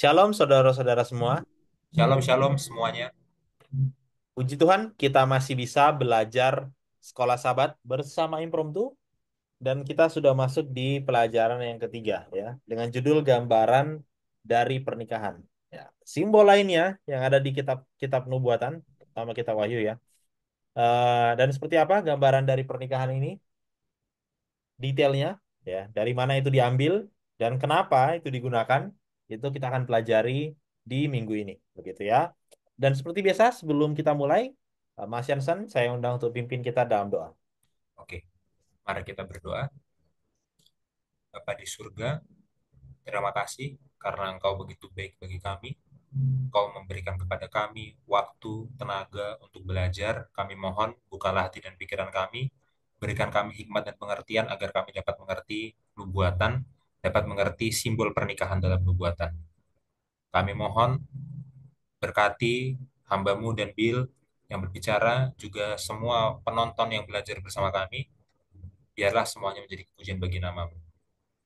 Shalom saudara-saudara semua. Shalom, shalom semuanya. Puji Tuhan, kita masih bisa belajar sekolah Sabat bersama Impromptu dan kita sudah masuk di pelajaran yang ketiga ya dengan judul gambaran dari pernikahan. Ya, simbol lainnya yang ada di kitab nubuatan, terutama kitab Wahyu ya. Dan seperti apa gambaran dari pernikahan ini? Detailnya ya, dari mana itu diambil dan kenapa itu digunakan, itu kita akan pelajari di minggu ini, begitu ya. Dan seperti biasa, sebelum kita mulai, Mas Jansen, saya undang untuk pimpin kita dalam doa. Oke, mari kita berdoa. Bapa di surga, terima kasih karena Engkau begitu baik bagi kami. Engkau memberikan kepada kami waktu, tenaga untuk belajar. Kami mohon, bukalah hati dan pikiran kami. Berikan kami hikmat dan pengertian agar kami dapat mengerti nubuatan, dapat mengerti simbol pernikahan dalam nubuatan. Kami mohon, berkati hambamu dan Bill yang berbicara, juga semua penonton yang belajar bersama kami. Biarlah semuanya menjadi kepujian bagi namamu.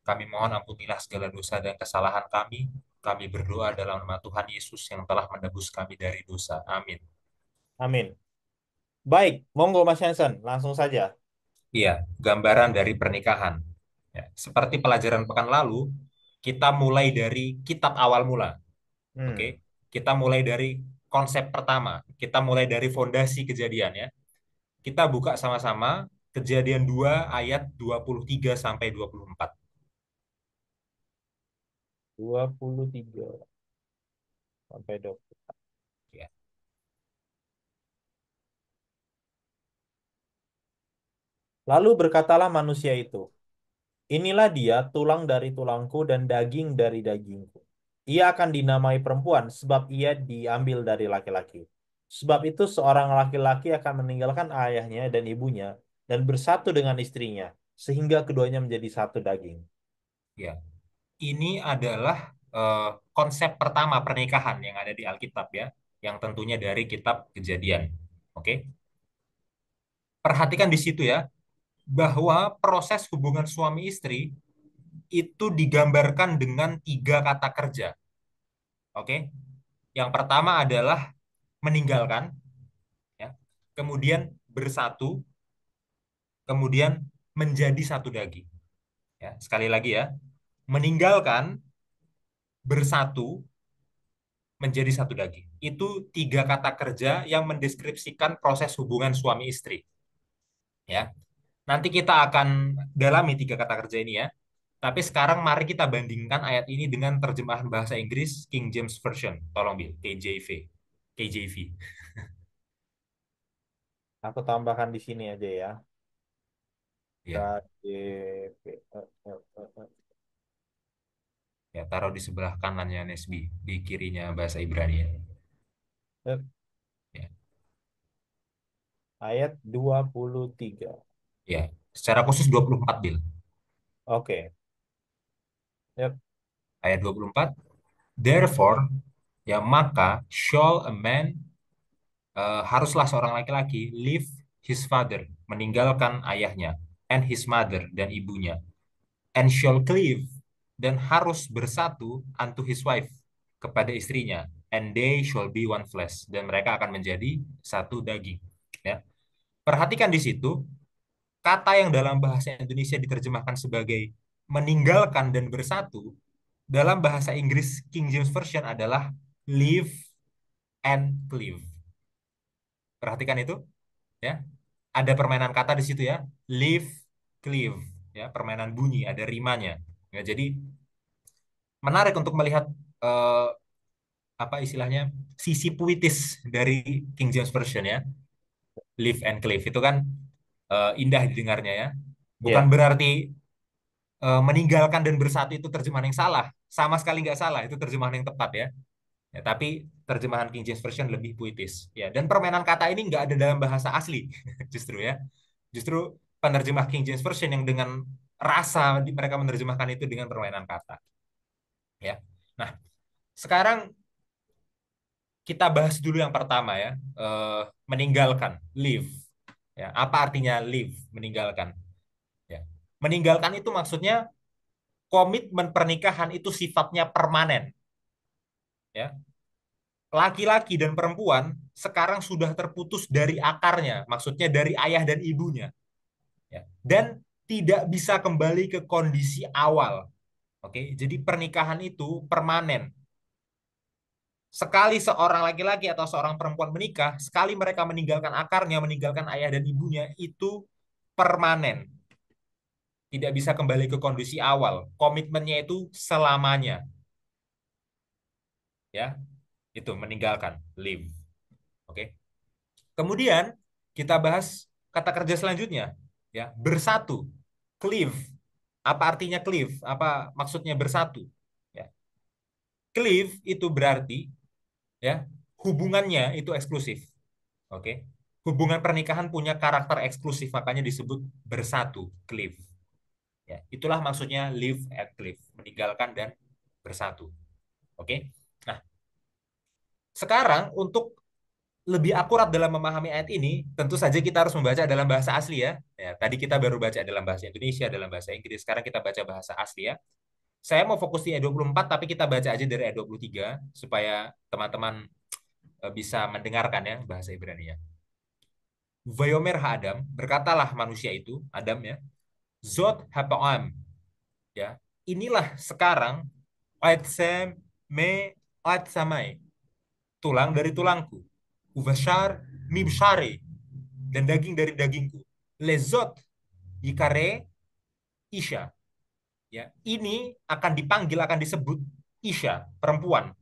Kami mohon ampunilah segala dosa dan kesalahan kami. Kami berdoa dalam nama Tuhan Yesus yang telah menebus kami dari dosa. Amin. Amin. Baik, monggo Mas Jansen, langsung saja. Iya, gambaran dari pernikahan. Ya, seperti pelajaran pekan lalu, kita mulai dari kitab awal mula. Oke, Hmm, kita mulai dari konsep pertama. Kita mulai dari fondasi kejadian ya. Kita buka sama-sama Kejadian 2 ayat 23 sampai 24. 23 sampai 20. Ya. Lalu berkatalah manusia itu, inilah dia tulang dari tulangku dan daging dari dagingku. Ia akan dinamai perempuan sebab ia diambil dari laki-laki. Sebab itu seorang laki-laki akan meninggalkan ayahnya dan ibunya dan bersatu dengan istrinya sehingga keduanya menjadi satu daging. Ya. Ini adalah eh, konsep pertama pernikahan yang ada di Alkitab ya, yang tentunya dari kitab Kejadian. Oke, perhatikan di situ ya, bahwa proses hubungan suami istri itu digambarkan dengan tiga kata kerja. Oke, yang pertama adalah meninggalkan, ya, kemudian bersatu, kemudian menjadi satu daging. Ya, sekali lagi ya, meninggalkan, bersatu, menjadi satu daging. Itu tiga kata kerja yang mendeskripsikan proses hubungan suami istri. Ya, nanti kita akan dalami tiga kata kerja ini ya. Tapi sekarang mari kita bandingkan ayat ini dengan terjemahan bahasa Inggris King James Version. Tolong Bill, KJV. KJV. Aku tambahkan di sini aja ya. Ya, KJP. ya taruh di sebelah kanannya Nesbi, di kirinya bahasa Ibrani ya. Ya, Ayat 23. ya. Secara khusus 24 Bill. Oke. Yep. Ayat 24. Therefore, ya maka shall a man haruslah seorang laki-laki leave his father, meninggalkan ayahnya, and his mother, dan ibunya, and shall cleave, dan harus bersatu unto his wife, kepada istrinya, and they shall be one flesh, dan mereka akan menjadi satu daging. Ya. Perhatikan di situ, kata yang dalam bahasa Indonesia diterjemahkan sebagai meninggalkan dan bersatu, dalam bahasa Inggris King James Version adalah live and cleave. Perhatikan itu, ya. Ada permainan kata di situ ya. Live, cleave, ya, permainan bunyi, ada rimanya. Ya, jadi menarik untuk melihat eh, apa istilahnya sisi puitis dari King James Version ya. Live and cleave itu kan indah didengarnya ya. Bukan Ya. berarti meninggalkan dan bersatu itu terjemahan yang salah. Sama sekali nggak salah, itu terjemahan yang tepat ya. Ya, tapi terjemahan King James Version lebih puitis. Ya, dan permainan kata ini nggak ada dalam bahasa asli, justru ya. Justru penerjemah King James Version yang dengan rasa mereka menerjemahkan itu dengan permainan kata. Ya. Nah, sekarang kita bahas dulu yang pertama ya, meninggalkan, leave. Ya, apa artinya leave, meninggalkan? Ya. Meninggalkan itu maksudnya komitmen pernikahan itu sifatnya permanen. ya. Laki-laki dan perempuan sekarang sudah terputus dari akarnya, maksudnya dari ayah dan ibunya, ya. Dan tidak bisa kembali ke kondisi awal. Oke, jadi pernikahan itu permanen. Sekali seorang laki-laki atau seorang perempuan menikah, sekali mereka meninggalkan akarnya, meninggalkan ayah dan ibunya, itu permanen. Tidak bisa kembali ke kondisi awal. Komitmennya itu selamanya, ya. Itu meninggalkan, leave. Oke. Kemudian kita bahas kata kerja selanjutnya, ya. Bersatu, cleave. Apa artinya cleave? Apa maksudnya bersatu? Ya. Cleave itu berarti, ya, hubungannya itu eksklusif. Oke. Hubungan pernikahan punya karakter eksklusif, makanya disebut bersatu, cleave. Ya, itulah maksudnya live at cleave, meninggalkan dan bersatu. Oke. Nah, sekarang untuk lebih akurat dalam memahami ayat ini, tentu saja kita harus membaca dalam bahasa asli ya. Ya, tadi kita baru baca dalam bahasa Indonesia, dalam bahasa Inggris, sekarang kita baca bahasa asli ya. Saya mau fokus di ayat 24, tapi kita baca aja dari ayat 23 supaya teman-teman bisa mendengarkan ya bahasa Ibrani-nya. Vayomer ha-Adam, berkatalah manusia itu, Adam ya, Zot hapa'am, ya. Inilah sekarang Aitsem me Aitsamai, tulang dari tulangku. Ubashar mibshare, dan daging dari dagingku. Lezot ikare isya, ya. Ini akan dipanggil, akan disebut isya, perempuan.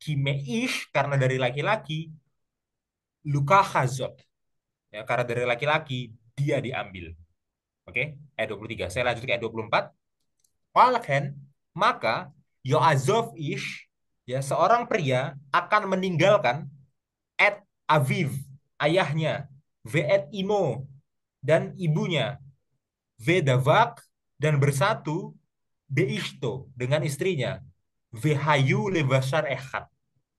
Kime ish, karena dari laki-laki. Luka hazot, ya, karena dari laki-laki dia diambil. Oke, ayat 23. Saya lanjut ke ayat 24. Walken, maka Yoazov ish, ya, seorang pria akan meninggalkan et aviv, ayahnya, ve'et imo, dan ibunya, vedavak, dan bersatu, beishto, dengan istrinya, vehayu levasar echat,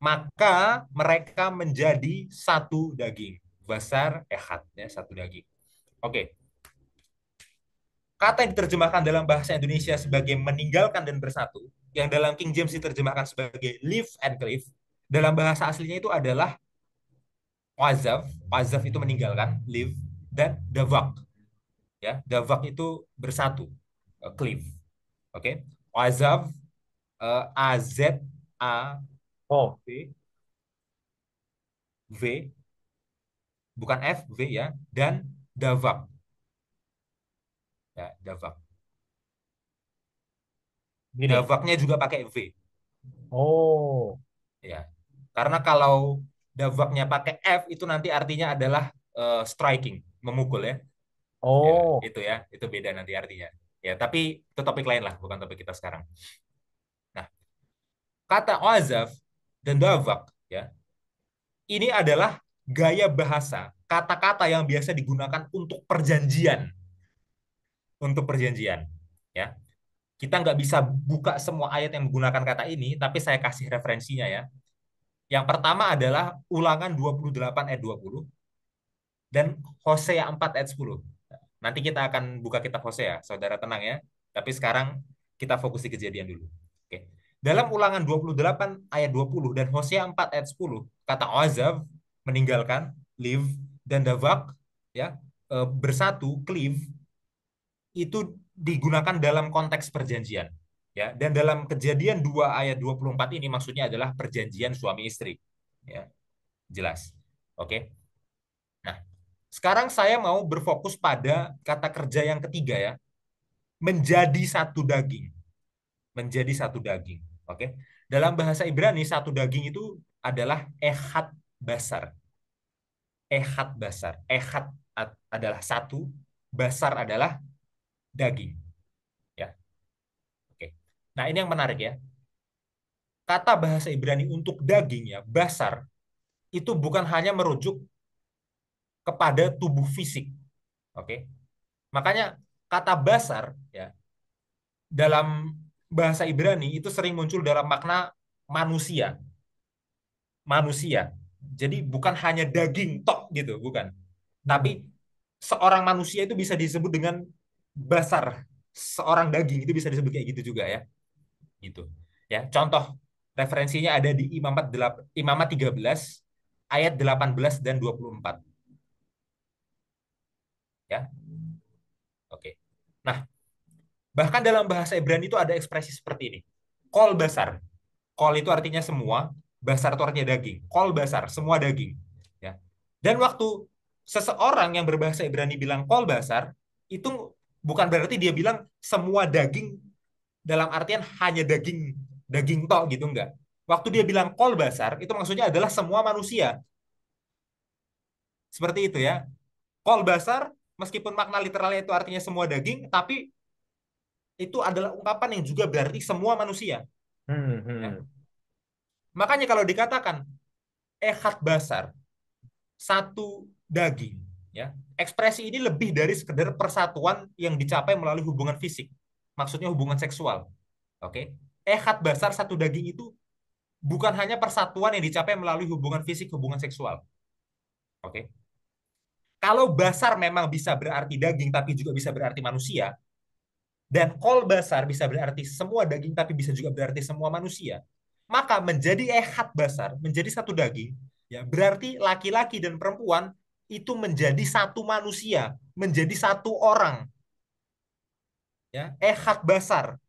maka mereka menjadi satu daging. Basar echat, ya, satu daging. Oke, kata yang diterjemahkan dalam bahasa Indonesia sebagai meninggalkan dan bersatu, yang dalam King James diterjemahkan sebagai live and cleave, dalam bahasa aslinya itu adalah wazaf. Wazaf itu meninggalkan, live, dan davak. Ya, davak itu bersatu, cleave. Oke, wazaf, A Z A Oh, V V, bukan F V ya, dan davak, ya, davak. gini. Davaknya juga pakai V, Oh, ya. Karena kalau davaknya pakai F itu nanti artinya adalah striking, memukul ya. Ya, oh, itu beda nanti artinya. Ya, tapi itu topik lain lah, bukan topik kita sekarang. Nah, kata wazaf dan davak, ya, ini adalah gaya bahasa, kata-kata yang biasa digunakan untuk perjanjian, ya. Kita nggak bisa buka semua ayat yang menggunakan kata ini, tapi saya kasih referensinya ya. Yang pertama adalah Ulangan 28 ayat 20 dan Hosea 4 ayat 10. Nanti kita akan buka kitab Hosea, saudara tenang ya. Tapi sekarang kita fokus di kejadian dulu. Oke. Dalam Ulangan 28 ayat 20 dan Hosea 4 ayat 10, kata Ozav, meninggalkan, live, dan davak, ya, bersatu, cleave, itu digunakan dalam konteks perjanjian. Ya, dan dalam Kejadian 2 ayat 24 ini maksudnya adalah perjanjian suami istri. Ya, jelas. Oke. Nah, sekarang saya mau berfokus pada kata kerja yang ketiga ya, menjadi satu daging. Menjadi satu daging. Oke. Dalam bahasa Ibrani satu daging itu adalah ehad basar. Ehad basar. Ehad adalah satu, basar adalah daging. Ya. Oke. Nah, ini yang menarik ya. Kata bahasa Ibrani untuk daging ya, basar, itu bukan hanya merujuk kepada tubuh fisik. Oke. Makanya kata basar ya, dalam bahasa Ibrani itu sering muncul dalam makna manusia. Manusia. Jadi bukan hanya daging tok gitu, bukan. hmm. Tapi seorang manusia itu bisa disebut dengan basar. Seorang daging itu bisa disebut kayak gitu juga ya. Gitu. Ya, contoh. Referensinya ada di Imamat 13 ayat 18 dan 24 ya. Oke. Nah, bahkan dalam bahasa Ibrani itu ada ekspresi seperti ini. Kol basar. Kol itu artinya semua, basar itu artinya daging. Kol basar, semua daging. Ya. Dan waktu seseorang yang berbahasa Ibrani bilang kol basar, itu bukan berarti dia bilang semua daging dalam artian hanya daging daging tok gitu enggak. Waktu dia bilang kol basar, itu maksudnya adalah semua manusia. Seperti itu ya. Kol basar, meskipun makna literalnya itu artinya semua daging, tapi itu adalah ungkapan yang juga berarti semua manusia. Hmm, Ya. hmm. Makanya kalau dikatakan ehad basar, satu daging, ya, ekspresi ini lebih dari sekedar persatuan yang dicapai melalui hubungan fisik. Maksudnya hubungan seksual. Oke. Ehad basar satu daging itu bukan hanya persatuan yang dicapai melalui hubungan fisik, hubungan seksual. Oke. Kalau basar memang bisa berarti daging tapi juga bisa berarti manusia, dan kol basar bisa berarti semua daging tapi bisa juga berarti semua manusia, maka menjadi ehad basar, menjadi satu daging, ya berarti laki-laki dan perempuan itu menjadi satu manusia, menjadi satu orang, ya ehad basar,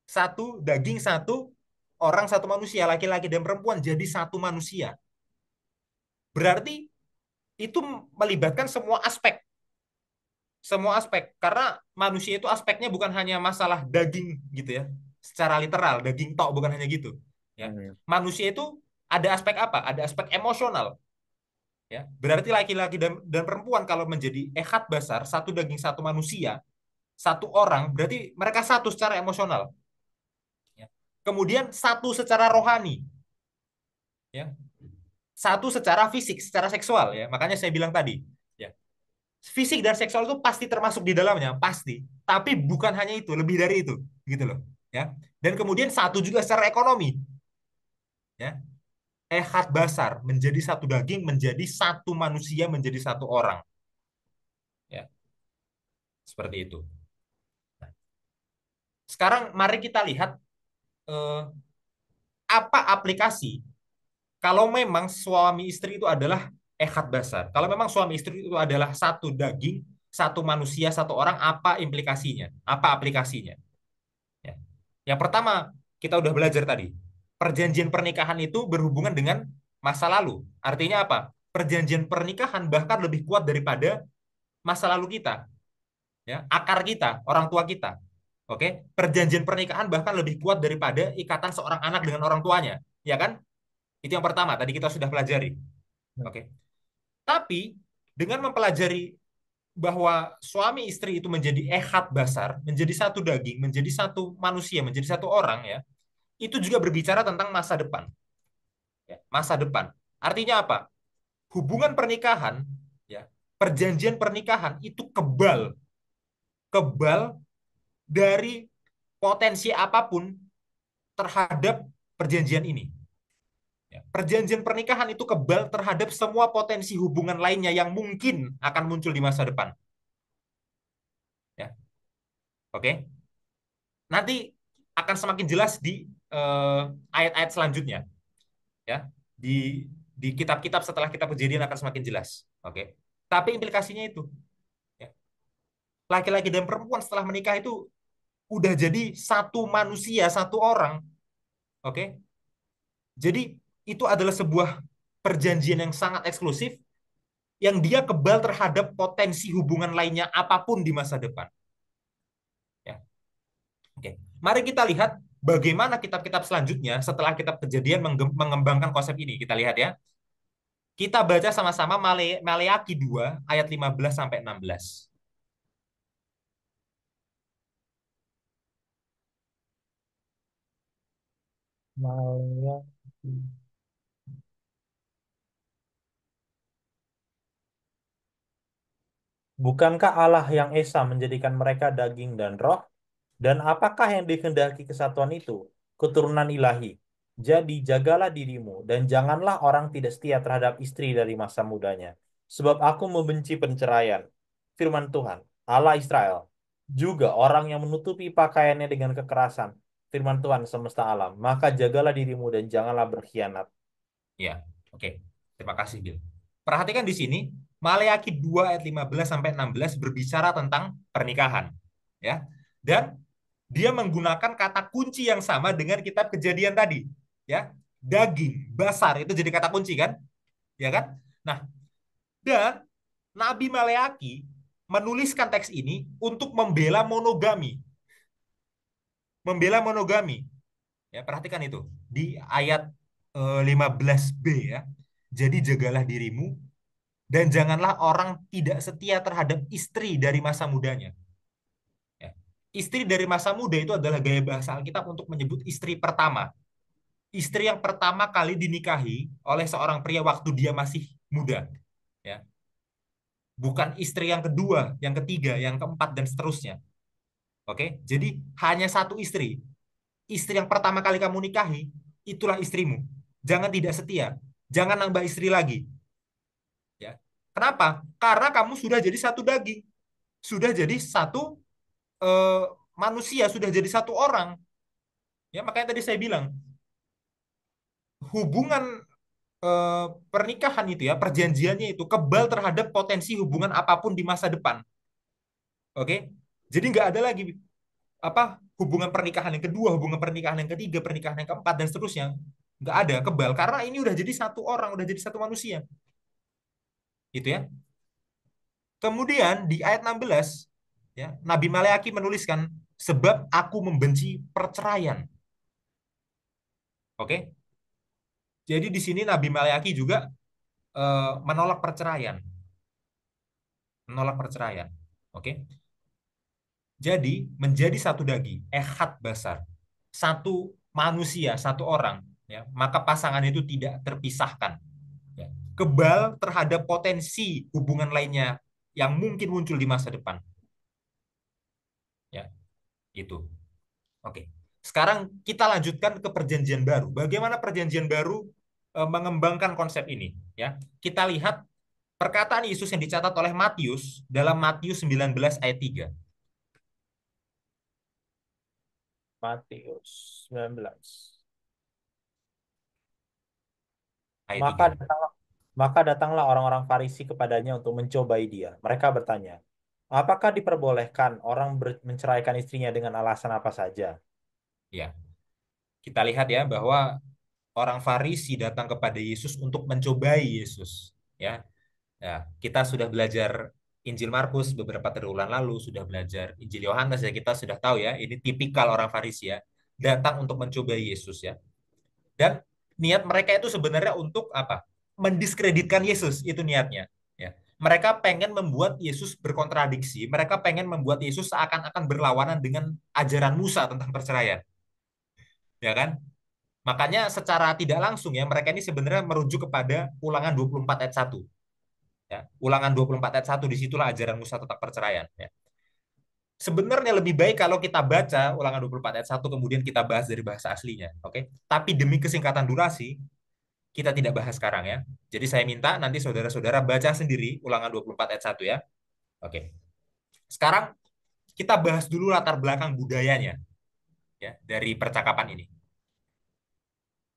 satu daging, satu orang, satu manusia, laki-laki dan perempuan jadi satu manusia. Berarti itu melibatkan semua aspek karena manusia itu aspeknya bukan hanya masalah daging gitu ya, secara literal daging tok, bukan hanya gitu ya. Hmm. Manusia itu ada aspek apa, ada aspek emosional ya. Berarti laki-laki dan perempuan kalau menjadi ehad basar, satu daging satu manusia, satu orang, berarti mereka satu secara emosional ya. Kemudian satu secara rohani ya, satu secara fisik, secara seksual ya. Makanya saya bilang tadi ya, fisik dan seksual itu pasti termasuk di dalamnya, pasti. Tapi bukan hanya itu, lebih dari itu, gitu loh. Ya. Dan kemudian satu juga secara ekonomi, ya. Ehad basar menjadi satu daging, menjadi satu manusia, menjadi satu orang, ya. Seperti itu. Nah, sekarang mari kita lihat eh, apa aplikasi kalau memang suami istri itu adalah ehad basar. Kalau memang suami istri itu adalah satu daging, satu manusia, satu orang, apa implikasinya? Apa aplikasinya? Ya. Yang pertama, kita udah belajar tadi. Perjanjian pernikahan itu berhubungan dengan masa lalu. Artinya apa? Perjanjian pernikahan bahkan lebih kuat daripada masa lalu kita, ya, akar kita, orang tua kita. Oke? Perjanjian pernikahan bahkan lebih kuat daripada ikatan seorang anak dengan orang tuanya, ya kan? Itu yang pertama, tadi kita sudah pelajari. Oke. Tapi dengan mempelajari bahwa suami istri itu menjadi ehad basar, menjadi satu daging, menjadi satu manusia, menjadi satu orang ya, itu juga berbicara tentang masa depan. Ya, masa depan. Artinya apa? Hubungan pernikahan, ya, perjanjian pernikahan itu kebal, kebal dari potensi apapun terhadap perjanjian ini. Ya, perjanjian pernikahan itu kebal terhadap semua potensi hubungan lainnya yang mungkin akan muncul di masa depan. Ya, oke. Nanti akan semakin jelas di ayat-ayat selanjutnya. Ya, di kitab-kitab setelah kitab kejadian akan semakin jelas. Oke. Tapi implikasinya itu, ya, laki-laki dan perempuan setelah menikah itu udah jadi satu manusia, satu orang. Oke. Jadi itu adalah sebuah perjanjian yang sangat eksklusif yang dia kebal terhadap potensi hubungan lainnya apapun di masa depan. Ya. Oke. Mari kita lihat bagaimana kitab-kitab selanjutnya setelah kitab kejadian mengembangkan konsep ini. Kita lihat ya. Kita baca sama-sama Maleakhi 2 ayat 15 sampai 16. Maya. Bukankah Allah yang Esa menjadikan mereka daging dan roh? Dan apakah yang dikehendaki kesatuan itu? Keturunan ilahi. Jadi jagalah dirimu dan janganlah orang tidak setia terhadap istri dari masa mudanya. Sebab aku membenci penceraian. Firman Tuhan, Allah Israel. Juga orang yang menutupi pakaiannya dengan kekerasan. firman Tuhan semesta alam, maka jagalah dirimu dan janganlah berkhianat. Ya, oke. Terima kasih, Bill. Perhatikan di sini, Maleakhi 2 ayat 15 sampai 16 berbicara tentang pernikahan, ya. Dan dia menggunakan kata kunci yang sama dengan kitab Kejadian tadi, ya. Daging, basar itu jadi kata kunci kan? Ya kan? Nah, dan Nabi Maleakhi menuliskan teks ini untuk membela monogami, membela monogami. Ya, perhatikan itu di ayat 15b ya. Jadi jagalah dirimu dan janganlah orang tidak setia terhadap istri dari masa mudanya. Ya. Istri dari masa muda itu adalah gaya bahasa Alkitab untuk menyebut istri pertama. Istri yang pertama kali dinikahi oleh seorang pria waktu dia masih muda. Ya. Bukan istri yang kedua, yang ketiga, yang keempat, dan seterusnya. Oke, jadi hanya satu istri. Istri yang pertama kali kamu nikahi, itulah istrimu. Jangan tidak setia. Jangan nambah istri lagi. Ya. Kenapa? Karena kamu sudah jadi satu daging. Sudah jadi satu eh, manusia, sudah jadi satu orang. Ya, makanya tadi saya bilang, hubungan eh, pernikahan itu ya, perjanjiannya itu kebal terhadap potensi hubungan apapun di masa depan. Oke? Jadi nggak ada lagi apa hubungan pernikahan yang kedua, hubungan pernikahan yang ketiga, pernikahan yang keempat dan seterusnya. Nggak ada kebal karena ini udah jadi satu orang, udah jadi satu manusia. Gitu ya. Kemudian di ayat 16 ya, Nabi Maleakhi menuliskan sebab aku membenci perceraian. Oke? Jadi di sini Nabi Maleakhi juga menolak perceraian, menolak perceraian. Oke? Jadi menjadi satu daging, ehad basar, satu manusia, satu orang, ya, maka pasangan itu tidak terpisahkan. Ya. Kebal terhadap potensi hubungan lainnya yang mungkin muncul di masa depan. Ya, itu. Oke. Sekarang kita lanjutkan ke perjanjian baru. Bagaimana perjanjian baru mengembangkan konsep ini? Ya, kita lihat perkataan Yesus yang dicatat oleh Matius dalam Matius 19 ayat 3. Matius 19. Ayat Maka 3. datanglah, maka datanglah orang-orang Farisi kepadanya untuk mencobai dia. Mereka bertanya, apakah diperbolehkan orang menceraikan istrinya dengan alasan apa saja? Ya, kita lihat ya bahwa orang Farisi datang kepada Yesus untuk mencobai Yesus. Ya, ya, kita sudah belajar Injil Markus beberapa triwulan lalu, sudah belajar Injil Yohanes ya, kita sudah tahu ya, ini tipikal orang Farisi ya, datang untuk mencobai Yesus ya. Dan niat mereka itu sebenarnya untuk apa? Mendiskreditkan Yesus, itu niatnya. Ya. Mereka pengen membuat Yesus berkontradiksi, mereka pengen membuat Yesus seakan-akan berlawanan dengan ajaran Musa tentang perceraian. Ya kan? Makanya secara tidak langsung ya mereka ini sebenarnya merujuk kepada Ulangan 24 ayat 1. Ya. Ulangan 24 ayat 1 disitulah ajaran Musa tentang perceraian. Ya. Sebenarnya lebih baik kalau kita baca Ulangan 24 ayat 1 kemudian kita bahas dari bahasa aslinya. Oke. Tapi demi kesingkatan durasi, kita tidak bahas sekarang ya. Jadi saya minta nanti saudara-saudara baca sendiri Ulangan 24 ayat 1 ya. Oke. Sekarang kita bahas dulu latar belakang budayanya ya dari percakapan ini.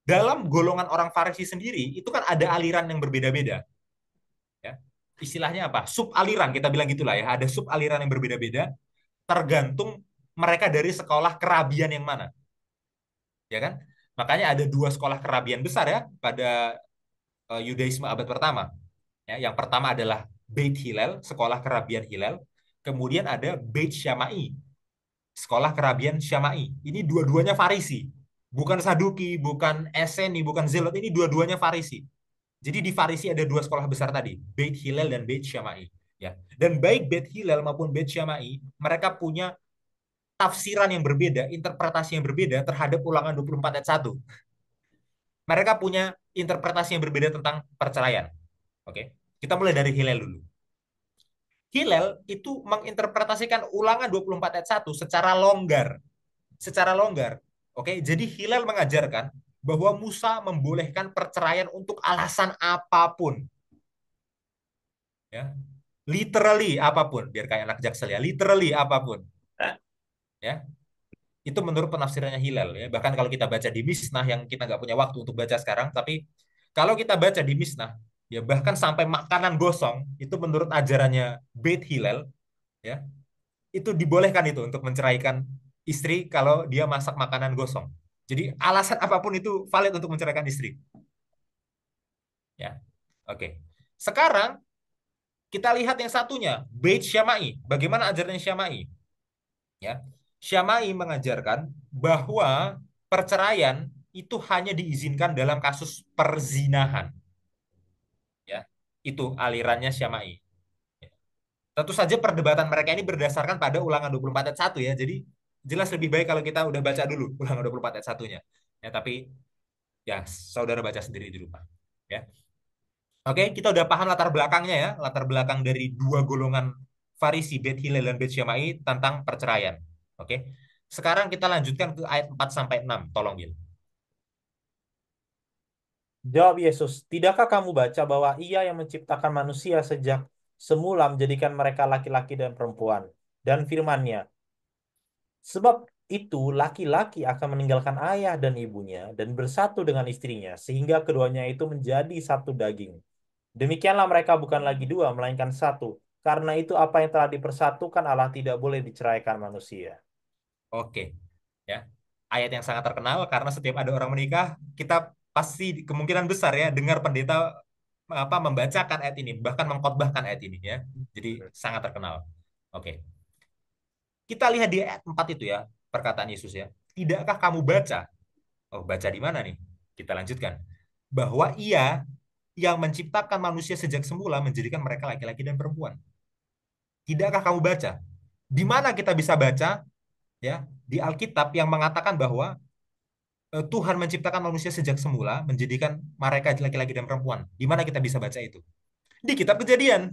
Dalam golongan orang Farisi sendiri itu kan ada aliran yang berbeda-beda ya. Istilahnya apa? Sub aliran kita bilang gitulah ya. Ada sub aliran yang berbeda-beda tergantung mereka dari sekolah kerabian yang mana. Ya kan? Makanya ada dua sekolah kerabian besar ya pada Yudaisme abad pertama. Ya, yang pertama adalah Beit Hillel, sekolah kerabian Hillel. Kemudian ada Beit Syamai, sekolah kerabian Syamai. Ini dua-duanya Farisi. Bukan Saduki, bukan Eseni, bukan Zelot. Ini dua-duanya Farisi. Jadi di Farisi ada dua sekolah besar tadi, Beit Hillel dan Beit Syamai. Ya. Dan baik Beit Hillel maupun Beit Syamai, mereka punya tafsiran yang berbeda, interpretasi yang berbeda terhadap Ulangan 24 ayat 1. Mereka punya interpretasi yang berbeda tentang perceraian. Oke. Kita mulai dari Hillel dulu. Hillel itu menginterpretasikan Ulangan 24 ayat 1 secara longgar. Secara longgar. Oke, jadi Hillel mengajarkan bahwa Musa membolehkan perceraian untuk alasan apapun. Ya. Literally apapun, biar kayak anak Jaksel ya, literally apapun. Ya. Itu menurut penafsirannya Hillel ya. Bahkan kalau kita baca di Misnah yang kita nggak punya waktu untuk baca sekarang, tapi kalau kita baca di Misnah, ya bahkan sampai makanan gosong itu menurut ajarannya Beit Hillel ya, itu dibolehkan itu untuk menceraikan istri kalau dia masak makanan gosong. Jadi alasan apapun itu valid untuk menceraikan istri. Ya, oke. Sekarang kita lihat yang satunya, Beit Syamai. Bagaimana ajarannya Syamai? Ya, Syamai mengajarkan bahwa perceraian itu hanya diizinkan dalam kasus perzinahan. Ya, itu alirannya Syamai. Ya. Tentu saja perdebatan mereka ini berdasarkan pada Ulangan 24 ayat 1 ya. Jadi jelas lebih baik kalau kita udah baca dulu Ulangan 24 ayat 1-nya. Ya, tapi ya saudara baca sendiri di rumah. Ya. Oke, kita udah paham latar belakangnya ya, latar belakang dari dua golongan Farisi, Beth Hillel dan Beth Shammai tentang perceraian. Oke. Sekarang kita lanjutkan ke ayat 4 sampai 6. Tolong, Gil. Jawab Yesus, tidakkah kamu baca bahwa Ia yang menciptakan manusia sejak semula menjadikan mereka laki-laki dan perempuan? Dan firman-Nya, sebab itu laki-laki akan meninggalkan ayah dan ibunya dan bersatu dengan istrinya, sehingga keduanya itu menjadi satu daging. Demikianlah mereka bukan lagi dua, melainkan satu. Karena itu apa yang telah dipersatukan Allah tidak boleh diceraikan manusia. Oke. Ya. Ayat yang sangat terkenal karena setiap ada orang menikah, kita pasti kemungkinan besar ya dengar pendeta apa membacakan ayat ini, bahkan mengkhotbahkan ayat ini ya. Jadi sangat terkenal. Oke. Kita lihat di ayat 4 itu ya, perkataan Yesus ya. Tidakkah kamu baca? Oh, baca di mana nih? Kita lanjutkan. Bahwa ia yang menciptakan manusia sejak semula menjadikan mereka laki-laki dan perempuan. Tidakkah kamu baca? Di mana kita bisa baca ya di Alkitab yang mengatakan bahwa Tuhan menciptakan manusia sejak semula menjadikan mereka laki-laki dan perempuan. Di mana kita bisa baca itu? Di kitab Kejadian,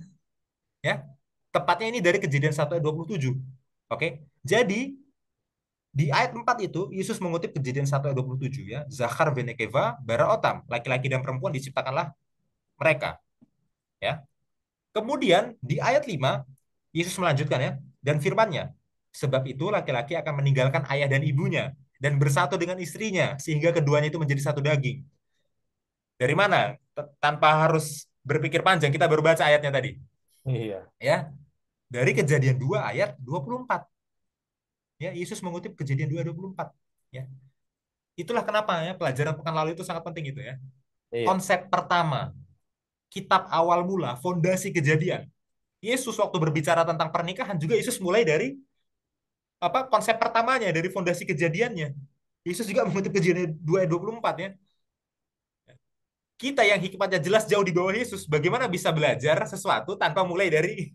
ya. Tepatnya ini dari Kejadian 1 ayat 27. Oke. Jadi di ayat 4 itu Yesus mengutip Kejadian 1 ayat 27 ya. Zachar venekeva bara otam, laki-laki dan perempuan diciptakanlah mereka, ya. Kemudian di ayat 5 Yesus melanjutkan ya, dan firman-Nya, sebab itu laki-laki akan meninggalkan ayah dan ibunya dan bersatu dengan istrinya sehingga keduanya itu menjadi satu daging. Dari mana? Tanpa harus berpikir panjang, kita baru baca ayatnya tadi. Iya, Ya, dari Kejadian 2 ayat 24. Ya, Yesus mengutip Kejadian 2 ayat 24. Ya. Itulah kenapa ya pelajaran pekan lalu itu sangat penting itu ya. iya. Konsep pertama, kitab awal mula, fondasi Kejadian. Yesus waktu berbicara tentang pernikahan juga Yesus mulai dari apa konsep pertamanya dari fondasi kejadiannya. Yesus juga mengutip Kejadian 2 ayat 24 ya. Kita yang hikmatnya jelas jauh di bawah Yesus, bagaimana bisa belajar sesuatu tanpa mulai dari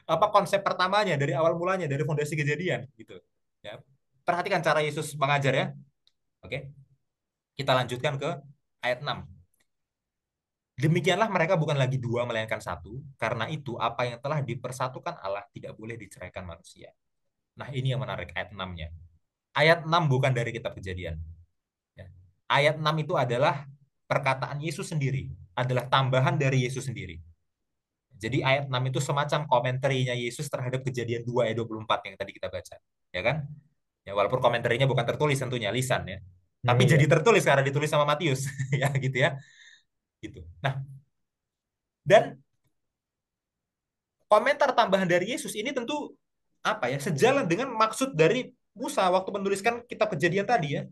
apa konsep pertamanya, dari awal mulanya, dari fondasi kejadian gitu. Ya. Perhatikan cara Yesus mengajar ya. Oke. Kita lanjutkan ke ayat 6. Demikianlah mereka bukan lagi dua melainkan satu, karena itu apa yang telah dipersatukan Allah tidak boleh diceraikan manusia. Nah, ini yang menarik ayat 6-nya. Ayat 6 bukan dari kitab Kejadian. Ya. Ayat 6 itu adalah perkataan Yesus sendiri, adalah tambahan dari Yesus sendiri. Jadi ayat 6 itu semacam komentarnya Yesus terhadap Kejadian 2 ayat 24 yang tadi kita baca. Ya kan? Ya, walaupun komentarnya bukan tertulis tentunya, lisan ya. Tapi jadi Iya. tertulis karena ditulis sama Matius. Ya gitu ya. Gitu. Nah, dan komentar tambahan dari Yesus ini tentu apa ya? Sejalan dengan maksud dari Musa waktu menuliskan kitab Kejadian tadi ya,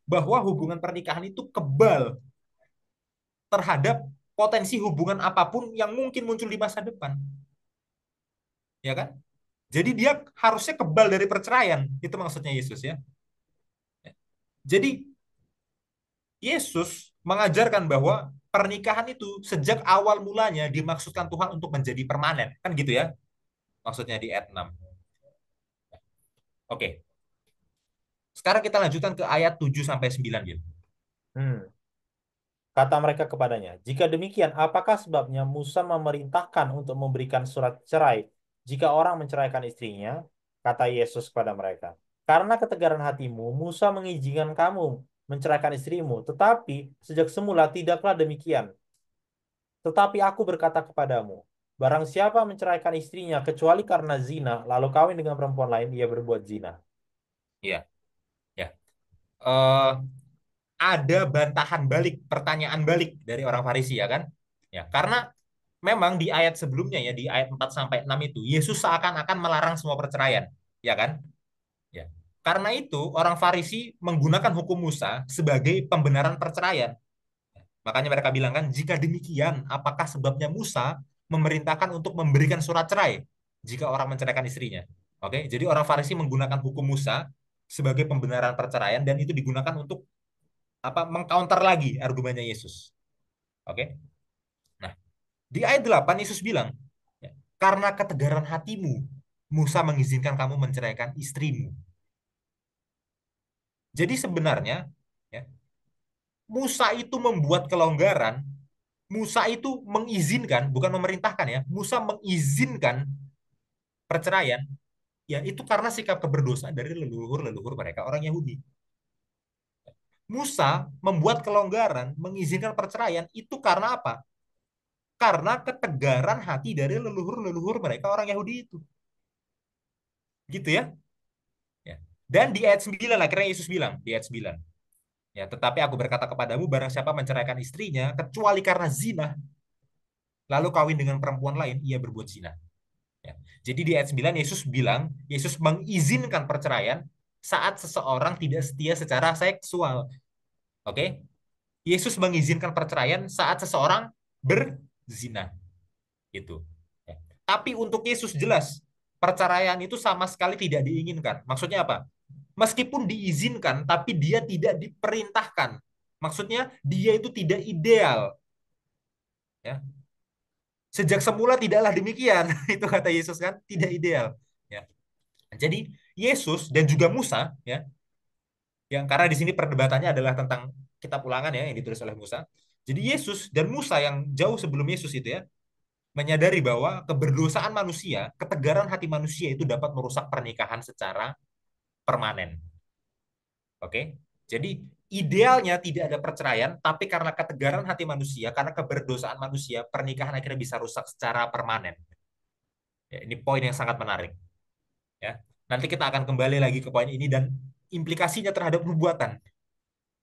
bahwa hubungan pernikahan itu kebal terhadap potensi hubungan apapun yang mungkin muncul di masa depan. Ya kan? Jadi dia harusnya kebal dari perceraian. Itu maksudnya Yesus ya. Jadi Yesus mengajarkan bahwa pernikahan itu sejak awal mulanya dimaksudkan Tuhan untuk menjadi permanen. Kan gitu ya? Maksudnya di ayat 6. Oke. Sekarang kita lanjutkan ke ayat 7 sampai 9 gitu. Hmm. Kata mereka kepadanya, jika demikian, apakah sebabnya Musa memerintahkan untuk memberikan surat cerai jika orang menceraikan istrinya? Kata Yesus kepada mereka, karena ketegaran hatimu, Musa mengizinkan kamu menceraikan istrimu, tetapi sejak semula tidaklah demikian. Tetapi aku berkata kepadamu, barang siapa menceraikan istrinya kecuali karena zina, lalu kawin dengan perempuan lain, ia berbuat zina. Iya, ya. Eh, ada bantahan balik, pertanyaan balik dari orang Farisi ya kan? Ya, karena memang di ayat sebelumnya ya di ayat 4 sampai 6 itu Yesus seakan-akan melarang semua perceraian, ya kan? Ya. Karena itu orang Farisi menggunakan hukum Musa sebagai pembenaran perceraian. Makanya mereka bilang kan, jika demikian, apakah sebabnya Musa memerintahkan untuk memberikan surat cerai jika orang menceraikan istrinya? Oke, jadi orang Farisi menggunakan hukum Musa sebagai pembenaran perceraian dan itu digunakan untuk apa? Mengcounter lagi argumennya Yesus. Oke. Nah, di ayat 8 Yesus bilang, ya, karena ketegaran hatimu, Musa mengizinkan kamu menceraikan istrimu. Jadi sebenarnya ya, Musa itu membuat kelonggaran, Musa itu mengizinkan, bukan memerintahkan ya, Musa mengizinkan perceraian, ya itu karena sikap keberdosaan dari leluhur-leluhur mereka, orang Yahudi. Musa membuat kelonggaran, mengizinkan perceraian, itu karena apa? Karena ketegaran hati dari leluhur-leluhur mereka, orang Yahudi itu. Gitu ya. Ya. Dan di ayat 9 akhirnya Yesus bilang, di ayat 9, ya, tetapi aku berkata kepadamu, barang siapa menceraikan istrinya, kecuali karena zina, lalu kawin dengan perempuan lain, ia berbuat zina. Ya. Jadi di ayat 9 Yesus bilang, Yesus mengizinkan perceraian saat seseorang tidak setia secara seksual. Oke? Yesus mengizinkan perceraian saat seseorang berzina. Gitu. Ya. Tapi untuk Yesus jelas, perceraian itu sama sekali tidak diinginkan. Maksudnya apa? Meskipun diizinkan, tapi dia tidak diperintahkan. Maksudnya dia itu tidak ideal. Ya. Sejak semula tidaklah demikian. Itu kata Yesus kan, tidak ideal. Ya. Jadi Yesus dan juga Musa, ya, yang karena di sini perdebatannya adalah tentang kitab Ulangan ya yang ditulis oleh Musa. Jadi Yesus dan Musa yang jauh sebelum Yesus itu ya menyadari bahwa keberdosaan manusia, ketegaran hati manusia itu dapat merusak pernikahan secara permanen. Oke? Jadi idealnya tidak ada perceraian, tapi karena ketegaran hati manusia, karena keberdosaan manusia, pernikahan akhirnya bisa rusak secara permanen. Ya, ini poin yang sangat menarik. Ya, nanti kita akan kembali lagi ke poin ini dan implikasinya terhadap nubuatan.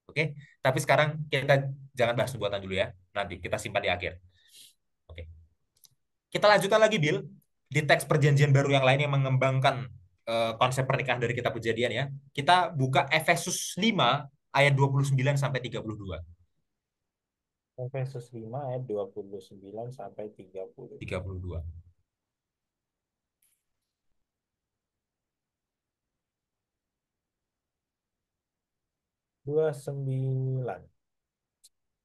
Oke, tapi sekarang kita jangan bahas nubuatan dulu ya. Nanti kita simpan di akhir. Oke, kita lanjutkan lagi, Bill, di teks perjanjian baru yang lain yang mengembangkan konsep pernikahan dari kitab Kejadian ya. Kita buka Efesus 5 ayat 29 sampai 32. Efesus 5 ayat 29 sampai 32. 32. 29.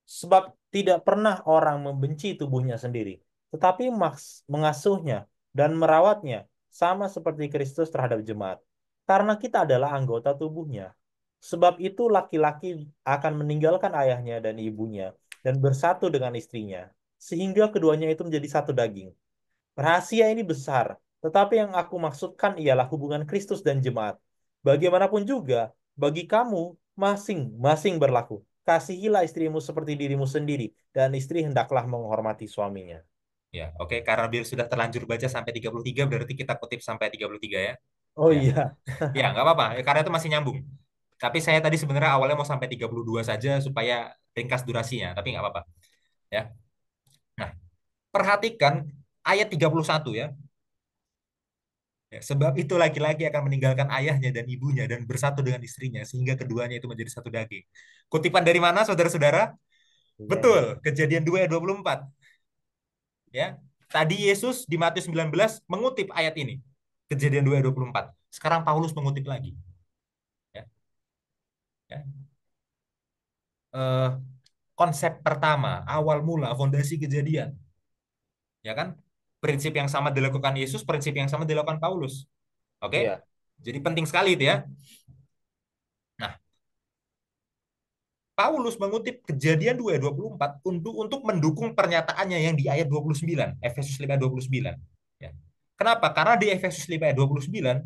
Sebab tidak pernah orang membenci tubuhnya sendiri, tetapi mengasuhnya dan merawatnya sama seperti Kristus terhadap jemaat. Karena kita adalah anggota tubuhnya. Sebab itu laki-laki akan meninggalkan ayahnya dan ibunya dan bersatu dengan istrinya, sehingga keduanya itu menjadi satu daging. Rahasia ini besar, tetapi yang aku maksudkan ialah hubungan Kristus dan jemaat. Bagaimanapun juga, bagi kamu masing-masing berlaku. Kasihilah istrimu seperti dirimu sendiri, dan istri hendaklah menghormati suaminya. Ya, oke. Karena Bill sudah terlanjur baca sampai 33, berarti kita kutip sampai 33 ya. Oh Ya, iya, ya nggak apa-apa. Ya, karena itu masih nyambung. Tapi saya tadi sebenarnya awalnya mau sampai 32 saja supaya ringkas durasinya, tapi nggak apa-apa. Ya. Nah, perhatikan ayat 31 ya. Ya, sebab itu laki-laki akan meninggalkan ayahnya dan ibunya dan bersatu dengan istrinya sehingga keduanya itu menjadi satu daging. Kutipan dari mana, saudara-saudara? Betul, Kejadian. Kejadian 2 ayat 24. Ya. Tadi Yesus di Matius 19 mengutip ayat ini. Kejadian 2 ayat 24. Sekarang Paulus mengutip lagi. Ya. Ya. Eh, konsep pertama, awal mula, fondasi kejadian. Ya kan? Prinsip yang sama dilakukan Yesus, prinsip yang sama dilakukan Paulus. Oke? Iya, Jadi penting sekali itu ya. Nah, Paulus mengutip Kejadian 2 ayat 24 untuk mendukung pernyataannya yang di ayat 29, Efesus 5 ayat 29. Ya. Kenapa? Karena di Efesus 5 ayat 29,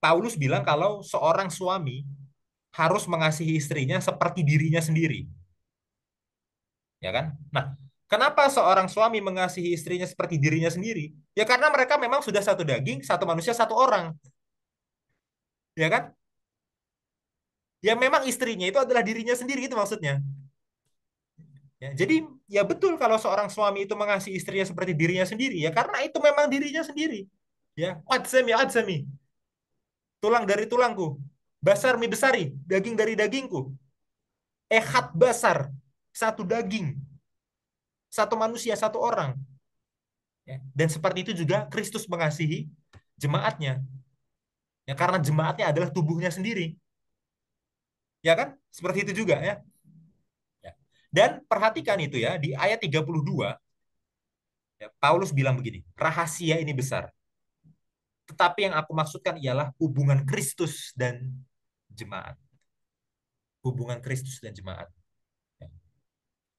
Paulus bilang kalau seorang suami harus mengasihi istrinya seperti dirinya sendiri. Ya kan? Nah, kenapa seorang suami mengasihi istrinya seperti dirinya sendiri? Ya karena mereka memang sudah satu daging, satu manusia, satu orang. Ya kan? Ya memang istrinya itu adalah dirinya sendiri itu maksudnya. Ya, jadi ya betul kalau seorang suami itu mengasihi istrinya seperti dirinya sendiri ya karena itu memang dirinya sendiri. Ya, adsami adsami, tulang dari tulangku, basar mi besari, daging dari dagingku, ehat basar, satu daging, satu manusia, satu orang. Ya. Dan seperti itu juga Kristus mengasihi jemaatnya. Ya, karena jemaatnya adalah tubuhnya sendiri. Ya kan? Seperti itu juga ya. Ya. Dan perhatikan itu ya, di ayat 32, ya, Paulus bilang begini, rahasia ini besar. Tetapi yang aku maksudkan ialah hubungan Kristus dan jemaat. Hubungan Kristus dan jemaat. Ya.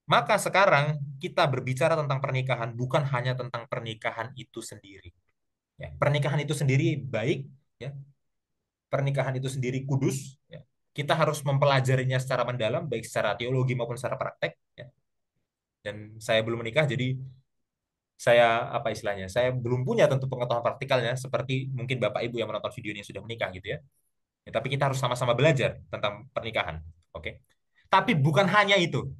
Maka sekarang kita berbicara tentang pernikahan, bukan hanya tentang pernikahan itu sendiri. Ya, pernikahan itu sendiri baik, ya, pernikahan itu sendiri kudus, ya. Kita harus mempelajarinya secara mendalam, baik secara teologi maupun secara praktek. Ya. Dan saya belum menikah, jadi saya apa istilahnya? Saya belum punya tentu pengetahuan praktikalnya, seperti mungkin Bapak Ibu yang menonton video ini sudah menikah gitu ya. Ya, tapi kita harus sama-sama belajar tentang pernikahan. Oke. Tapi bukan hanya itu.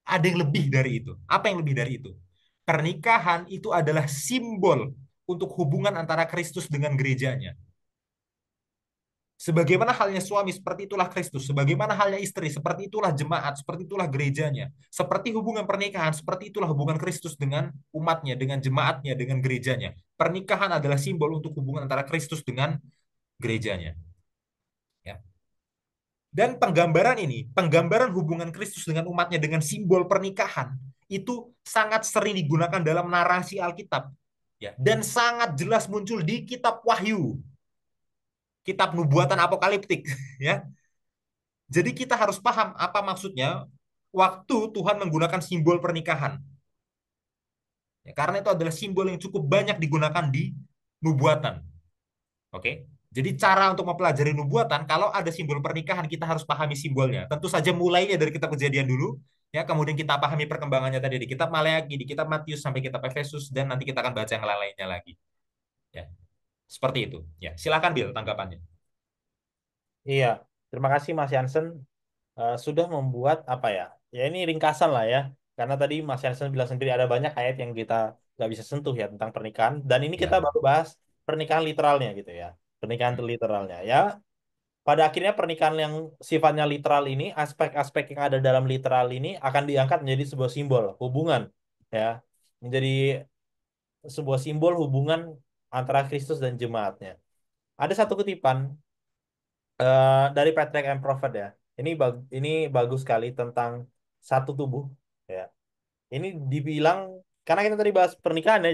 Ada yang lebih dari itu. Apa yang lebih dari itu? Pernikahan itu adalah simbol untuk hubungan antara Kristus dengan gerejanya. Sebagaimana halnya suami, seperti itulah Kristus. Sebagaimana halnya istri, seperti itulah jemaat, seperti itulah gerejanya. Seperti hubungan pernikahan, seperti itulah hubungan Kristus dengan umatnya, dengan jemaatnya, dengan gerejanya. Pernikahan adalah simbol untuk hubungan antara Kristus dengan gerejanya. Ya. Dan penggambaran ini, penggambaran hubungan Kristus dengan umatnya dengan simbol pernikahan, itu sangat sering digunakan dalam narasi Alkitab. Ya. Dan sangat jelas muncul di kitab Wahyu, kitab nubuatan apokaliptik. Ya. Jadi kita harus paham apa maksudnya waktu Tuhan menggunakan simbol pernikahan. Ya, karena itu adalah simbol yang cukup banyak digunakan di nubuatan. Oke. Jadi cara untuk mempelajari nubuatan, kalau ada simbol pernikahan, kita harus pahami simbolnya. Tentu saja mulainya dari kitab Kejadian dulu, ya, kemudian kita pahami perkembangannya tadi di kitab Maleakhi, di kitab Matius sampai kitab Efesus, dan nanti kita akan baca yang lain-lainnya lagi. Ya, seperti itu. Ya, silakan Bill tanggapannya. Iya, terima kasih Mas Jansen sudah membuat apa ya? Ya ini ringkasan lah ya. Karena tadi Mas Jansen bilang sendiri ada banyak ayat yang kita nggak bisa sentuh ya tentang pernikahan. Dan ini kita Ya. baru bahas pernikahan literalnya gitu ya. Pernikahan Hmm. literalnya ya. Pada akhirnya pernikahan yang sifatnya literal ini, aspek-aspek yang ada dalam literal ini akan diangkat menjadi sebuah simbol hubungan ya. Menjadi sebuah simbol hubungan antara Kristus dan jemaatnya. Ada satu kutipan dari Patrick and Prophet ya. Ini bagus sekali tentang satu tubuh ya. Ini dibilang karena kita tadi bahas pernikahan ya,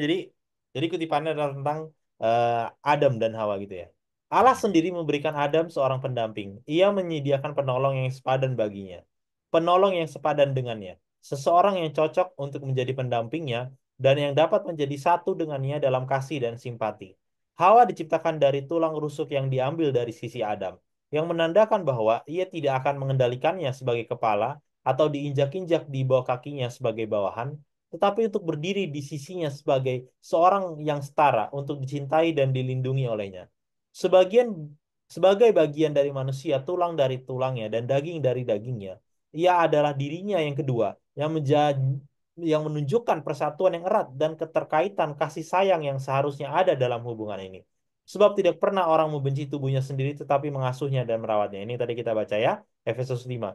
jadi kutipannya adalah tentang eh, Adam dan Hawa gitu ya. Allah Hmm. sendiri memberikan Adam seorang pendamping. Ia menyediakan penolong yang sepadan baginya. Penolong yang sepadan dengannya. Seseorang yang cocok untuk menjadi pendampingnya dan yang dapat menjadi satu dengannya dalam kasih dan simpati. Hawa diciptakan dari tulang rusuk yang diambil dari sisi Adam, yang menandakan bahwa ia tidak akan mengendalikannya sebagai kepala atau diinjak-injak di bawah kakinya sebagai bawahan, tetapi untuk berdiri di sisinya sebagai seorang yang setara untuk dicintai dan dilindungi olehnya. Sebagian sebagai bagian dari manusia, tulang dari tulangnya dan daging dari dagingnya, ia adalah dirinya yang kedua yang menunjukkan persatuan yang erat dan keterkaitan kasih sayang yang seharusnya ada dalam hubungan ini. Sebab tidak pernah orang membenci tubuhnya sendiri tetapi mengasuhnya dan merawatnya. Ini tadi kita baca ya, Efesus 5.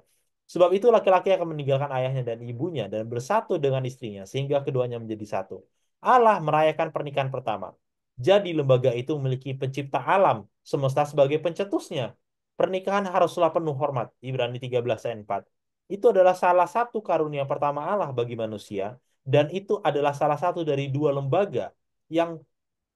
Sebab itu laki-laki akan meninggalkan ayahnya dan ibunya dan bersatu dengan istrinya sehingga keduanya menjadi satu. Allah merayakan pernikahan pertama. Jadi lembaga itu memiliki pencipta alam semesta sebagai pencetusnya. Pernikahan haruslah penuh hormat. Ibrani 13 ayat 4. Itu adalah salah satu karunia pertama Allah bagi manusia dan itu adalah salah satu dari dua lembaga yang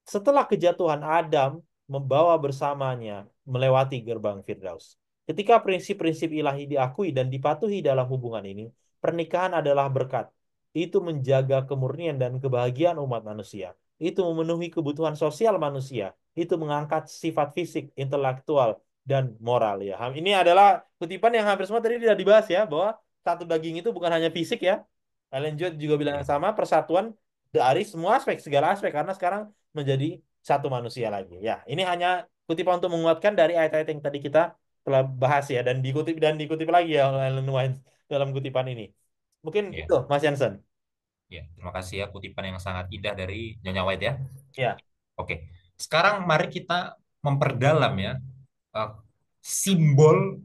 setelah kejatuhan Adam membawa bersamanya melewati gerbang Firdaus. Ketika prinsip-prinsip ilahi diakui dan dipatuhi dalam hubungan ini, pernikahan adalah berkat. Itu menjaga kemurnian dan kebahagiaan umat manusia. Itu memenuhi kebutuhan sosial manusia. Itu mengangkat sifat fisik, intelektual, dan moral ya. Ini adalah kutipan yang hampir semua tadi tidak dibahas ya, bahwa satu daging itu bukan hanya fisik ya. Ellen Judd juga bilang Ya. yang sama, persatuan dari semua aspek, segala aspek. Karena sekarang menjadi satu manusia lagi. Ya, ini hanya kutipan untuk menguatkan dari ayat-ayat yang tadi kita telah bahas ya dan dikutip lagi ya oleh Ellen White dalam kutipan ini. Mungkin Ya, itu Mas Jansen. ya. Terima kasih ya kutipan yang sangat indah dari Nyonya White ya. Ya, Oke. Sekarang mari kita memperdalam ya eh, simbol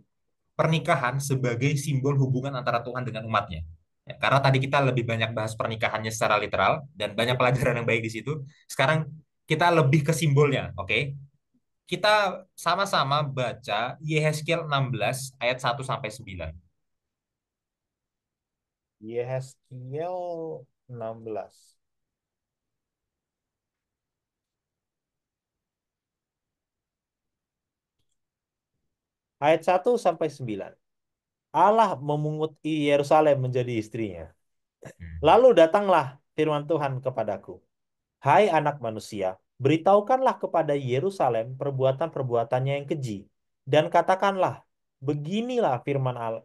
pernikahan sebagai simbol hubungan antara Tuhan dengan umatnya. Ya, karena tadi kita lebih banyak bahas pernikahannya secara literal dan banyak ya. pelajaran yang baik di situ. Sekarang kita lebih ke simbolnya, oke? Kita sama-sama baca Yehezkiel 16 ayat 1 sampai 9. Yehezkiel 16. Ayat 1 sampai 9. Allah memungut Yerusalem menjadi istrinya. Hmm. Lalu datanglah firman Tuhan kepadaku. Hai anak manusia, beritahukanlah kepada Yerusalem perbuatan-perbuatannya yang keji, dan katakanlah, beginilah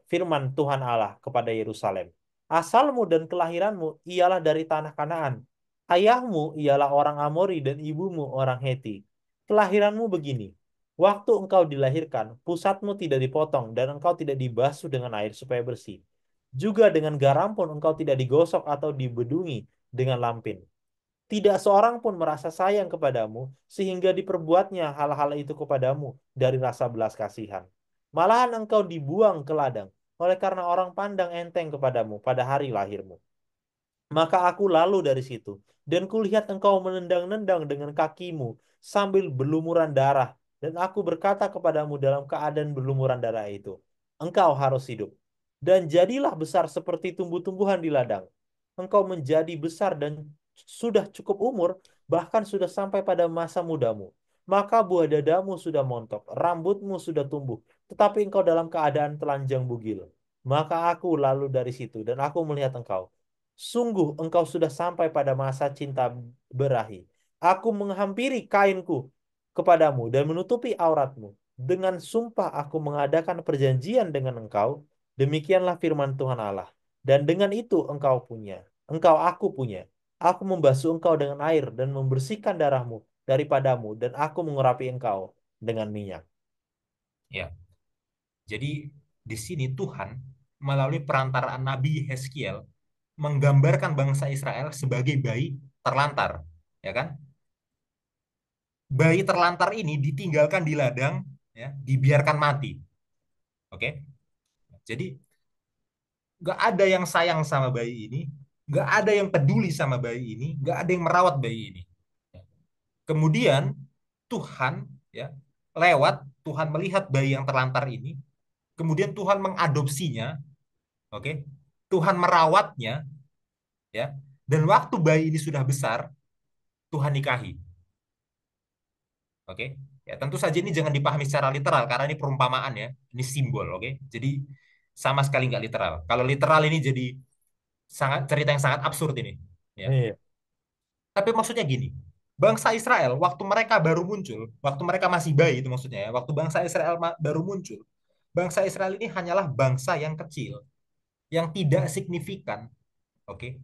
firman Tuhan Allah kepada Yerusalem. Asalmu dan kelahiranmu ialah dari tanah Kanaan. Ayahmu ialah orang Amori dan ibumu orang Heti. Kelahiranmu begini. Waktu engkau dilahirkan, pusatmu tidak dipotong dan engkau tidak dibasuh dengan air supaya bersih. Juga dengan garam pun engkau tidak digosok atau dibedungi dengan lampin. Tidak seorang pun merasa sayang kepadamu, sehingga diperbuatnya hal-hal itu kepadamu dari rasa belas kasihan. Malahan engkau dibuang ke ladang, oleh karena orang pandang enteng kepadamu pada hari lahirmu. Maka aku lalu dari situ, dan kulihat engkau menendang-nendang dengan kakimu sambil berlumuran darah, dan aku berkata kepadamu dalam keadaan berlumuran darah itu, engkau harus hidup, dan jadilah besar seperti tumbuh-tumbuhan di ladang. Engkau menjadi besar dan sudah cukup umur, bahkan sudah sampai pada masa mudamu. Maka buah dadamu sudah montok, rambutmu sudah tumbuh, tetapi engkau dalam keadaan telanjang bugil. Maka aku lalu dari situ, dan aku melihat engkau. Sungguh engkau sudah sampai pada masa cinta berahi. Aku menghampiri kainku kepadamu dan menutupi auratmu. Dengan sumpah aku mengadakan perjanjian dengan engkau. Demikianlah firman Tuhan Allah. Dan dengan itu engkau punya. Engkau aku punya. Aku membasuh engkau dengan air dan membersihkan darahmu daripadamu. Dan aku mengurapi engkau dengan minyak. Ya, jadi di sini Tuhan melalui perantaraan Nabi Yehezkiel menggambarkan bangsa Israel sebagai bayi terlantar, ya kan? Bayi terlantar ini ditinggalkan di ladang, ya, dibiarkan mati. Oke, jadi nggak ada yang sayang sama bayi ini, nggak ada yang peduli sama bayi ini, nggak ada yang merawat bayi ini. Kemudian Tuhan, ya, lewat Tuhan melihat bayi yang terlantar ini, kemudian Tuhan mengadopsinya, oke, Tuhan merawatnya, ya, dan waktu bayi ini sudah besar, Tuhan nikahi, oke. Ya, tentu saja ini jangan dipahami secara literal karena ini perumpamaan ya, ini simbol, oke. Jadi sama sekali nggak literal. Kalau literal ini jadi sangat cerita yang sangat absurd ini, ya. Iya. Tapi maksudnya gini, bangsa Israel waktu mereka baru muncul, waktu mereka masih bayi itu maksudnya ya, waktu bangsa Israel baru muncul, bangsa Israel ini hanyalah bangsa yang kecil, yang tidak signifikan, oke,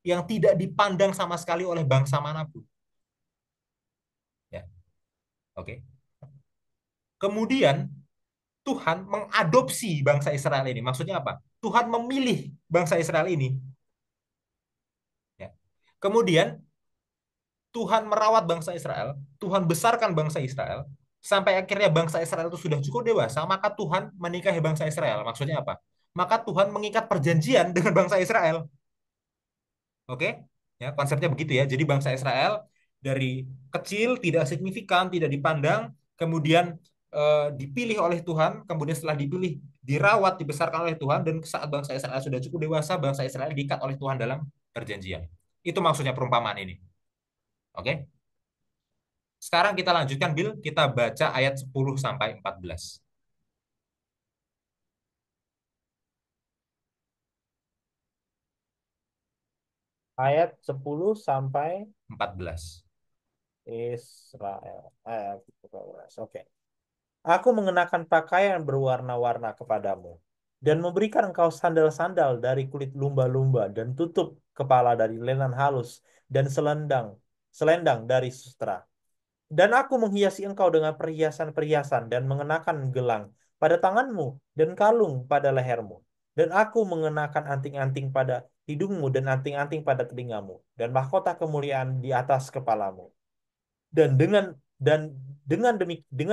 yang tidak dipandang sama sekali oleh bangsa manapun, ya, oke. Kemudian Tuhan mengadopsi bangsa Israel ini, maksudnya apa? Tuhan memilih bangsa Israel ini, ya. Kemudian Tuhan merawat bangsa Israel, Tuhan besarkan bangsa Israel, sampai akhirnya bangsa Israel itu sudah cukup dewasa, maka Tuhan menikahi bangsa Israel. Maksudnya apa? Maka Tuhan mengikat perjanjian dengan bangsa Israel. Oke? Ya, konsepnya begitu ya. Jadi bangsa Israel dari kecil, tidak signifikan, tidak dipandang, kemudian dipilih oleh Tuhan, kemudian setelah dipilih, dirawat, dibesarkan oleh Tuhan, dan saat bangsa Israel sudah cukup dewasa, bangsa Israel diikat oleh Tuhan dalam perjanjian. Itu maksudnya perumpamaan ini. Oke? Sekarang kita lanjutkan, Bill. Kita baca ayat 10 sampai 14. Ayat 10 sampai 14. Israel. Ayat 14. Oke. Aku mengenakan pakaian berwarna-warna kepadamu, dan memberikan engkau sandal-sandal dari kulit lumba-lumba, dan tutup kepala dari lenan halus, dan selendang dari sutera. Dan aku menghiasi engkau dengan perhiasan-perhiasan, dan mengenakan gelang pada tanganmu dan kalung pada lehermu. Dan aku mengenakan anting-anting pada hidungmu dan anting-anting pada telingamu dan mahkota kemuliaan di atas kepalamu. Dan dengan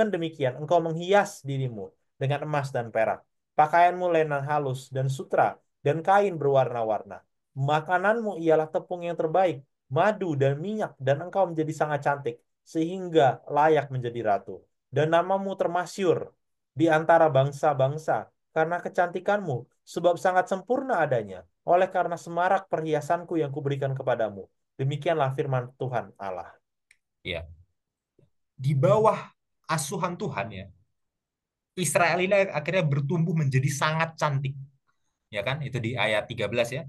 demikian engkau menghias dirimu dengan emas dan perak, pakaianmu lenan halus dan sutra dan kain berwarna-warna. Makananmu ialah tepung yang terbaik, madu dan minyak, dan engkau menjadi sangat cantik sehingga layak menjadi ratu. Dan namamu termasyur di antara bangsa-bangsa karena kecantikanmu, sebab sangat sempurna adanya, oleh karena semarak perhiasanku yang kuberikan kepadamu. Demikianlah firman Tuhan Allah. Ya, di bawah asuhan Tuhan ya, Israel ini akhirnya bertumbuh menjadi sangat cantik. Ya kan? Itu di ayat 13 ya.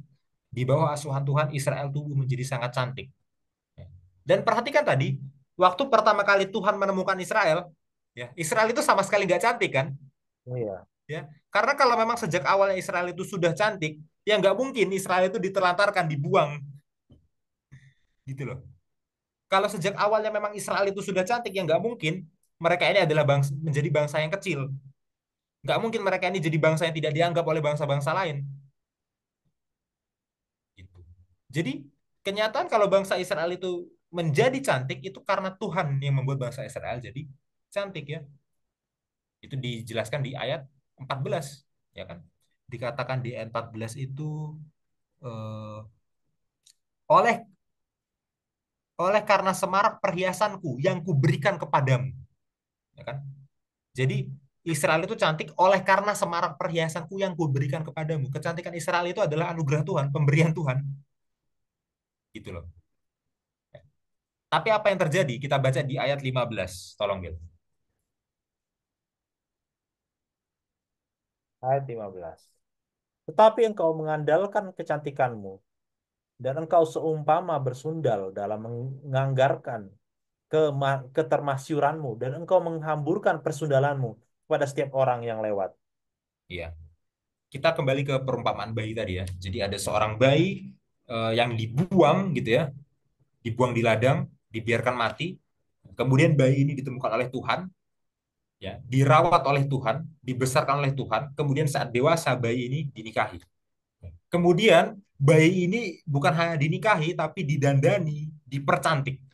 Di bawah asuhan Tuhan, Israel tumbuh menjadi sangat cantik. Ya. Dan perhatikan tadi, waktu pertama kali Tuhan menemukan Israel, ya, Israel itu sama sekali nggak cantik kan? Iya. Ya, karena kalau memang sejak awalnya Israel itu sudah cantik, ya nggak mungkin Israel itu ditelantarkan, dibuang, gitu loh. Kalau sejak awalnya memang Israel itu sudah cantik, ya nggak mungkin mereka ini adalah bangsa, menjadi bangsa yang kecil. Nggak mungkin mereka ini jadi bangsa yang tidak dianggap oleh bangsa-bangsa lain. Gitu. Jadi kenyataan kalau bangsa Israel itu menjadi cantik itu karena Tuhan yang membuat bangsa Israel jadi cantik ya. Itu dijelaskan di ayat 14 ya kan. Dikatakan di ayat 14 itu eh, oleh oleh karena semarak perhiasanku yang kuberikan kepadamu ya kan. Jadi Israel itu cantik oleh karena semarak perhiasanku yang kuberikan kepadamu. Kecantikan Israel itu adalah anugerah Tuhan, pemberian Tuhan gitu loh. Tapi apa yang terjadi? Kita baca di ayat 15. Tolong, Bill. Ayat 15. Tetapi engkau mengandalkan kecantikanmu, dan engkau seumpama bersundal dalam menganggarkan ketermasyuranmu, dan engkau menghamburkan persundalanmu kepada setiap orang yang lewat. Iya. Kita kembali ke perumpamaan bayi tadi ya. Jadi ada seorang bayi yang dibuang gitu ya, dibuang di ladang, dibiarkan mati. Kemudian bayi ini ditemukan oleh Tuhan, ya, dirawat oleh Tuhan, dibesarkan oleh Tuhan. Kemudian saat dewasa bayi ini dinikahi. Kemudian bayi ini bukan hanya dinikahi, tapi didandani, dipercantik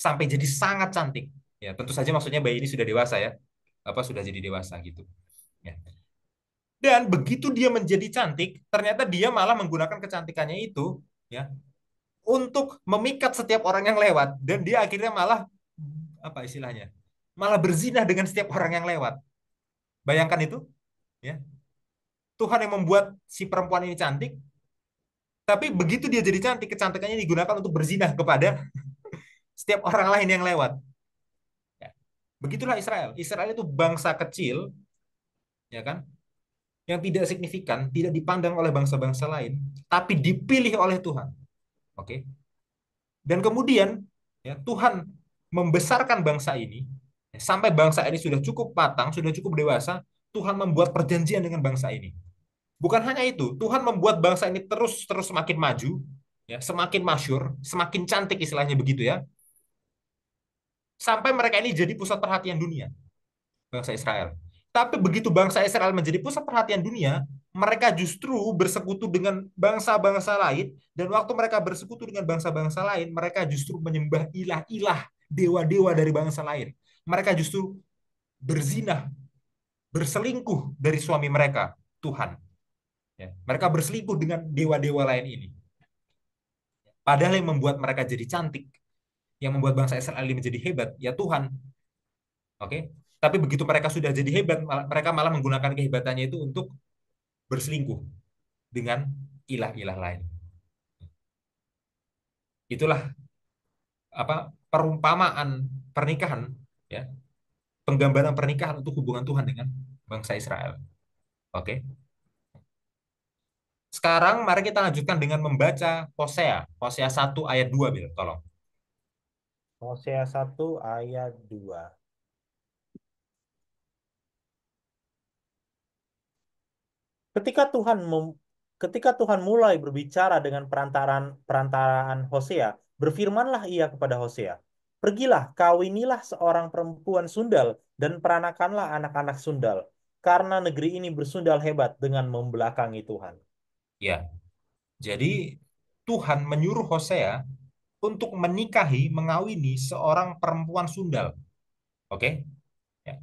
sampai jadi sangat cantik. Ya, tentu saja maksudnya bayi ini sudah dewasa ya, apa sudah jadi dewasa gitu. Ya. Dan begitu dia menjadi cantik, ternyata dia malah menggunakan kecantikannya itu ya untuk memikat setiap orang yang lewat dan dia akhirnya malah apa istilahnya? Malah berzinah dengan setiap orang yang lewat. Bayangkan itu, ya. Tuhan yang membuat si perempuan ini cantik, tapi begitu dia jadi cantik, kecantikannya digunakan untuk berzinah kepada setiap orang lain yang lewat. Ya. Begitulah Israel. Israel itu bangsa kecil, ya kan? Yang tidak signifikan, tidak dipandang oleh bangsa-bangsa lain, tapi dipilih oleh Tuhan. Oke. Dan kemudian ya Tuhan membesarkan bangsa ini ya, sampai bangsa ini sudah cukup matang, sudah cukup dewasa, Tuhan membuat perjanjian dengan bangsa ini. Bukan hanya itu, Tuhan membuat bangsa ini terus terus semakin maju, ya, semakin masyur, semakin cantik istilahnya begitu ya, sampai mereka ini jadi pusat perhatian dunia, bangsa Israel. Tapi begitu bangsa Israel menjadi pusat perhatian dunia, mereka justru bersekutu dengan bangsa-bangsa lain, dan waktu mereka bersekutu dengan bangsa-bangsa lain, mereka justru menyembah ilah-ilah, dewa-dewa dari bangsa lain. Mereka justru berzinah, berselingkuh dari suami mereka, Tuhan. Ya, mereka berselingkuh dengan dewa-dewa lain ini. Padahal yang membuat mereka jadi cantik, yang membuat bangsa Israel ini menjadi hebat, ya Tuhan. Oke, tapi begitu mereka sudah jadi hebat, mereka malah menggunakan kehebatannya itu untuk berselingkuh dengan ilah-ilah lain. Itulah apa perumpamaan pernikahan, ya, penggambaran pernikahan untuk hubungan Tuhan dengan bangsa Israel. Oke. Sekarang mari kita lanjutkan dengan membaca Hosea. Hosea 1 ayat 2, Bil, tolong. Hosea 1 ayat 2. Ketika Tuhan ketika Tuhan mulai berbicara dengan perantaraan Hosea, berfirmanlah ia kepada Hosea, "Pergilah, kawinilah seorang perempuan sundal dan peranakanlah anak-anak sundal karena negeri ini bersundal hebat dengan membelakangi Tuhan. Ya, jadi Tuhan menyuruh Hosea untuk menikahi, mengawini seorang perempuan sundal. Oke? Ya.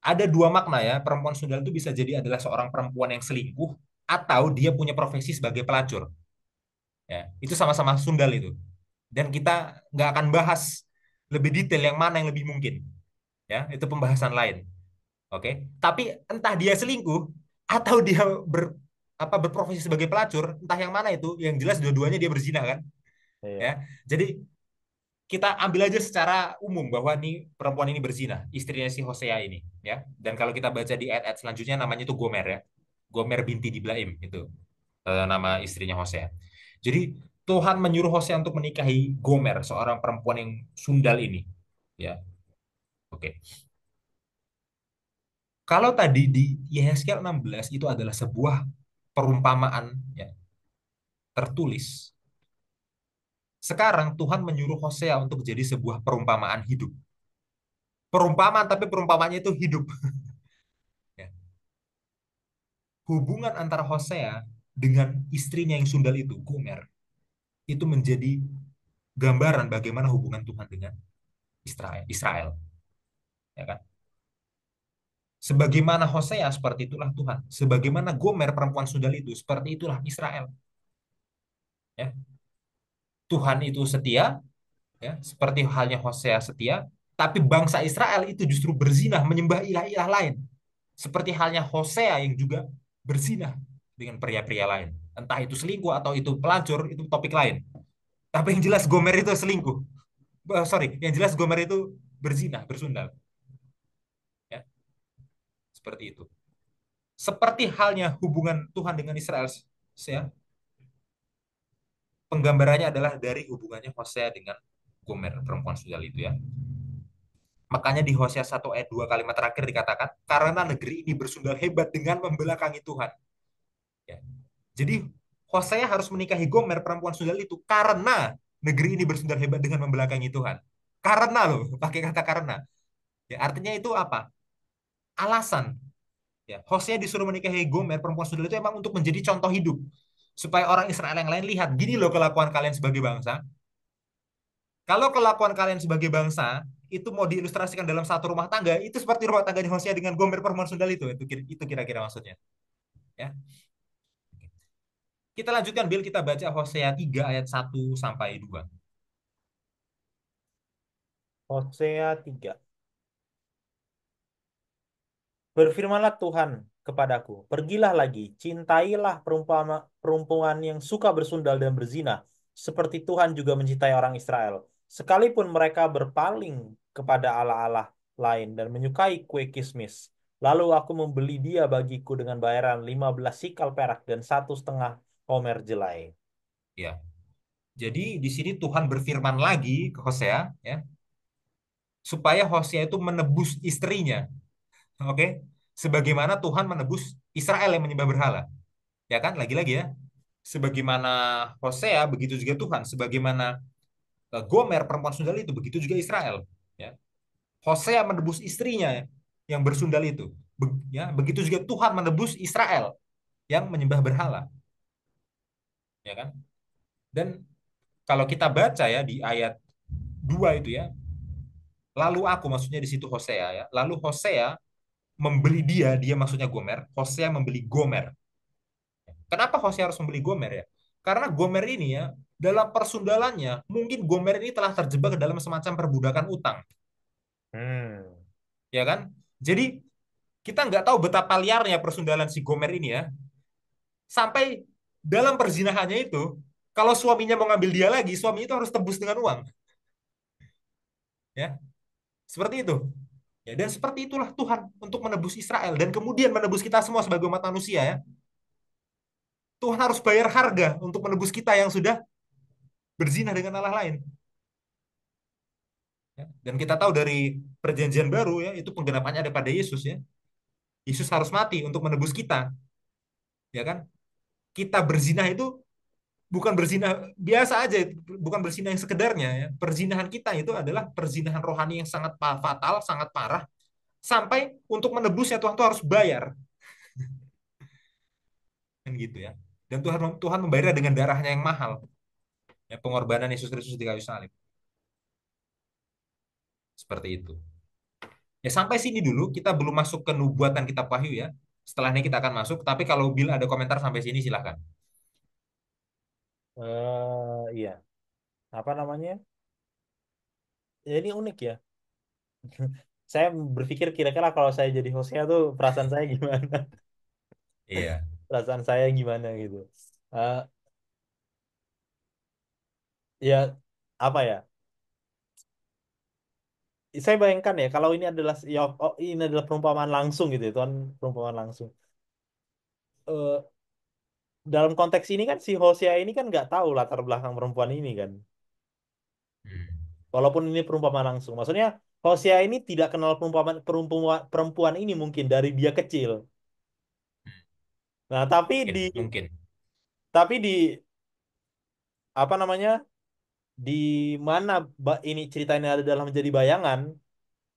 Ada dua makna ya, perempuan sundal itu bisa jadi adalah seorang perempuan yang selingkuh atau dia punya profesi sebagai pelacur. Ya, itu sama-sama sundal itu. Dan kita nggak akan bahas lebih detail yang mana yang lebih mungkin. Ya, itu pembahasan lain. Oke, tapi entah dia selingkuh atau dia berprofesi sebagai pelacur, entah yang mana itu, yang jelas dua-duanya dia berzina kan, ya. Iya. Jadi kita ambil aja secara umum bahwa nih perempuan ini berzina, istrinya si Hosea ini, ya. Dan kalau kita baca di ayat-ayat selanjutnya namanya itu Gomer ya, Gomer binti Diblaim itu nama istrinya Hosea. Jadi Tuhan menyuruh Hosea untuk menikahi Gomer, seorang perempuan yang sundal ini, ya. Oke. Kalau tadi di Yehezkiel 16 itu adalah sebuah perumpamaan ya, tertulis. Sekarang Tuhan menyuruh Hosea untuk jadi sebuah perumpamaan hidup. Perumpamaan tapi perumpamaannya itu hidup. Ya. Hubungan antara Hosea dengan istrinya yang sundal itu, Gomer, itu menjadi gambaran bagaimana hubungan Tuhan dengan Israel, ya kan? Sebagaimana Hosea seperti itulah Tuhan. Sebagaimana Gomer perempuan sundal itu seperti itulah Israel. Ya. Tuhan itu setia, ya, seperti halnya Hosea setia, tapi bangsa Israel itu justru berzinah menyembah ilah-ilah lain. Seperti halnya Hosea yang juga berzinah dengan pria-pria lain. Entah itu selingkuh atau itu pelacur, itu topik lain. Tapi yang jelas Gomer itu selingkuh. Sorry, yang jelas Gomer itu berzinah, bersundal. Ya, seperti itu. Seperti halnya hubungan Tuhan dengan Israel, ya, penggambarannya adalah dari hubungannya Hosea dengan Gomer, perempuan sundal itu ya. Makanya di Hosea 1 ayat 2 kalimat terakhir dikatakan, karena negeri ini bersundal hebat dengan membelakangi Tuhan. Ya. Jadi Hosea harus menikahi Gomer, perempuan sundal itu, karena negeri ini bersundal hebat dengan membelakangi Tuhan. Karena loh, pakai kata karena. Ya, artinya itu apa? Alasan. Ya, Hosea disuruh menikahi Gomer, perempuan sundal itu emang untuk menjadi contoh hidup. Supaya orang Israel yang lain lihat, gini loh kelakuan kalian sebagai bangsa. Kalau kelakuan kalian sebagai bangsa itu mau diilustrasikan dalam satu rumah tangga, itu seperti rumah tangganya Hosea dengan Gomer perempuan sundal itu kira-kira maksudnya. Ya, kita lanjutkan Bill, kita baca Hosea 3 ayat 1 sampai 2. Hosea 3. Berfirmanlah Tuhan kepadaku, pergilah lagi, cintailah perempuan yang suka bersundal dan berzina, seperti Tuhan juga mencintai orang Israel. Sekalipun mereka berpaling kepada allah-allah lain dan menyukai kue kismis. Lalu aku membeli dia bagiku dengan bayaran 15 sikal perak dan 1,5 homer jelai. Ya. Jadi di sini Tuhan berfirman lagi ke Hosea ya, supaya Hosea itu menebus istrinya. Oke? Sebagaimana Tuhan menebus Israel yang menyembah berhala. Ya kan? Lagi-lagi ya. Sebagaimana Hosea begitu juga Tuhan, sebagaimana Gomer perempuan sundal itu begitu juga Israel, ya. Hosea menebus istrinya yang bersundal itu. Ya, begitu juga Tuhan menebus Israel yang menyembah berhala, ya kan? Dan kalau kita baca ya di ayat 2 itu ya, lalu aku maksudnya di situ Hosea ya. Lalu Hosea membeli dia maksudnya Gomer, Hosea membeli Gomer. Kenapa Hosea harus membeli Gomer ya? Karena Gomer ini ya, dalam persundalannya, mungkin Gomer ini telah terjebak ke dalam semacam perbudakan utang, Hmm. ya kan? Jadi kita nggak tahu betapa liarnya persundalan si Gomer ini ya. Sampai dalam perzinahannya itu, kalau suaminya mau ngambil dia lagi, suami itu harus tebus dengan uang. Ya, seperti itu. Ya, dan seperti itulah Tuhan untuk menebus Israel dan kemudian menebus kita semua sebagai umat manusia ya. Tuhan harus bayar harga untuk menebus kita yang sudah berzina dengan Allah lain. Ya. Dan kita tahu dari perjanjian baru ya, itu penggenapannya ada pada Yesus ya. Yesus harus mati untuk menebus kita, ya kan? Kita berzina itu bukan berzina biasa aja, bukan berzina yang sekedarnya ya. Perzinahan kita itu adalah perzinahan rohani yang sangat fatal, sangat parah, Sampai untuk menebusnya Tuhan tuh harus bayar, kan gitu ya. Dan Tuhan Tuhan membayar dengan darahnya yang mahal, ya pengorbanan Yesus Kristus di kayu salib. Seperti itu. Ya sampai sini dulu kita belum masuk ke nubuatan kitab Wahyu ya. Setelah ini kita akan masuk, tapi kalau Bill ada komentar sampai sini silahkan. Iya, apa namanya? Ya, ini unik ya. Saya berpikir kira-kira kalau saya jadi hostnya tuh perasaan saya gimana? Iya. Perasaan saya gimana gitu. Eh, ya apa ya? Saya bayangkan ya kalau ini adalah ya, oh, ini adalah perumpamaan langsung gitu ya, Tuhan, perumpamaan langsung. Eh, dalam konteks ini kan si Hosea ini kan nggak tahu latar belakang perempuan ini kan. Hmm. Walaupun ini perumpamaan langsung. Maksudnya Hosea ini tidak kenal perumpamaan perempuan perempuan ini mungkin dari dia kecil. Nah, Mungkin, mungkin. tapi di apa namanya? Di mana ini ceritanya ada dalam menjadi bayangan,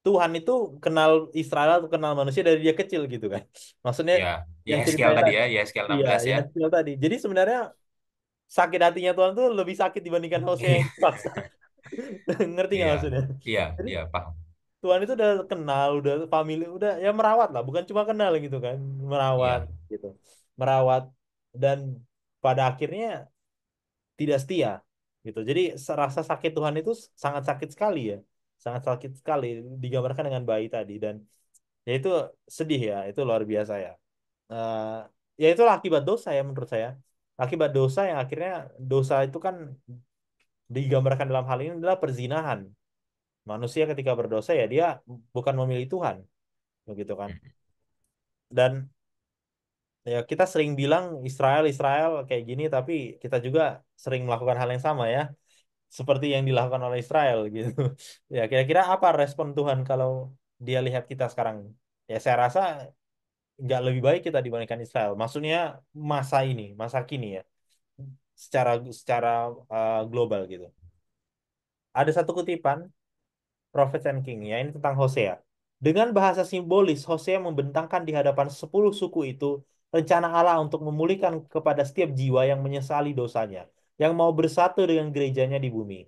Tuhan itu kenal Israel atau kenal manusia dari dia kecil gitu kan. Maksudnya Ya, yang Yehezkiel ceritanya tadi tadi. ya, Yehezkiel Iya, 16 yang ya. kecil tadi. Jadi sebenarnya sakit hatinya Tuhan tuh lebih sakit dibandingkan Hosea yang dipaksa. Ngerti nggak Iya, maksudnya? iya, Jadi iya, paham. Tuhan itu udah kenal, udah family, udah ya merawat lah, bukan cuma kenal gitu kan, merawat Iya. gitu, merawat dan pada akhirnya tidak setia gitu. Jadi rasa sakit Tuhan itu sangat sakit sekali ya, sangat sakit sekali digambarkan dengan bayi tadi dan ya itu sedih ya, itu luar biasa ya. Eh, ya itulah akibat dosa ya menurut saya, akibat dosa yang akhirnya dosa itu kan digambarkan dalam hal ini adalah perzinahan. Manusia ketika berdosa ya dia bukan memilih Tuhan begitu kan. Hmm. Dan ya kita sering bilang Israel Israel kayak gini tapi kita juga sering melakukan hal yang sama ya seperti yang dilakukan oleh Israel gitu. Ya kira-kira apa respon Tuhan kalau dia lihat kita sekarang? Ya saya rasa nggak lebih baik kita dibandingkan Israel. Maksudnya masa ini, masa kini ya, secara secara global gitu. Ada satu kutipan Prophets and King, ya ini tentang Hosea. Dengan bahasa simbolis, Hosea membentangkan di hadapan 10 suku itu rencana Allah untuk memulihkan kepada setiap jiwa yang menyesali dosanya, yang mau bersatu dengan gerejanya di bumi.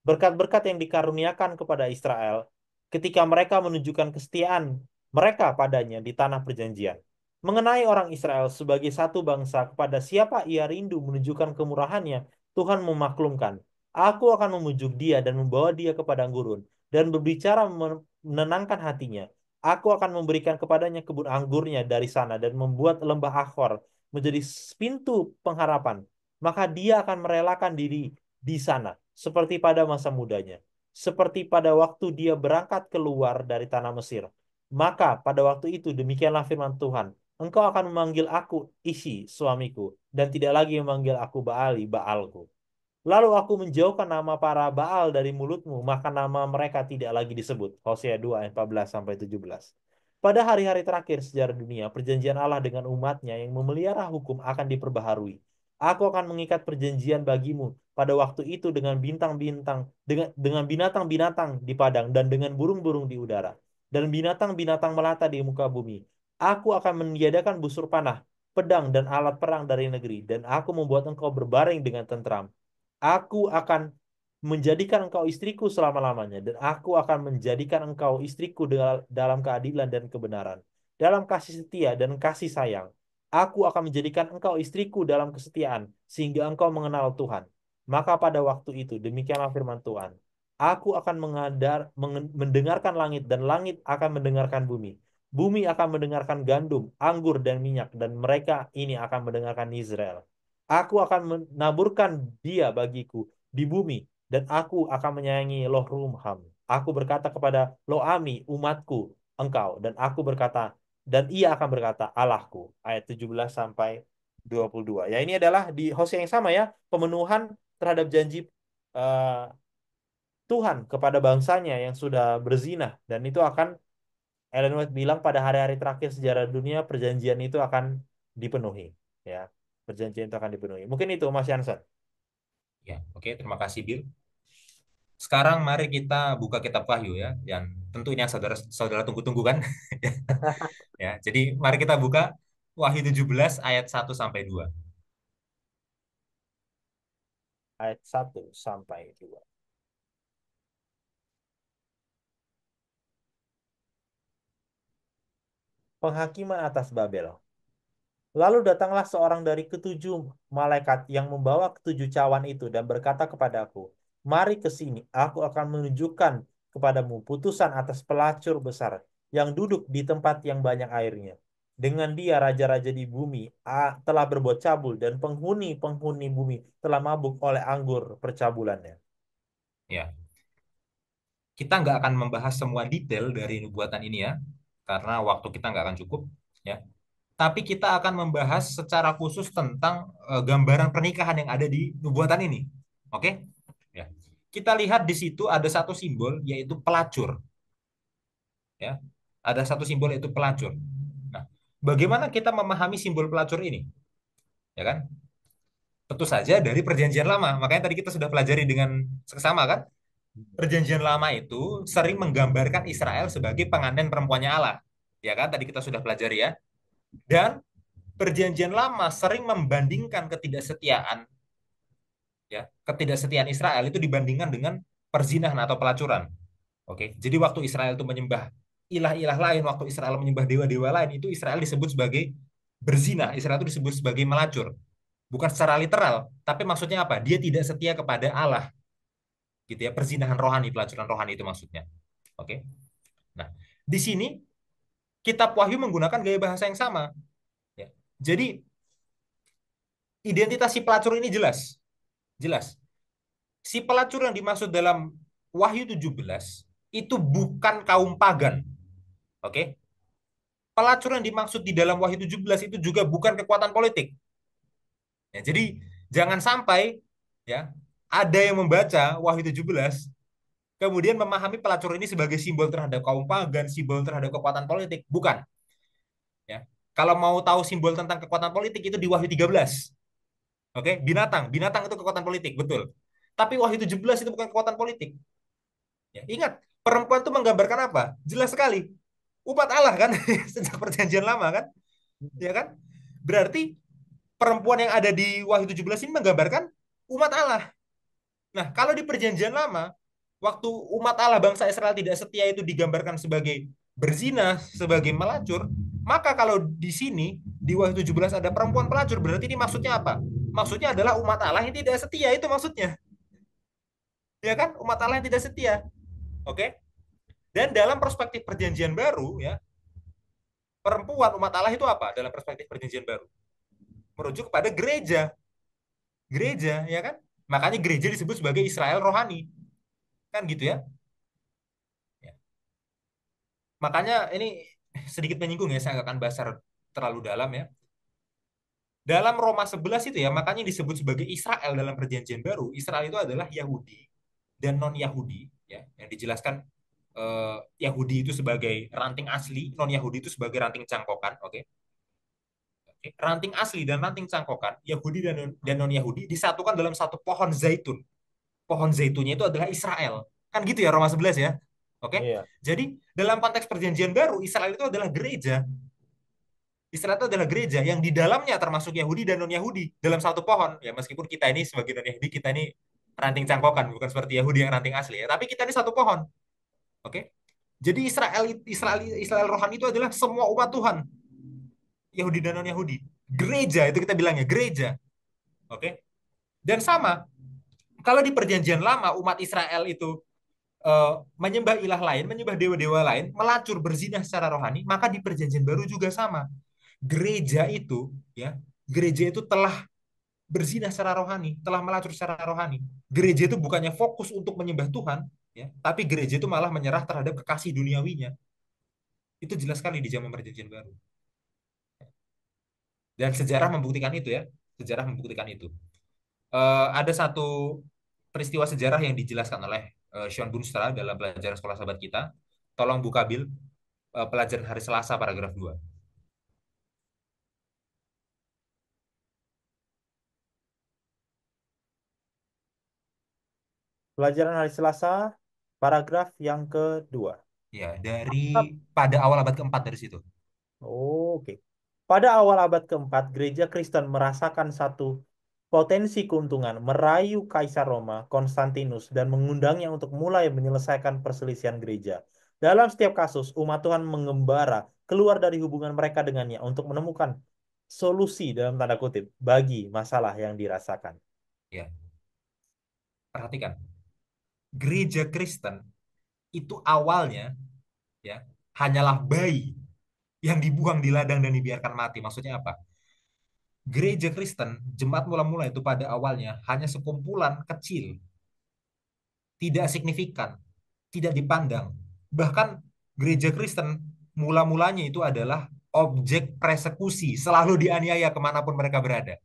Berkat-berkat yang dikaruniakan kepada Israel ketika mereka menunjukkan kesetiaan mereka padanya di tanah perjanjian. Mengenai orang Israel sebagai satu bangsa kepada siapa ia rindu menunjukkan kemurahannya, Tuhan memaklumkan. Aku akan memujuk dia dan membawa dia ke padang gurun dan berbicara menenangkan hatinya. Aku akan memberikan kepadanya kebun anggurnya dari sana dan membuat lembah Akor menjadi pintu pengharapan. Maka dia akan merelakan diri di sana, seperti pada masa mudanya. Seperti pada waktu dia berangkat keluar dari tanah Mesir. Maka pada waktu itu demikianlah firman Tuhan. Engkau akan memanggil aku Isi, suamiku, dan tidak lagi memanggil aku Baali, Baalku. Lalu aku menjauhkan nama para Baal dari mulutmu, maka nama mereka tidak lagi disebut. Hosea 2 ayat 14 sampai 17. Pada hari-hari terakhir sejarah dunia, perjanjian Allah dengan umatnya yang memelihara hukum akan diperbaharui. Aku akan mengikat perjanjian bagimu pada waktu itu dengan bintang-bintang, dengan binatang-binatang di padang dan dengan burung-burung di udara dan binatang-binatang melata di muka bumi. Aku akan meniadakan busur panah, pedang dan alat perang dari negeri dan aku membuat engkau berbaring dengan tentram. Aku akan menjadikan engkau istriku selama-lamanya, dan aku akan menjadikan engkau istriku dalam keadilan dan kebenaran, dalam kasih setia dan kasih sayang. Aku akan menjadikan engkau istriku dalam kesetiaan, sehingga engkau mengenal Tuhan. Maka pada waktu itu, demikianlah firman Tuhan. Aku akan mendengarkan langit, dan langit akan mendengarkan bumi. Bumi akan mendengarkan gandum, anggur, dan minyak, dan mereka ini akan mendengarkan Israel. Aku akan menaburkan dia bagiku di bumi dan aku akan menyayangi Lohruham. Aku berkata kepada Loami, umatku, engkau. Dan aku berkata, dan ia akan berkata, Allahku. Ayat 17 sampai 22. Ya ini adalah di Hosea yang sama ya, pemenuhan terhadap janji eh, Tuhan kepada bangsanya yang sudah berzinah. Dan itu akan, Ellen White bilang pada hari-hari terakhir sejarah dunia, perjanjian itu akan dipenuhi. Ya, perjanjian itu akan dipenuhi. Mungkin itu Mas Jansen. Ya, oke, terima kasih Bill. Sekarang mari kita buka kitab Wahyu ya, yang tentu ini yang saudara-saudara tunggu-tunggu kan. Ya, jadi mari kita buka Wahyu 17 ayat 1 sampai 2. Ayat 1 sampai 2. Penghakiman atas Babel. Lalu datanglah seorang dari ketujuh malaikat yang membawa ketujuh cawan itu dan berkata kepadaku, mari ke sini, aku akan menunjukkan kepadamu putusan atas pelacur besar yang duduk di tempat yang banyak airnya. Dengan dia raja-raja di bumi telah berbuat cabul dan penghuni-penghuni bumi telah mabuk oleh anggur percabulannya. Ya, kita nggak akan membahas semua detail dari nubuatan ini ya, karena waktu kita nggak akan cukup ya. Tapi kita akan membahas secara khusus tentang gambaran pernikahan yang ada di nubuatan ini. Oke? Ya. Kita lihat di situ ada satu simbol yaitu pelacur ya. Ada satu simbol yaitu pelacur. Nah, bagaimana kita memahami simbol pelacur ini? Ya kan? Tentu saja dari perjanjian lama. Makanya tadi kita sudah pelajari dengan seksama kan? Perjanjian lama itu sering menggambarkan Israel sebagai pengantin perempuannya Allah. Ya kan? Tadi kita sudah pelajari ya. Dan perjanjian lama sering membandingkan ketidaksetiaan Israel itu dibandingkan dengan perzinahan atau pelacuran. Oke, jadi waktu Israel itu menyembah ilah-ilah lain, waktu Israel menyembah dewa-dewa lain, itu Israel disebut sebagai berzina. Israel itu disebut sebagai melacur. Bukan secara literal, tapi maksudnya apa? Dia tidak setia kepada Allah, gitu ya. Perzinahan rohani, pelacuran rohani itu maksudnya. Oke. Nah, di sini kitab Wahyu menggunakan gaya bahasa yang sama. Ya. Jadi identitas si pelacur ini jelas, jelas. Si pelacur yang dimaksud dalam Wahyu 17 itu bukan kaum pagan. Oke. Pelacur yang dimaksud di dalam Wahyu 17 itu juga bukan kekuatan politik. Ya, jadi jangan sampai ya ada yang membaca Wahyu 17 kemudian memahami pelacur ini sebagai simbol terhadap kaum pagan, simbol terhadap kekuatan politik. Bukan, ya. Kalau mau tahu simbol tentang kekuatan politik itu di Wahyu 13. Oke, binatang, binatang itu kekuatan politik, betul. Tapi Wahyu 17 itu bukan kekuatan politik. Ya, ingat, perempuan itu menggambarkan apa? Jelas sekali. Umat Allah kan sejak perjanjian lama kan? Ya kan? Berarti perempuan yang ada di Wahyu 17 ini menggambarkan umat Allah. Nah, kalau di perjanjian lama, waktu umat Allah bangsa Israel tidak setia itu digambarkan sebagai berzina, sebagai melacur, maka kalau di sini di Wahyu 17 ada perempuan pelacur, berarti ini maksudnya apa? Maksudnya adalah umat Allah yang tidak setia, itu maksudnya. Ya kan? Umat Allah yang tidak setia. Oke? Dan dalam perspektif perjanjian baru ya, perempuan umat Allah itu apa dalam perspektif perjanjian baru? Merujuk kepada gereja. Gereja, ya kan? Makanya gereja disebut sebagai Israel rohani. Kan gitu ya? Ya. Makanya ini sedikit menyinggung ya, saya nggak akan bahas terlalu dalam ya. Dalam Roma 11 itu ya, makanya disebut sebagai Israel dalam perjanjian baru. Israel itu adalah Yahudi dan non-Yahudi, ya, yang dijelaskan Yahudi itu sebagai ranting asli, non-Yahudi itu sebagai ranting cangkokan, oke? Okay? Ranting asli dan ranting cangkokan, Yahudi dan non-Yahudi disatukan dalam satu pohon zaitun. Pohon zaitunnya itu adalah Israel. Kan gitu ya Roma 11 ya. Oke? Iya. Jadi dalam konteks perjanjian baru Israel itu adalah gereja. Israel itu adalah gereja yang di dalamnya termasuk Yahudi dan non-Yahudi dalam satu pohon. Ya meskipun kita ini sebagai non-Yahudi kita ini ranting cangkokan bukan seperti Yahudi yang ranting asli ya, tapi kita ini satu pohon. Oke? Jadi Israel rohani itu adalah semua umat Tuhan, Yahudi dan non-Yahudi. Gereja itu kita bilangnya gereja. Oke? Dan sama, kalau di perjanjian lama umat Israel itu menyembah ilah lain, menyembah dewa-dewa lain, melacur berzina secara rohani, maka di perjanjian baru juga sama. Gereja itu ya, gereja itu telah berzina secara rohani, telah melacur secara rohani. Gereja itu bukannya fokus untuk menyembah Tuhan, ya, tapi gereja itu malah menyerah terhadap kekasih duniawinya. Itu jelas sekali di zaman perjanjian baru. Dan sejarah membuktikan itu ya, sejarah membuktikan itu. Ada satu peristiwa sejarah yang dijelaskan oleh Sean Bunstra dalam pelajaran sekolah sahabat kita. Tolong buka Bill pelajaran hari Selasa paragraf 2. Pelajaran hari Selasa, paragraf yang kedua. Ya, dari pada awal abad keempat dari situ. Oke. Pada awal abad keempat, gereja Kristen merasakan satu potensi keuntungan merayu Kaisar Roma, Konstantinus, dan mengundangnya untuk mulai menyelesaikan perselisihan gereja. Dalam setiap kasus, umat Tuhan mengembara keluar dari hubungan mereka dengannya untuk menemukan solusi dalam tanda kutip bagi masalah yang dirasakan. Ya, perhatikan. Gereja Kristen itu awalnya ya hanyalah bayi yang dibuang di ladang dan dibiarkan mati. Maksudnya apa? Gereja Kristen, jemaat mula-mula itu pada awalnya hanya sekumpulan kecil, tidak signifikan, tidak dipandang. Bahkan gereja Kristen mula-mulanya itu adalah objek persekusi, selalu dianiaya kemanapun mereka berada.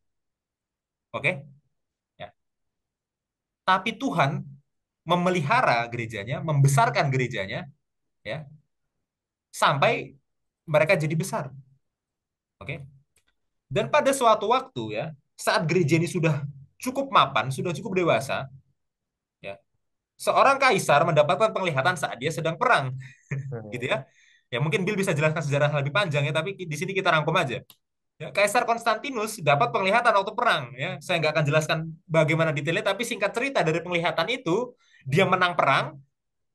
Oke? Ya. Tapi Tuhan memelihara gerejanya, membesarkan gerejanya, ya, sampai mereka jadi besar. Oke? Dan pada suatu waktu ya, saat gereja ini sudah cukup mapan, sudah cukup dewasa, ya, seorang kaisar mendapatkan penglihatan saat dia sedang perang, gitu Hmm. ya. Ya mungkin Bill bisa jelaskan sejarah lebih panjang ya, tapi di sini kita rangkum aja. Ya, Kaisar Konstantinus dapat penglihatan waktu perang. Ya, saya nggak akan jelaskan bagaimana detailnya, tapi singkat cerita dari penglihatan itu dia menang perang.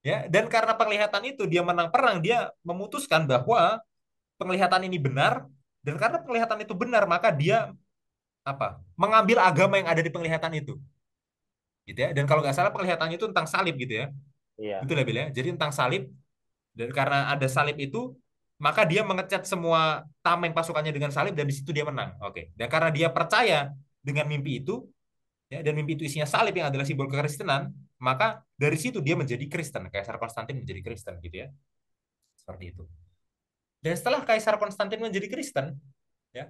Ya, dan karena penglihatan itu dia menang perang, dia memutuskan bahwa penglihatan ini benar. Dan karena penglihatan itu benar, maka dia apa? Mengambil agama yang ada di penglihatan itu, gitu ya. Dan kalau nggak salah penglihatannya itu tentang salib gitu ya. Iya. Betul ya, Bill ya. Jadi tentang salib. Dan karena ada salib itu, maka dia mengecat semua tameng pasukannya dengan salib dan di situ dia menang. Oke. Dan karena dia percaya dengan mimpi itu, ya, dan mimpi itu isinya salib yang adalah simbol kekristenan, maka dari situ dia menjadi Kristen. Kaisar Konstantin menjadi Kristen gitu ya. Seperti itu. Dan setelah Kaisar Konstantin menjadi Kristen, ya,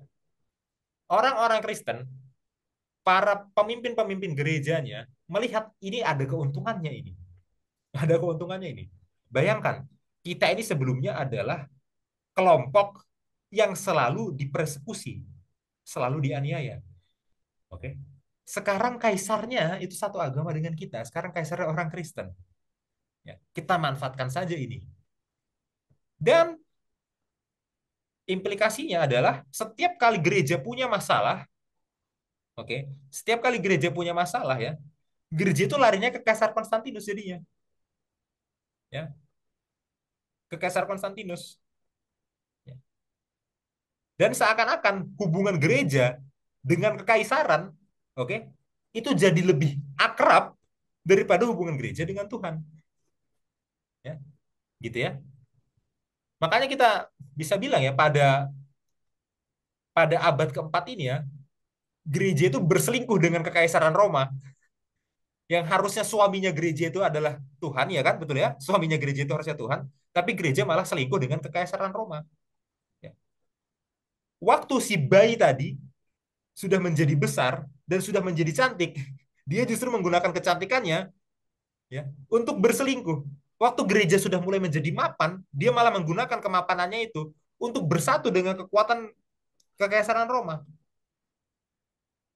orang-orang Kristen, para pemimpin-pemimpin gerejanya melihat ini ada keuntungannya ini. Ada keuntungannya ini. Bayangkan, kita ini sebelumnya adalah kelompok yang selalu dipersekusi, selalu dianiaya. Oke. Sekarang kaisarnya itu satu agama dengan kita. Sekarang kaisarnya orang Kristen. Ya, kita manfaatkan saja ini. Dan implikasinya adalah setiap kali gereja punya masalah, oke, setiap kali gereja punya masalah ya, gereja itu larinya ke Kaisar Konstantinus jadinya, ya, ke Kaisar Konstantinus. Ya. Dan seakan-akan hubungan gereja dengan kekaisaran, oke, itu jadi lebih akrab daripada hubungan gereja dengan Tuhan, ya, gitu ya. Makanya kita bisa bilang ya pada pada abad keempat ini ya, gereja itu berselingkuh dengan kekaisaran Roma, yang harusnya suaminya gereja itu adalah Tuhan, ya kan, betul ya, suaminya gereja itu harusnya Tuhan, tapi gereja malah selingkuh dengan kekaisaran Roma. Ya. Waktu si bayi tadi sudah menjadi besar dan sudah menjadi cantik, dia justru menggunakan kecantikannya ya untuk berselingkuh. Waktu gereja sudah mulai menjadi mapan, dia malah menggunakan kemapanannya itu untuk bersatu dengan kekuatan kekaisaran Roma,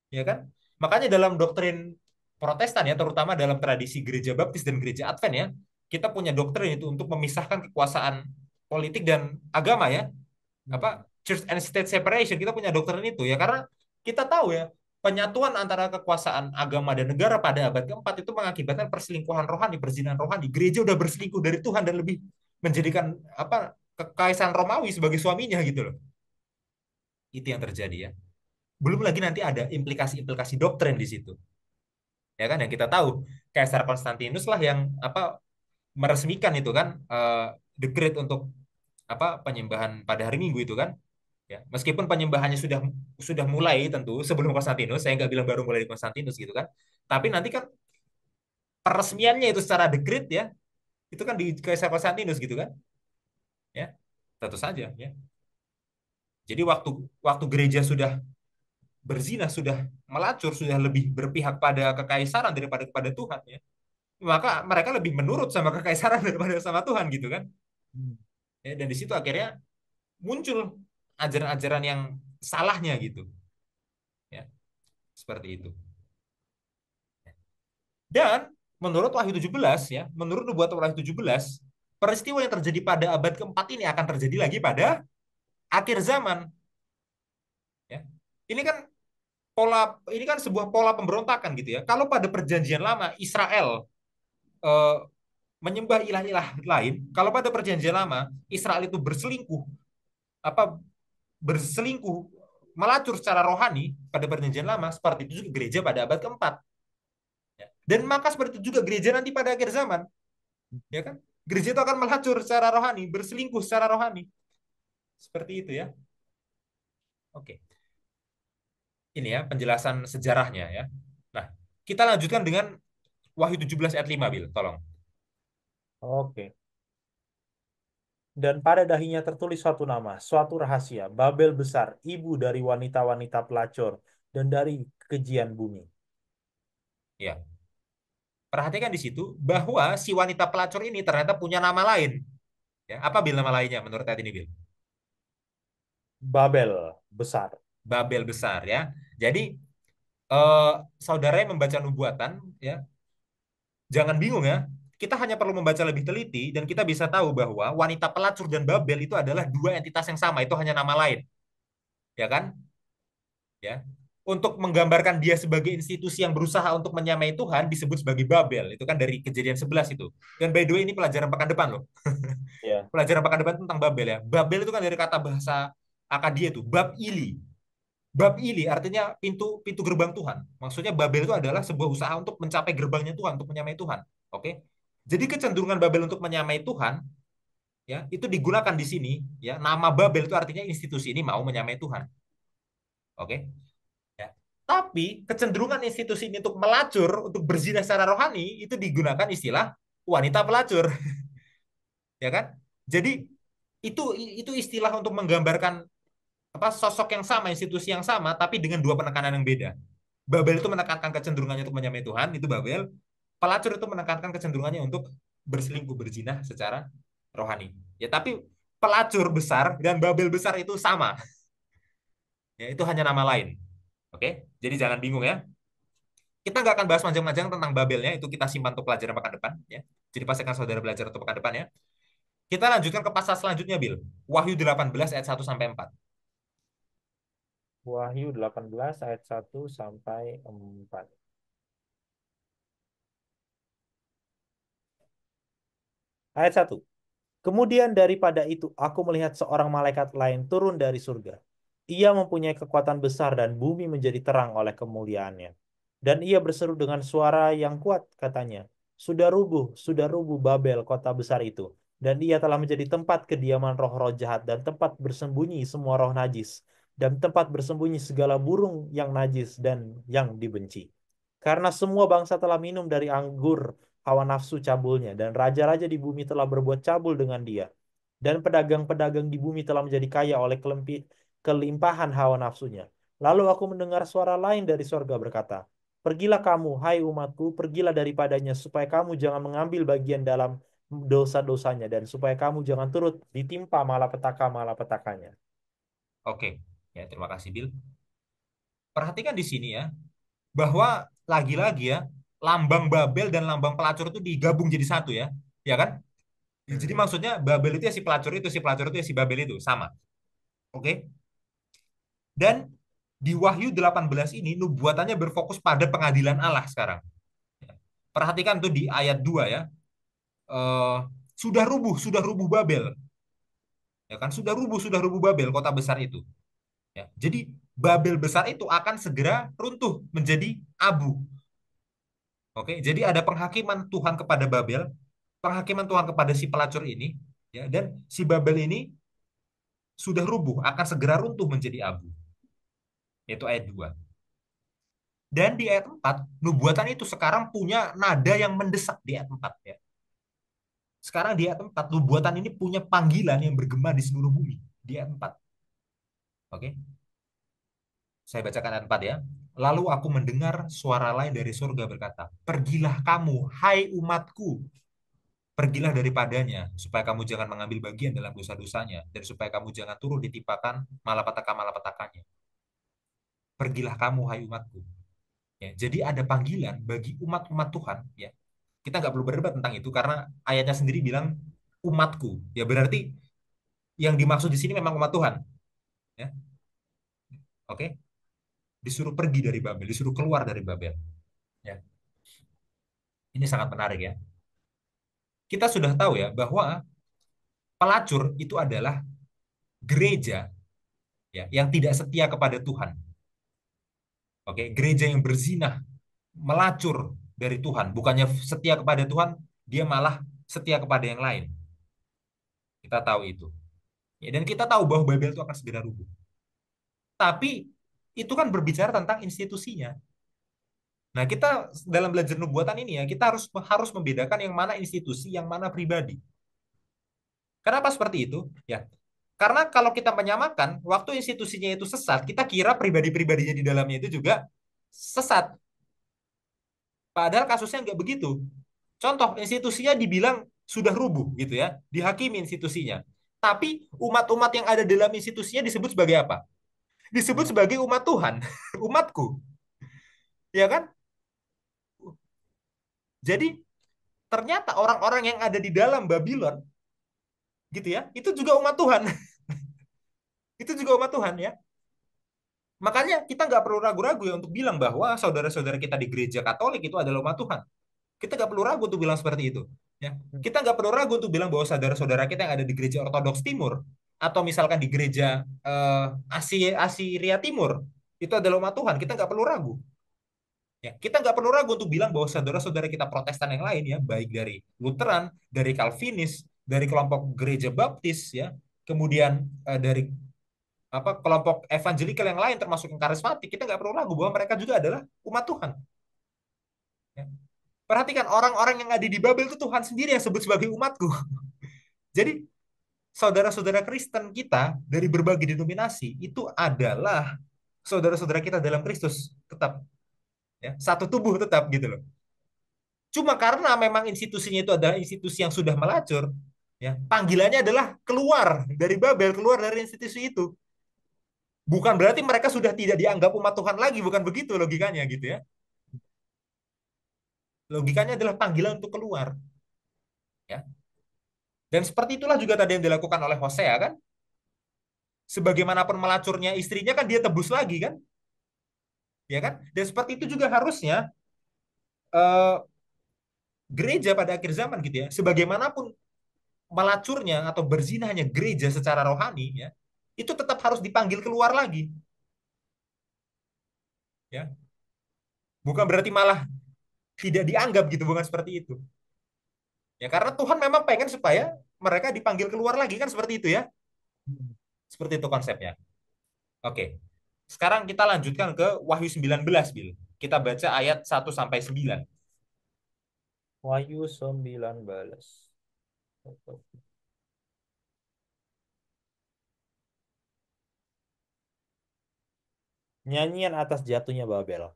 ya kan? Makanya dalam doktrin Protestan ya, terutama dalam tradisi gereja Baptis dan gereja Advent ya, kita punya doktrin itu untuk memisahkan kekuasaan politik dan agama ya, apa Hmm. church and state separation. Kita punya doktrin itu ya karena kita tahu ya penyatuan antara kekuasaan agama dan negara pada abad keempat itu mengakibatkan perselingkuhan rohani, perzinahan rohani. Gereja udah berselingkuh dari Tuhan dan lebih menjadikan apa kekaisaran Romawi sebagai suaminya gitu loh. Itu yang terjadi ya. Belum lagi nanti ada implikasi-implikasi doktrin di situ. Ya kan yang kita tahu Kaisar Konstantinus lah yang apa meresmikan itu kan dekret untuk apa penyembahan pada hari Minggu itu kan. Ya, meskipun penyembahannya sudah mulai tentu sebelum Konstantinus, saya nggak bilang baru mulai di Konstantinus gitu kan. Tapi nanti kan peresmiannya itu secara dekret ya, itu kan di Kaisar Konstantinus gitu kan. Ya, tentu saja ya. Jadi waktu waktu gereja sudah berzina, sudah melacur, sudah lebih berpihak pada kekaisaran daripada kepada Tuhan ya. Maka mereka lebih menurut sama kekaisaran daripada sama Tuhan gitu kan. Hmm. Ya, dan di situ akhirnya muncul ajaran-ajaran yang salahnya gitu. Ya, seperti itu. Dan menurut Wahyu 17 ya, menurut nubuatan Wahyu 17, peristiwa yang terjadi pada abad keempat ini akan terjadi lagi pada akhir zaman. Ya. Ini kan ini kan sebuah pola pemberontakan gitu ya. Kalau pada perjanjian lama Israel eh, menyembah ilah-ilah lain, kalau pada perjanjian lama Israel itu berselingkuh, apa berselingkuh, melacur secara rohani pada perjanjian lama, seperti itu juga gereja pada abad keempat. Ya. Dan maka seperti itu juga gereja nanti pada akhir zaman, ya kan? Gereja itu akan melacur secara rohani, berselingkuh secara rohani. Seperti itu ya. Oke. Ini ya penjelasan sejarahnya ya. Nah, kita lanjutkan dengan Wahyu 17 ayat 5, Bil. Tolong. Oke. Dan pada dahinya tertulis suatu nama, suatu rahasia, Babel besar, ibu dari wanita-wanita pelacur, dan dari kejian bumi. Ya. Perhatikan di situ bahwa si wanita pelacur ini ternyata punya nama lain. Ya, apa Bil nama lainnya menurut ayat ini, Bil? Babel besar. Babel besar ya. Jadi eh, saudara yang membaca nubuatan ya, jangan bingung ya. Kita hanya perlu membaca lebih teliti dan kita bisa tahu bahwa wanita pelacur dan Babel itu adalah dua entitas yang sama, itu hanya nama lain, ya kan? Ya. Untuk menggambarkan dia sebagai institusi yang berusaha untuk menyamai Tuhan disebut sebagai Babel. Itu kan dari Kejadian 11 itu. Dan by the way ini pelajaran pekan depan loh. Ya, Pelajaran pekan depan tentang Babel ya. Babel itu kan dari kata bahasa Akadia itu, Bab Ili. Bab Ili artinya pintu pintu gerbang Tuhan. Maksudnya Babel itu adalah sebuah usaha untuk mencapai gerbangnya Tuhan, untuk menyamai Tuhan. Oke. Jadi kecenderungan Babel untuk menyamai Tuhan ya, itu digunakan di sini ya. Nama Babel itu artinya institusi ini mau menyamai Tuhan. Oke. Ya. Tapi kecenderungan institusi ini untuk melacur, untuk berzina secara rohani itu digunakan istilah wanita pelacur, ya kan? Jadi itu itu istilah untuk menggambarkan apa sosok yang sama, institusi yang sama, tapi dengan dua penekanan yang beda. Babel itu menekankan kecenderungannya untuk menyamai Tuhan, itu Babel. Pelacur itu menekankan kecenderungannya untuk berselingkuh, berzina secara rohani. Ya, tapi pelacur besar dan Babel besar itu sama. Ya, itu hanya nama lain. Oke, jadi jangan bingung ya. Kita nggak akan bahas panjang-panjang tentang Babelnya, itu kita simpan untuk pelajaran pekan depan. Ya. Jadi pastikan saudara belajar untuk pekan depan ya. Kita lanjutkan ke pasal selanjutnya, Bil. Wahyu 18 ayat 1 sampai 4. Wahyu 18 ayat 1 sampai 4. Ayat 1. Kemudian daripada itu aku melihat seorang malaikat lain turun dari surga. Ia mempunyai kekuatan besar dan bumi menjadi terang oleh kemuliaannya. Dan ia berseru dengan suara yang kuat katanya, sudah rubuh Babel kota besar itu. Dan ia telah menjadi tempat kediaman roh-roh jahat dan tempat bersembunyi semua roh najis. Dan tempat bersembunyi segala burung yang najis dan yang dibenci. Karena semua bangsa telah minum dari anggur hawa nafsu cabulnya, dan raja-raja di bumi telah berbuat cabul dengan dia. Dan pedagang-pedagang di bumi telah menjadi kaya oleh kelimpahan hawa nafsunya. Lalu aku mendengar suara lain dari sorga berkata, pergilah kamu, hai umatku, pergilah daripadanya, supaya kamu jangan mengambil bagian dalam dosa-dosanya, dan supaya kamu jangan turut ditimpa malapetaka-malapetakanya. Oke, ya terima kasih, Bil. Perhatikan di sini ya, bahwa lagi-lagi ya, lambang Babel dan lambang pelacur itu digabung jadi satu ya. Ya kan? Jadi Hmm. maksudnya Babel itu ya si pelacur itu, si pelacur itu ya si Babel itu, sama. Oke? Dan di Wahyu 18 ini nubuatannya berfokus pada pengadilan Allah sekarang. Perhatikan tuh di ayat 2 ya. Eh, sudah rubuh Babel. Ya kan? Sudah rubuh Babel, kota besar itu. Ya. Jadi Babel besar itu akan segera runtuh menjadi abu. Oke, jadi ada penghakiman Tuhan kepada Babel, penghakiman Tuhan kepada si pelacur ini, ya, dan si Babel ini sudah rubuh, akan segera runtuh menjadi abu. Yaitu ayat 2. Dan di ayat 4 nubuatan itu sekarang punya nada yang mendesak di ayat 4 ya. Sekarang di ayat 4 nubuatan ini punya panggilan yang bergema di seluruh bumi. Di ayat 4. Oke. Saya bacakan ayat 4 ya. Lalu aku mendengar suara lain dari surga berkata, pergilah kamu, hai umatku, pergilah daripadanya, supaya kamu jangan mengambil bagian dalam dosa-dosanya, dan supaya kamu jangan turut ditimpakan malapetaka-malapetakannya. Pergilah kamu, hai umatku. Ya, jadi ada panggilan bagi umat-umat Tuhan, ya, Kita nggak perlu berdebat tentang itu karena ayatnya sendiri bilang umatku. Ya berarti yang dimaksud di sini memang umat Tuhan. Ya, oke. Disuruh pergi dari Babel, disuruh keluar dari Babel. Ya, ini sangat menarik ya. Kita sudah tahu ya bahwa pelacur itu adalah gereja ya yang tidak setia kepada Tuhan. Oke, gereja yang berzinah, melacur dari Tuhan, bukannya setia kepada Tuhan, dia malah setia kepada yang lain. Kita tahu itu. Ya, dan kita tahu bahwa Babel itu akan segera rubuh. Tapi itu kan berbicara tentang institusinya. Nah, kita dalam belajar nubuatan ini ya, kita harus harus membedakan yang mana institusi, yang mana pribadi. Kenapa seperti itu? Ya, karena kalau kita menyamakan, waktu institusinya itu sesat, kita kira pribadi-pribadinya di dalamnya itu juga sesat. Padahal kasusnya nggak begitu. Contoh, institusinya dibilang sudah rubuh gitu ya, dihakimi institusinya. Tapi umat-umat yang ada dalam institusinya disebut sebagai apa? Disebut Hmm. sebagai umat Tuhan, umatku, ya kan? Jadi ternyata orang-orang yang ada di dalam Babylon, gitu ya, itu juga umat Tuhan, itu juga umat Tuhan ya. Makanya kita nggak perlu ragu-ragu ya untuk bilang bahwa saudara-saudara kita di gereja Katolik itu adalah umat Tuhan. Kita nggak perlu ragu untuk bilang seperti itu. Ya, kita nggak perlu ragu untuk bilang bahwa saudara-saudara kita yang ada di gereja Ortodoks Timur atau misalkan di gereja Asiria Timur itu adalah umat Tuhan. Kita nggak perlu ragu. Ya, kita nggak perlu ragu untuk bilang bahwa saudara-saudara kita Protestan yang lain ya, baik dari Lutheran, dari Calvinis, dari kelompok gereja Baptis ya, kemudian dari apa kelompok evangelikal yang lain termasuk yang karismatik, kita nggak perlu ragu bahwa mereka juga adalah umat Tuhan. Ya. Perhatikan orang-orang yang ada di Babel itu Tuhan sendiri yang sebut sebagai umatku. Jadi saudara-saudara Kristen kita dari berbagai denominasi itu adalah saudara-saudara kita dalam Kristus tetap ya satu tubuh tetap gitu loh. Cuma karena memang institusinya itu adalah institusi yang sudah melacur, ya panggilannya adalah keluar dari Babel, keluar dari institusi itu. Bukan berarti mereka sudah tidak dianggap umat Tuhan lagi, bukan begitu logikanya gitu ya. Logikanya adalah panggilan untuk keluar, ya. Dan seperti itulah juga tadi yang dilakukan oleh Hosea kan. Sebagaimanapun melacurnya istrinya kan dia tebus lagi kan, ya kan? Dan seperti itu juga harusnya eh, gereja pada akhir zaman gitu ya. Sebagaimanapun melacurnya atau berzinahnya gereja secara rohani ya, itu tetap harus dipanggil keluar lagi, ya. Bukan berarti malah tidak dianggap gitu, bukan seperti itu. Ya karena Tuhan memang pengen supaya mereka dipanggil keluar lagi kan seperti itu ya. Seperti itu konsepnya. Oke. Sekarang kita lanjutkan ke Wahyu 19, Bil. Kita baca ayat 1 sampai 9. Wahyu 19. Nyanyian atas jatuhnya Babel.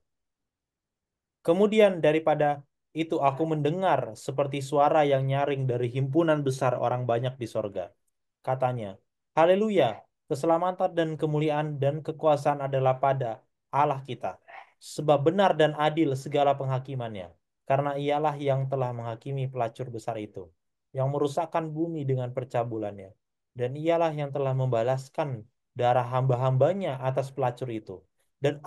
Kemudian daripada itu aku mendengar seperti suara yang nyaring dari himpunan besar orang banyak di sorga. Katanya, Haleluya, keselamatan dan kemuliaan dan kekuasaan adalah pada Allah kita. Sebab benar dan adil segala penghakimannya. Karena ialah yang telah menghakimi pelacur besar itu. Yang merusakkan bumi dengan percabulannya. Dan ialah yang telah membalaskan darah hamba-hambanya atas pelacur itu. Dan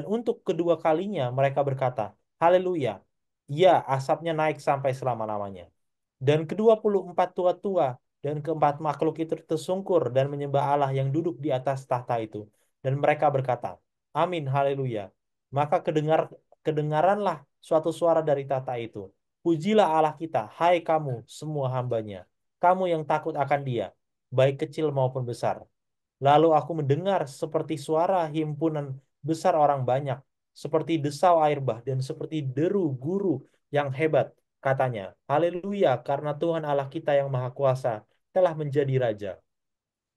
untuk kedua kalinya mereka berkata, Haleluya. Ya, asapnya naik sampai selama-lamanya. Dan ke-24 tua-tua dan keempat makhluk itu tersungkur dan menyembah Allah yang duduk di atas tahta itu. Dan mereka berkata, Amin, haleluya. Maka kedengaranlah suatu suara dari tahta itu. Pujilah Allah kita, hai kamu semua hambanya. Kamu yang takut akan dia, baik kecil maupun besar. Lalu aku mendengar seperti suara himpunan besar orang banyak, seperti desau air bah dan seperti deru guru yang hebat. Katanya, Haleluya, karena Tuhan Allah kita yang Maha Kuasa telah menjadi Raja.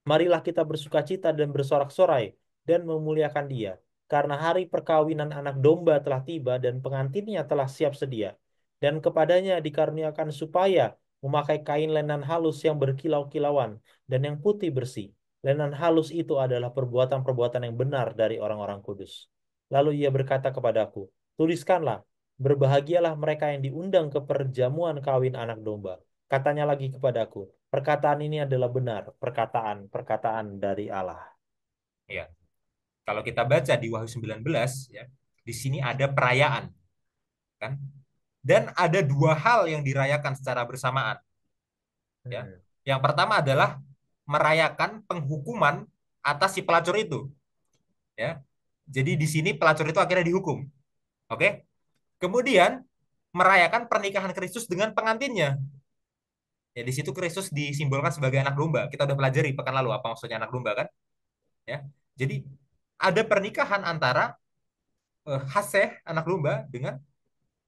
Marilah kita bersukacita dan bersorak-sorai dan memuliakan Dia, karena hari perkawinan anak domba telah tiba dan pengantinnya telah siap sedia. Dan kepadanya dikaruniakan supaya memakai kain lenan halus yang berkilau-kilauan dan yang putih bersih. Lenan halus itu adalah perbuatan-perbuatan yang benar dari orang-orang kudus. Lalu ia berkata kepadaku, tuliskanlah, Berbahagialah mereka yang diundang ke perjamuan kawin anak domba. Katanya lagi kepadaku, perkataan ini adalah benar, perkataan-perkataan dari Allah. Ya, kalau kita baca di Wahyu 19 ya, di sini ada perayaan kan. Dan ada dua hal yang dirayakan secara bersamaan ya. Hmm. Yang pertama adalah merayakan penghukuman atas si pelacur itu ya. Jadi di sini pelacur itu akhirnya dihukum. Oke? Kemudian merayakan pernikahan Kristus dengan pengantinnya. Ya, di situ Kristus disimbolkan sebagai anak domba. Kita udah pelajari pekan lalu apa maksudnya anak domba kan? Ya. Jadi ada pernikahan antara Haseh anak domba dengan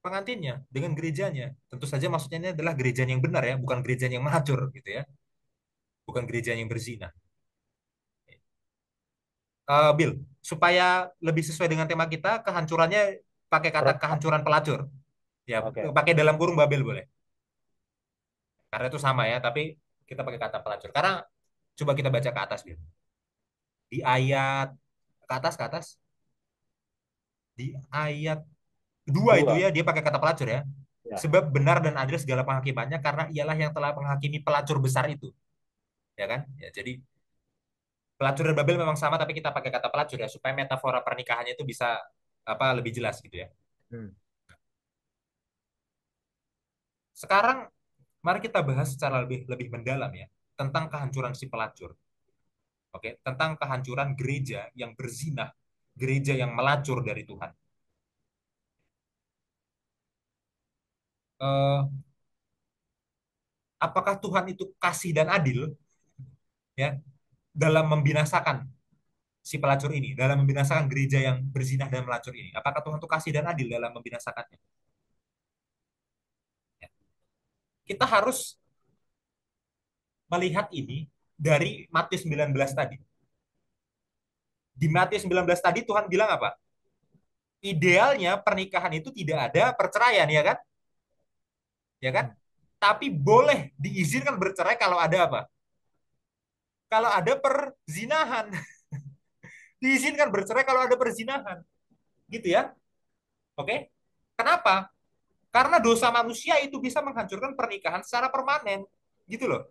pengantinnya, dengan gerejanya. Tentu saja maksudnya ini adalah gereja yang benar ya, bukan gereja yang melacur gitu ya, bukan gereja yang berzina. Bill, supaya lebih sesuai dengan tema kita, kehancurannya pakai kata Per- kehancuran pelacur. Ya, Oke, pakai dalam kurung Babel boleh. Karena itu sama ya, tapi kita pakai kata pelacur. Karena coba kita baca ke atas, Bill. Di ayat ke atas, di ayat 2 itu dua. ya, dia pakai kata pelacur ya. Ya. Sebab benar dan adil segala penghakimannya karena ialah yang telah menghakimi pelacur besar itu. Ya kan? Ya, jadi pelacur dan Babel memang sama, tapi kita pakai kata pelacur ya, supaya metafora pernikahannya itu bisa apa lebih jelas gitu ya. Hmm. Sekarang mari kita bahas secara lebih lebih mendalam ya tentang kehancuran si pelacur. Oke, tentang kehancuran gereja yang berzinah, gereja yang melacur dari Tuhan. Eh, apakah Tuhan itu kasih dan adil ya dalam membinasakan si pelacur ini, dalam membinasakan gereja yang berzinah dan melacur ini? Apakah Tuhan itu kasih dan adil dalam membinasakannya? Ya. Kita harus melihat ini dari Matius 19 tadi. Di Matius 19 tadi Tuhan bilang apa? Idealnya pernikahan itu tidak ada perceraian ya kan? Ya kan? Hmm. Tapi boleh diizinkan bercerai kalau ada apa? Kalau ada perzinahan. Diizinkan bercerai kalau ada perzinahan. Gitu ya. Oke? Kenapa? Karena dosa manusia itu bisa menghancurkan pernikahan secara permanen. Gitu loh.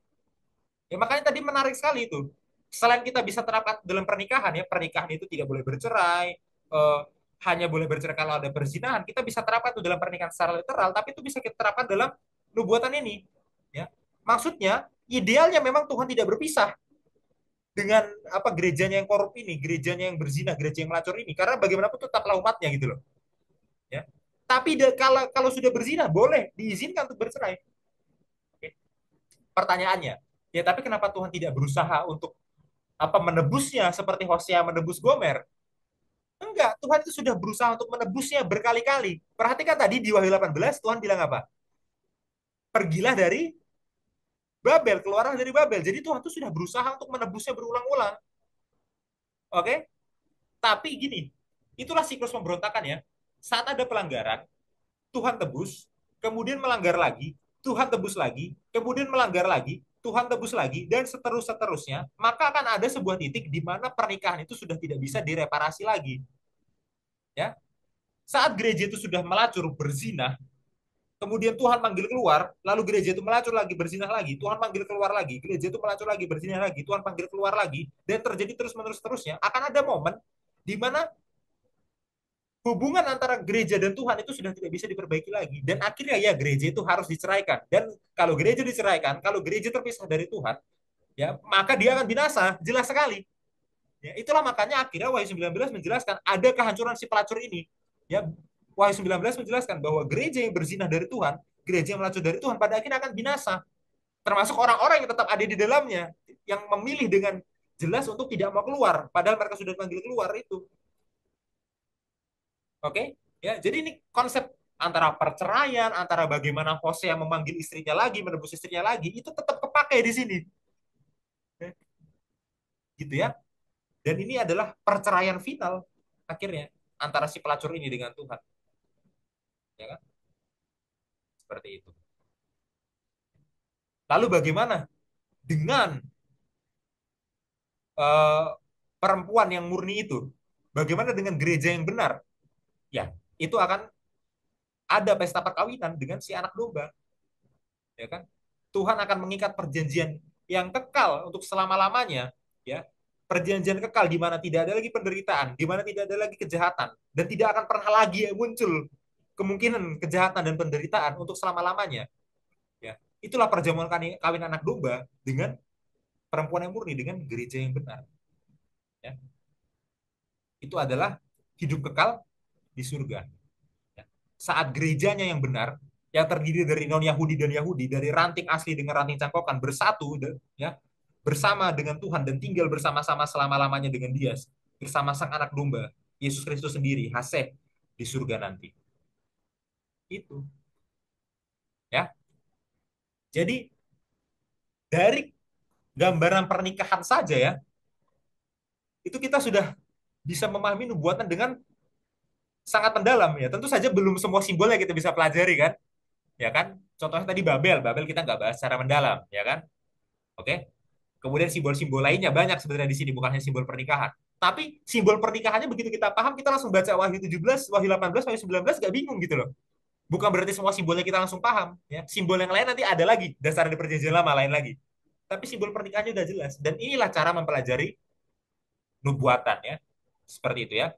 Ya makanya tadi menarik sekali itu. Selain kita bisa terapkan dalam pernikahan ya, pernikahan itu tidak boleh bercerai, hanya boleh bercerai kalau ada perzinahan. Kita bisa terapkan itu dalam pernikahan secara literal, tapi itu bisa kita terapkan dalam nubuatan ini. Ya, maksudnya idealnya memang Tuhan tidak berpisah dengan apa gerejanya yang korup ini, gerejanya yang berzina, gereja yang melacur ini, karena bagaimanapun tetaplah umatnya gitu loh. Ya, tapi kalau kalau sudah berzina boleh diizinkan untuk bercerai. Oke. Pertanyaannya, ya tapi kenapa Tuhan tidak berusaha untuk apa menebusnya seperti Hosea menebus Gomer? Enggak, Tuhan itu sudah berusaha untuk menebusnya berkali-kali. Perhatikan tadi di Wahyu 18 Tuhan bilang apa? Pergilah dari Babel, keluarlah dari Babel. Jadi Tuhan itu sudah berusaha untuk menebusnya berulang-ulang. Oke? Tapi gini, itulah siklus pemberontakan ya. Saat ada pelanggaran, Tuhan tebus, kemudian melanggar lagi, Tuhan tebus lagi, kemudian melanggar lagi, Tuhan tebus lagi, dan seterusnya, maka akan ada sebuah titik di mana pernikahan itu sudah tidak bisa direparasi lagi. Ya, saat gereja itu sudah melacur berzina, kemudian Tuhan manggil keluar, lalu gereja itu melacur lagi berzina lagi, Tuhan manggil keluar lagi, gereja itu melacur lagi berzina lagi, Tuhan panggil keluar lagi, dan terjadi terus menerus terusnya, akan ada momen di mana hubungan antara gereja dan Tuhan itu sudah tidak bisa diperbaiki lagi, dan akhirnya ya gereja itu harus diceraikan. Dan kalau gereja diceraikan, kalau gereja terpisah dari Tuhan, ya maka dia akan binasa, jelas sekali. Ya, itulah makanya akhirnya Wahyu 19 menjelaskan ada kehancuran si pelacur ini. Ya, Wahyu 19 menjelaskan bahwa gereja yang berzinah dari Tuhan, gereja yang melacur dari Tuhan pada akhirnya akan binasa. Termasuk orang-orang yang tetap ada di dalamnya, yang memilih dengan jelas untuk tidak mau keluar, padahal mereka sudah dipanggil keluar itu. Oke? Ya, jadi ini konsep antara perceraian, antara bagaimana Hosea memanggil istrinya lagi, menebus istrinya lagi, itu tetap kepakai di sini. Gitu ya. Dan ini adalah perceraian final akhirnya antara si pelacur ini dengan Tuhan, ya kan? Seperti itu. Lalu bagaimana dengan uh, perempuan yang murni itu? Bagaimana dengan gereja yang benar? Ya, itu akan ada pesta perkawinan dengan si anak domba, ya kan? Tuhan akan mengikat perjanjian yang kekal untuk selama-lamanya, ya. Perjanjian kekal di mana tidak ada lagi penderitaan, di mana tidak ada lagi kejahatan, dan tidak akan pernah lagi muncul kemungkinan kejahatan dan penderitaan untuk selama-lamanya, ya. Itulah perjamuan kawin anak domba dengan perempuan yang murni, dengan gereja yang benar, ya. Itu adalah hidup kekal di surga, ya. Saat gerejanya yang benar, yang terdiri dari non Yahudi dan Yahudi, dari ranting asli dengan ranting cangkokan bersatu, ya, bersama dengan Tuhan dan tinggal bersama-sama selama-lamanya dengan Dia, bersama Sang Anak Domba Yesus Kristus sendiri, Haseh, di surga nanti. Itu, ya. Jadi dari gambaran pernikahan saja, ya, itu kita sudah bisa memahami nubuatan dengan sangat mendalam, ya. Tentu saja belum semua simbolnya kita bisa pelajari, kan, ya kan. Contohnya tadi Babel, Babel kita nggak bahas secara mendalam, ya kan. Oke. Kemudian simbol-simbol lainnya banyak sebenarnya di sini, bukan hanya simbol pernikahan. Tapi simbol pernikahannya begitu kita paham, kita langsung baca Wahyu 17, Wahyu 18, Wahyu 19, gak bingung gitu loh. Bukan berarti semua simbolnya kita langsung paham, ya. Simbol yang lain nanti ada lagi, dasar di perjanjian lama lain lagi. Tapi simbol pernikahannya udah jelas. Dan inilah cara mempelajari nubuatan, ya. Seperti itu, ya.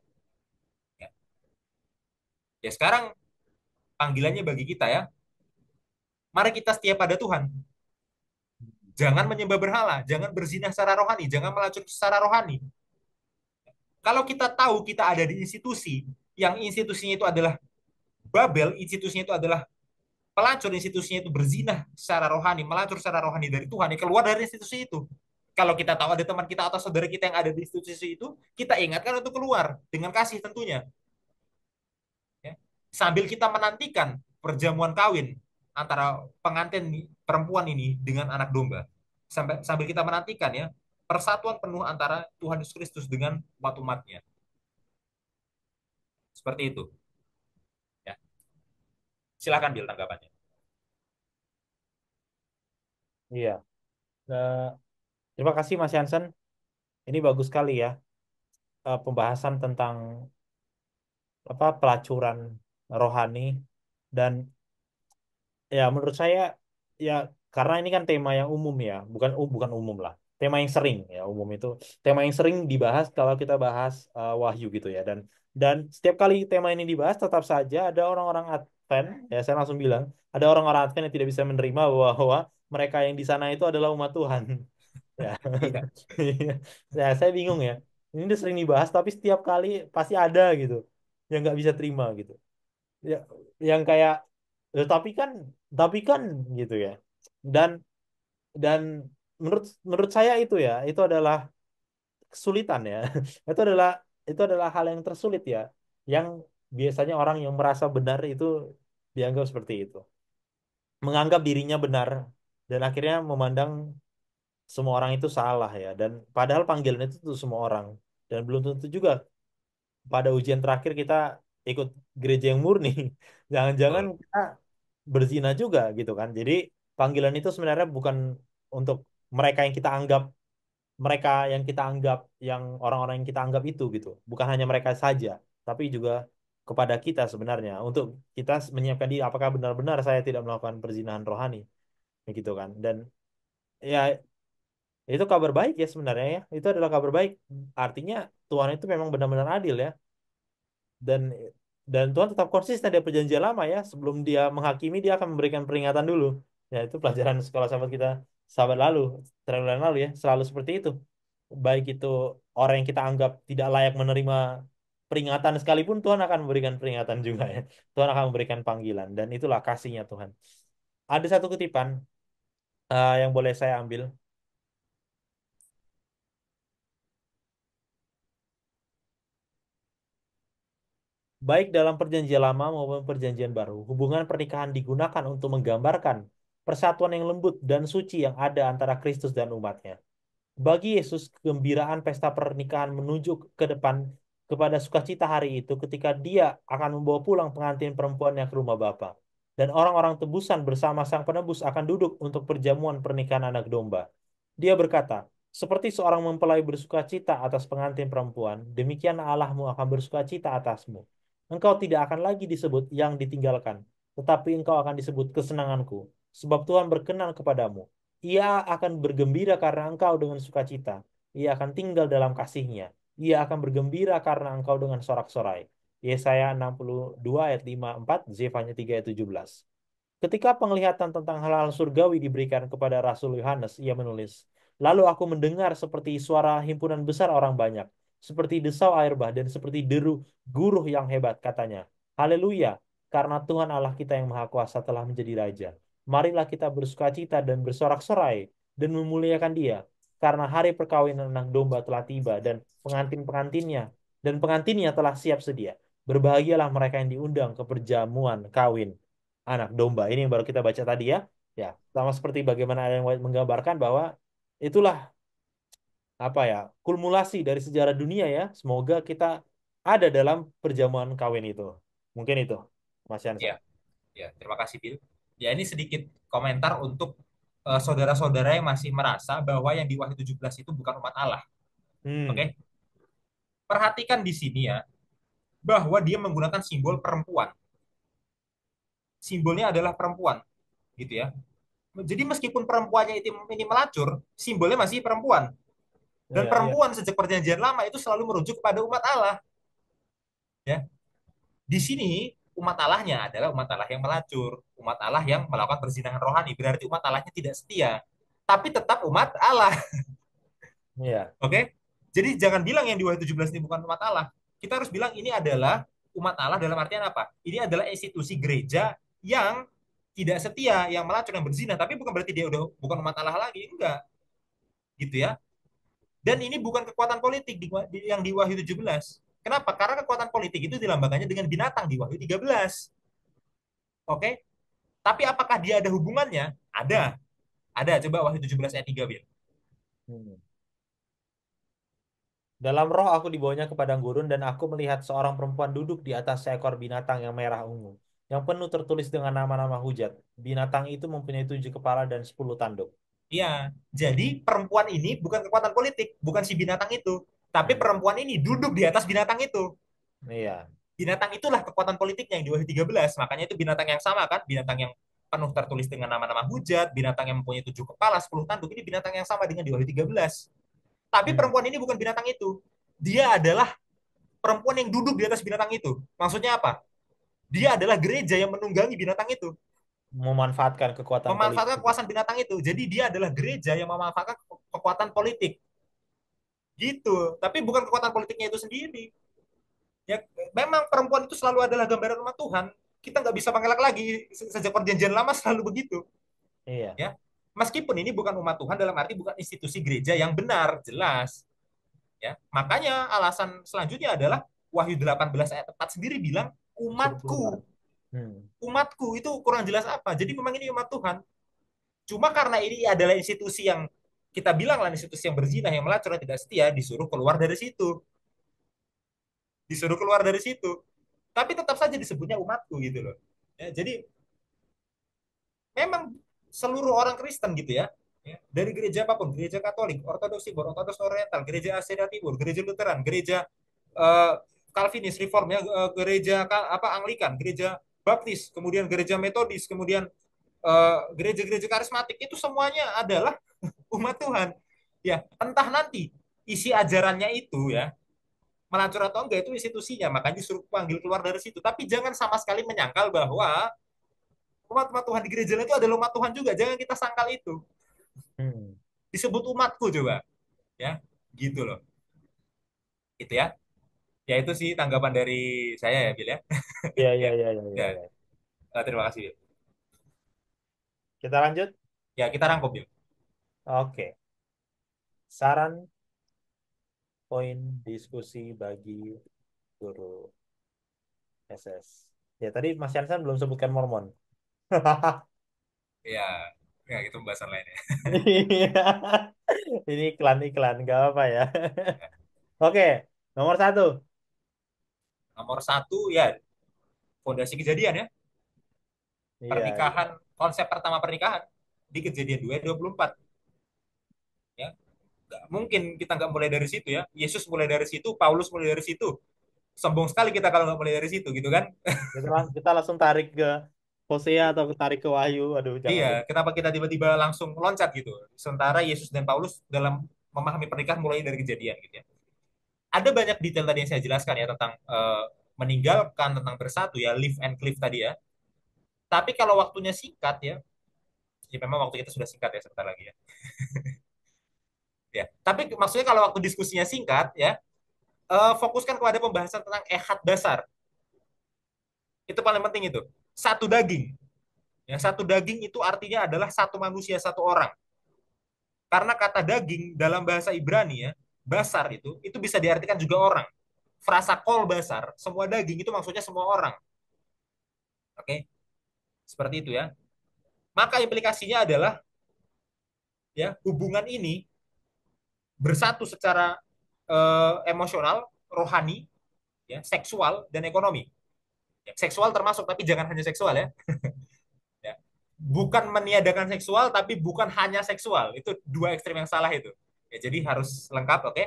Ya, ya, sekarang panggilannya bagi kita, ya. Mari kita setia pada Tuhan. Jangan menyembah berhala, jangan berzina secara rohani, jangan melacur secara rohani. Kalau kita tahu kita ada di institusi, yang institusinya itu adalah Babel, institusinya itu adalah pelacur, institusinya itu berzina secara rohani, melacur secara rohani dari Tuhan, ya keluar dari institusi itu. Kalau kita tahu ada teman kita atau saudara kita yang ada di institusi itu, kita ingatkan untuk keluar dengan kasih tentunya. Ya. Sambil kita menantikan perjamuan kawin antara pengantin perempuan ini dengan anak domba. Sambil kita menantikan, ya, persatuan penuh antara Tuhan Yesus Kristus dengan umat-umatnya. Seperti itu. Ya. Silakan Bil tanggapannya. Iya. Eh, Terima kasih Mas Jansen. Ini bagus sekali ya, pembahasan tentang apa pelacuran rohani. Dan ya menurut saya, ya karena ini kan tema yang umum ya, bukan umum lah. Tema yang sering ya, umum itu tema yang sering dibahas kalau kita bahas Wahyu gitu ya. Dan setiap kali tema ini dibahas tetap saja ada orang-orang Advent, ya saya langsung bilang, ada orang-orang Advent yang tidak bisa menerima bahwa mereka yang di sana itu adalah umat Tuhan. Ya. Iya, Ya, saya bingung ya. Ini udah sering dibahas tapi setiap kali pasti ada gitu yang nggak bisa terima gitu. Ya, yang kayak, "Ya, tapi kan gitu ya." Dan dan menurut menurut saya itu ya, itu adalah kesulitan ya. Itu adalah itu adalah hal yang tersulit ya. Yang biasanya orang yang merasa benar itu dianggap seperti itu. Menganggap dirinya benar dan akhirnya memandang semua orang itu salah ya. Dan padahal panggilan itu tuh semua orang. Dan belum tentu juga pada ujian terakhir kita ikut gereja yang murni. Jangan-jangan betul. kita berzina juga gitu kan. Jadi panggilan itu sebenarnya bukan untuk mereka yang kita anggap mereka yang kita anggap yang orang-orang yang kita anggap itu gitu. Bukan hanya mereka saja, tapi juga kepada kita sebenarnya untuk kita menyiapkan diri apakah benar-benar saya tidak melakukan perzinahan rohani gitu kan. Dan ya itu kabar baik ya sebenarnya ya. Itu adalah kabar baik. Artinya Tuhan itu memang benar-benar adil ya. dan dan Tuhan tetap konsisten dari perjanjian lama ya, sebelum dia menghakimi dia akan memberikan peringatan dulu ya. Itu pelajaran sekolah sahabat kita, sahabat lalu, terlalu lalu ya, selalu seperti itu. Baik itu orang yang kita anggap tidak layak menerima peringatan sekalipun, Tuhan akan memberikan peringatan juga ya. Tuhan akan memberikan panggilan, dan itulah kasihnya Tuhan. Ada satu kutipan yang boleh saya ambil. Baik dalam perjanjian lama maupun perjanjian baru, hubungan pernikahan digunakan untuk menggambarkan persatuan yang lembut dan suci yang ada antara Kristus dan umatnya. Bagi Yesus, kegembiraan pesta pernikahan menuju ke depan kepada sukacita hari itu ketika dia akan membawa pulang pengantin perempuannya ke rumah Bapa. Dan orang-orang tebusan bersama sang penebus akan duduk untuk perjamuan pernikahan anak domba. Dia berkata, seperti seorang mempelai bersukacita atas pengantin perempuan, demikian Allahmu akan bersukacita atasmu. Engkau tidak akan lagi disebut yang ditinggalkan, tetapi engkau akan disebut kesenanganku. Sebab Tuhan berkenan kepadamu. Ia akan bergembira karena engkau dengan sukacita. Ia akan tinggal dalam kasihnya. Ia akan bergembira karena engkau dengan sorak-sorai. Yesaya 62 ayat 5-4, Zefanya 3 ayat 17. Ketika penglihatan tentang hal-hal surgawi diberikan kepada Rasul Yohanes, ia menulis, lalu aku mendengar seperti suara himpunan besar orang banyak, seperti desau air bah dan seperti deru guruh yang hebat, katanya. Haleluya, karena Tuhan Allah kita yang Maha Kuasa telah menjadi Raja. Marilah kita bersukacita dan bersorak-sorai dan memuliakan Dia, karena hari perkawinan anak domba telah tiba dan pengantinnya telah siap sedia. Berbahagialah mereka yang diundang ke perjamuan kawin anak domba. Ini yang baru kita baca tadi ya. Ya, sama seperti bagaimana yang menggambarkan bahwa itulah apa ya, kulmulasi dari sejarah dunia ya. Semoga kita ada dalam perjamuan kawin itu. Mungkin itu, Mas Ya, Yansen. ya, terima kasih Bill. Ya, ini sedikit komentar untuk saudara-saudara yang masih merasa bahwa yang di Wahyu 17 itu bukan umat Allah. Oke? Hmm, Perhatikan di sini ya, bahwa dia menggunakan simbol perempuan. Simbolnya adalah perempuan, gitu ya. Jadi meskipun perempuannya itu ini melacur, simbolnya masih perempuan. Dan iya, iya. perempuan sejak perjanjian lama itu selalu merujuk kepada umat Allah, ya. Di sini umat Allahnya adalah umat Allah yang melacur, umat Allah yang melakukan perzinahan rohani. Berarti umat Allahnya tidak setia, tapi tetap umat Allah. Iya. Oke? Okay? Jadi jangan bilang yang di Wahyu 17 ini bukan umat Allah. Kita harus bilang ini adalah umat Allah dalam artian apa? Ini adalah institusi gereja yang tidak setia, yang melacur, yang berzina. Tapi bukan berarti dia udah bukan umat Allah lagi. Enggak. Gitu ya. Dan ini bukan kekuatan politik yang di Wahyu 17. Kenapa? Karena kekuatan politik itu dilambangkannya dengan binatang di Wahyu 13. Oke? Okay? Tapi apakah dia ada hubungannya? Ada. Ada. Coba Wahyu 17 ayat 3, Bil. Hmm. Dalam roh aku dibawanya ke padang gurun dan aku melihat seorang perempuan duduk di atas seekor binatang yang merah ungu, yang penuh tertulis dengan nama-nama hujat. Binatang itu mempunyai 7 kepala dan 10 tanduk. Iya, jadi perempuan ini bukan kekuatan politik, bukan si binatang itu. Tapi Hmm. perempuan ini duduk di atas binatang itu. Iya. Binatang itulah kekuatan politiknya yang di Wahyu 13. Makanya itu binatang yang sama kan, binatang yang penuh tertulis dengan nama-nama hujat, binatang yang mempunyai 7 kepala, 10 tanduk. Ini binatang yang sama dengan di Wahyu 13. Tapi Hmm. perempuan ini bukan binatang itu. Dia adalah perempuan yang duduk di atas binatang itu. Maksudnya apa? Dia adalah gereja yang menunggangi binatang itu. Memanfaatkan kekuatan politik Memanfaatkan itu. kekuasaan binatang itu. Jadi dia adalah gereja yang memanfaatkan kekuatan politik. Gitu. Tapi bukan kekuatan politiknya itu sendiri. Ya, memang perempuan itu selalu adalah gambaran umat Tuhan. Kita nggak bisa mengelak lagi. Sejak perjanjian lama selalu begitu. Iya. Ya, meskipun ini bukan umat Tuhan dalam arti bukan institusi gereja yang benar, jelas. Ya, makanya alasan selanjutnya adalah Wahyu 18 ayat 4 sendiri bilang Suruh keluar. umatku. Hmm. Umatku itu kurang jelas apa. Jadi memang ini umat Tuhan. Cuma karena ini adalah institusi yang kita bilang lah institusi yang berzina, yang melacur, yang tidak setia, disuruh keluar dari situ. Disuruh keluar dari situ. Tapi tetap saja disebutnya umatku gitu loh. Ya, jadi memang seluruh orang Kristen gitu ya, ya dari gereja apapun, gereja Katolik, Ortodoks Timur, Ortodoks Oriental, gereja Asia Timur, gereja Lutheran, gereja uh, Calvinis, Reform ya, gereja apa Anglikan, gereja Baptis, kemudian gereja Metodis, kemudian gereja-gereja karismatik itu semuanya adalah umat Tuhan. Ya, entah nanti isi ajarannya itu ya melacur atau enggak itu institusinya, makanya disuruh panggil keluar dari situ. Tapi jangan sama sekali menyangkal bahwa umat-umat Tuhan di gereja itu adalah umat Tuhan juga. Jangan kita sangkal itu. Hmm. Disebut umatku coba, ya, gitu loh. Itu ya. Ya itu sih tanggapan dari saya ya, Bil ya. Iya, iya, Ya, iya, iya, iya, ya. iya. Terima kasih, Bil. Kita lanjut. Ya, kita rangkum, Bil. Oke. Saran poin diskusi bagi guru SS. Ya, tadi Mas Yansan belum sebutkan Mormon. Ya, ya itu pembahasan lainnya. Iya. Ini iklan-iklan, gak apa ya. Oke, nomor satu. Nomor satu ya fondasi kejadian ya. Iya, iya. Pernikahan, konsep pertama pernikahan di kejadian 2:24 ya. Nggak mungkin kita nggak mulai dari situ ya. Yesus mulai dari situ, Paulus mulai dari situ. Sombong sekali kita kalau nggak mulai dari situ gitu kan. Kita langsung tarik ke Hosea atau tarik ke Wahyu. Aduh, jangan Iya, deh. kenapa kita tiba-tiba langsung loncat gitu? Sementara Yesus dan Paulus dalam memahami pernikahan mulai dari kejadian gitu ya. Ada banyak detail tadi yang saya jelaskan ya tentang meninggalkan, tentang bersatu ya, live and cleave tadi ya. Tapi kalau waktunya singkat ya, ya memang waktu kita sudah singkat ya sebentar lagi ya. Ya, tapi maksudnya kalau waktu diskusinya singkat ya, fokuskan kepada pembahasan tentang ehad dasar. Itu paling penting itu. Satu daging. Ya, satu daging itu artinya adalah satu manusia, satu orang. Karena kata daging dalam bahasa Ibrani ya, basar itu bisa diartikan juga orang. Frasa kol basar, semua daging itu maksudnya semua orang. Oke, seperti itu ya. Maka implikasinya adalah ya hubungan ini bersatu secara emosional, rohani, ya, seksual dan ekonomi. Ya, seksual termasuk tapi jangan hanya seksual ya. Ya. Bukan meniadakan seksual tapi bukan hanya seksual. Itu dua ekstrem yang salah itu. Ya, jadi harus lengkap, oke?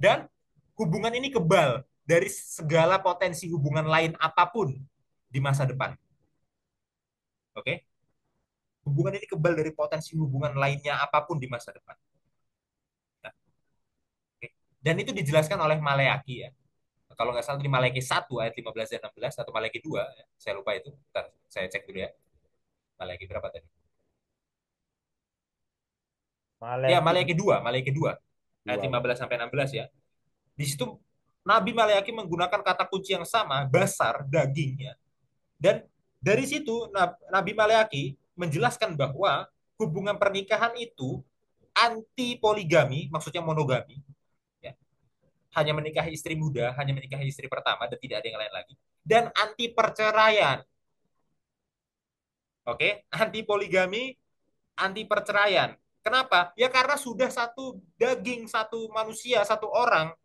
Dan hubungan ini kebal dari segala potensi hubungan lain apapun di masa depan. Oke? Hubungan ini kebal dari potensi hubungan lainnya apapun di masa depan. Nah, oke. Dan itu dijelaskan oleh Maleaki ya. Kalau nggak salah di Maleaki 1 ayat 15 dan 16 atau Maleaki 2, ya. Saya lupa itu. Bentar, saya cek dulu ya. Maleaki berapa tadi? Ya, Maleakhi Maleaki 2 ayat 2. 15 sampai 16 ya. Di situ Nabi Maleaki menggunakan kata kunci yang sama, basar, dagingnya. Dan dari situ Nabi Maleaki menjelaskan bahwa hubungan pernikahan itu anti poligami, maksudnya monogami, ya. Hanya menikahi istri muda, hanya menikahi istri pertama dan tidak ada yang lain lagi. Dan anti perceraian. Oke, anti poligami, anti perceraian. Kenapa? Ya karena sudah satu daging, satu manusia, satu orang,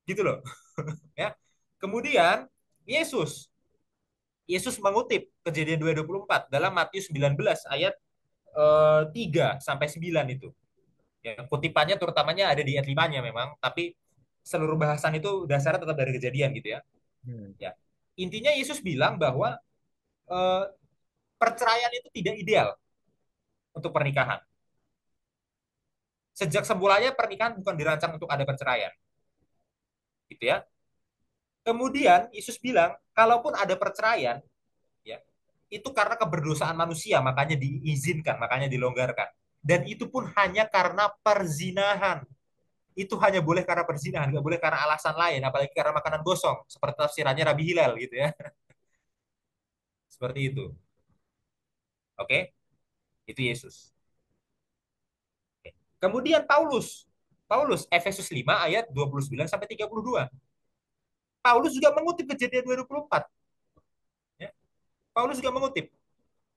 gitu loh. Ya. Kemudian Yesus, Yesus mengutip Kejadian 2:24 dalam Matius 19 ayat 3 sampai 9 itu. Ya, kutipannya terutamanya ada di ayat 5-nya memang, tapi seluruh bahasan itu dasarnya tetap dari kejadian gitu ya. Hmm. Ya. Intinya Yesus bilang bahwa eh, perceraian itu tidak ideal untuk pernikahan. Sejak semulanya pernikahan bukan dirancang untuk ada perceraian, gitu ya. Kemudian Yesus bilang, kalaupun ada perceraian, ya, itu karena keberdosaan manusia, makanya diizinkan, makanya dilonggarkan. Dan itu pun hanya karena perzinahan. Itu hanya boleh karena perzinahan, nggak boleh karena alasan lain, apalagi karena makanan gosong, seperti tafsirannya Rabi Hilal gitu ya. Seperti itu. Oke, itu Yesus. Oke. Kemudian Paulus. Paulus, Efesus 5 ayat 29 sampai 32. Paulus juga mengutip kejadian 24. Ya. Paulus juga mengutip.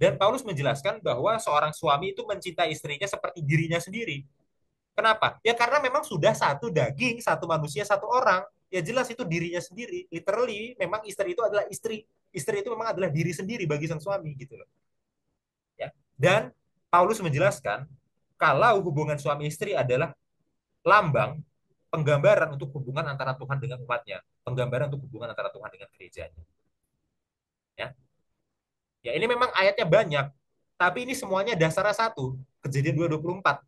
Dan Paulus menjelaskan bahwa seorang suami itu mencintai istrinya seperti dirinya sendiri. Kenapa? Ya karena memang sudah satu daging, satu manusia, satu orang. Ya jelas itu dirinya sendiri. Literally, memang istri itu adalah istri. Istri itu memang adalah diri sendiri bagi sang suami gitu loh. Ya. Dan Paulus menjelaskan kalau hubungan suami istri adalah lambang penggambaran untuk hubungan antara Tuhan dengan umatnya, penggambaran untuk hubungan antara Tuhan dengan gerejanya. Ya, ya ini memang ayatnya banyak, tapi ini semuanya dasarnya satu, Kejadian 2:24.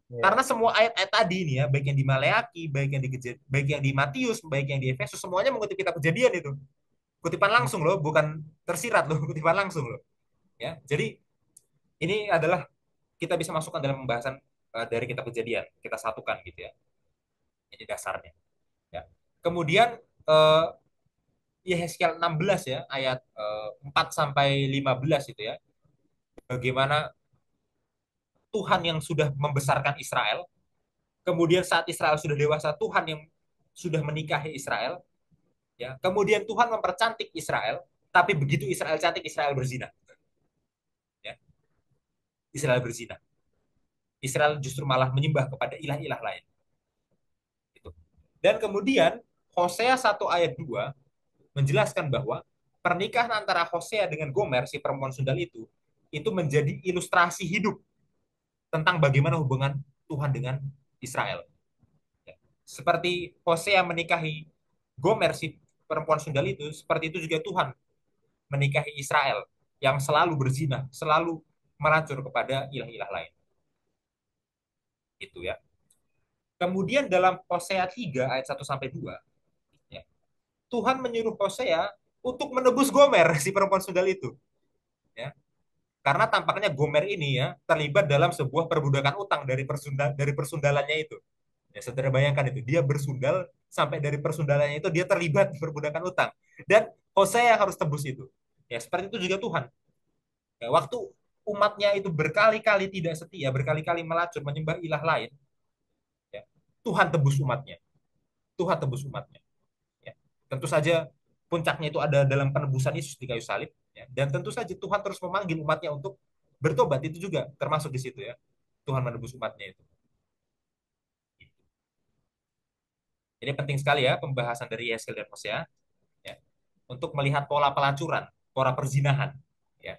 Karena Ya. semua ayat-ayat tadi ini ya, baik yang di Maleaki, baik yang di Matius, baik yang di Efesus, semuanya mengutip kitab Kejadian itu. Kutipan langsung loh, bukan tersirat loh, kutipan langsung loh. Ya, jadi ini adalah kita bisa masukkan dalam pembahasan dari kitab Kejadian, kita satukan gitu ya. Ini dasarnya. Ya. Kemudian eh, Yehezkiel 16 ya, ayat 4 sampai 15 itu ya. Bagaimana Tuhan yang sudah membesarkan Israel, kemudian saat Israel sudah dewasa, Tuhan yang sudah menikahi Israel, ya. Kemudian Tuhan mempercantik Israel, tapi begitu Israel cantik, Israel berzina, ya. Israel berzina. Israel justru malah menyembah kepada ilah-ilah lain. Gitu. Dan kemudian Hosea 1 ayat 2 menjelaskan bahwa pernikahan antara Hosea dengan Gomer, si perempuan sundal itu menjadi ilustrasi hidup tentang bagaimana hubungan Tuhan dengan Israel. Ya. Seperti Hosea menikahi Gomer, si perempuan sundal itu, seperti itu juga Tuhan menikahi Israel yang selalu berzina, selalu melacur kepada ilah-ilah lain. Itu ya. Kemudian dalam Hosea 3 ayat 1 sampai 2, ya, Tuhan menyuruh Hosea untuk menebus Gomer, si perempuan sundal itu. Ya. Karena tampaknya Gomer ini ya terlibat dalam sebuah perbudakan utang dari persundalannya itu. Ya, saudara bayangkan itu, dia bersundal sampai dari persundalannya itu dia terlibat di perbudakan utang. Dan Hosea harus tebus itu. Ya, seperti itu juga Tuhan. Ya, waktu umatnya itu berkali-kali tidak setia, berkali-kali melacur menyembah ilah lain, ya, Tuhan tebus umatnya. Tuhan tebus umatnya. Ya. Tentu saja puncaknya itu ada dalam penebusan Yesus di kayu salib. Ya. Dan tentu saja Tuhan terus memanggil umatnya untuk bertobat, itu juga termasuk di situ ya. Tuhan menebus umatnya itu. Jadi penting sekali ya pembahasan dari Yeskel dan Hosea, ya, untuk melihat pola pelacuran, pola perzinahan. Ya.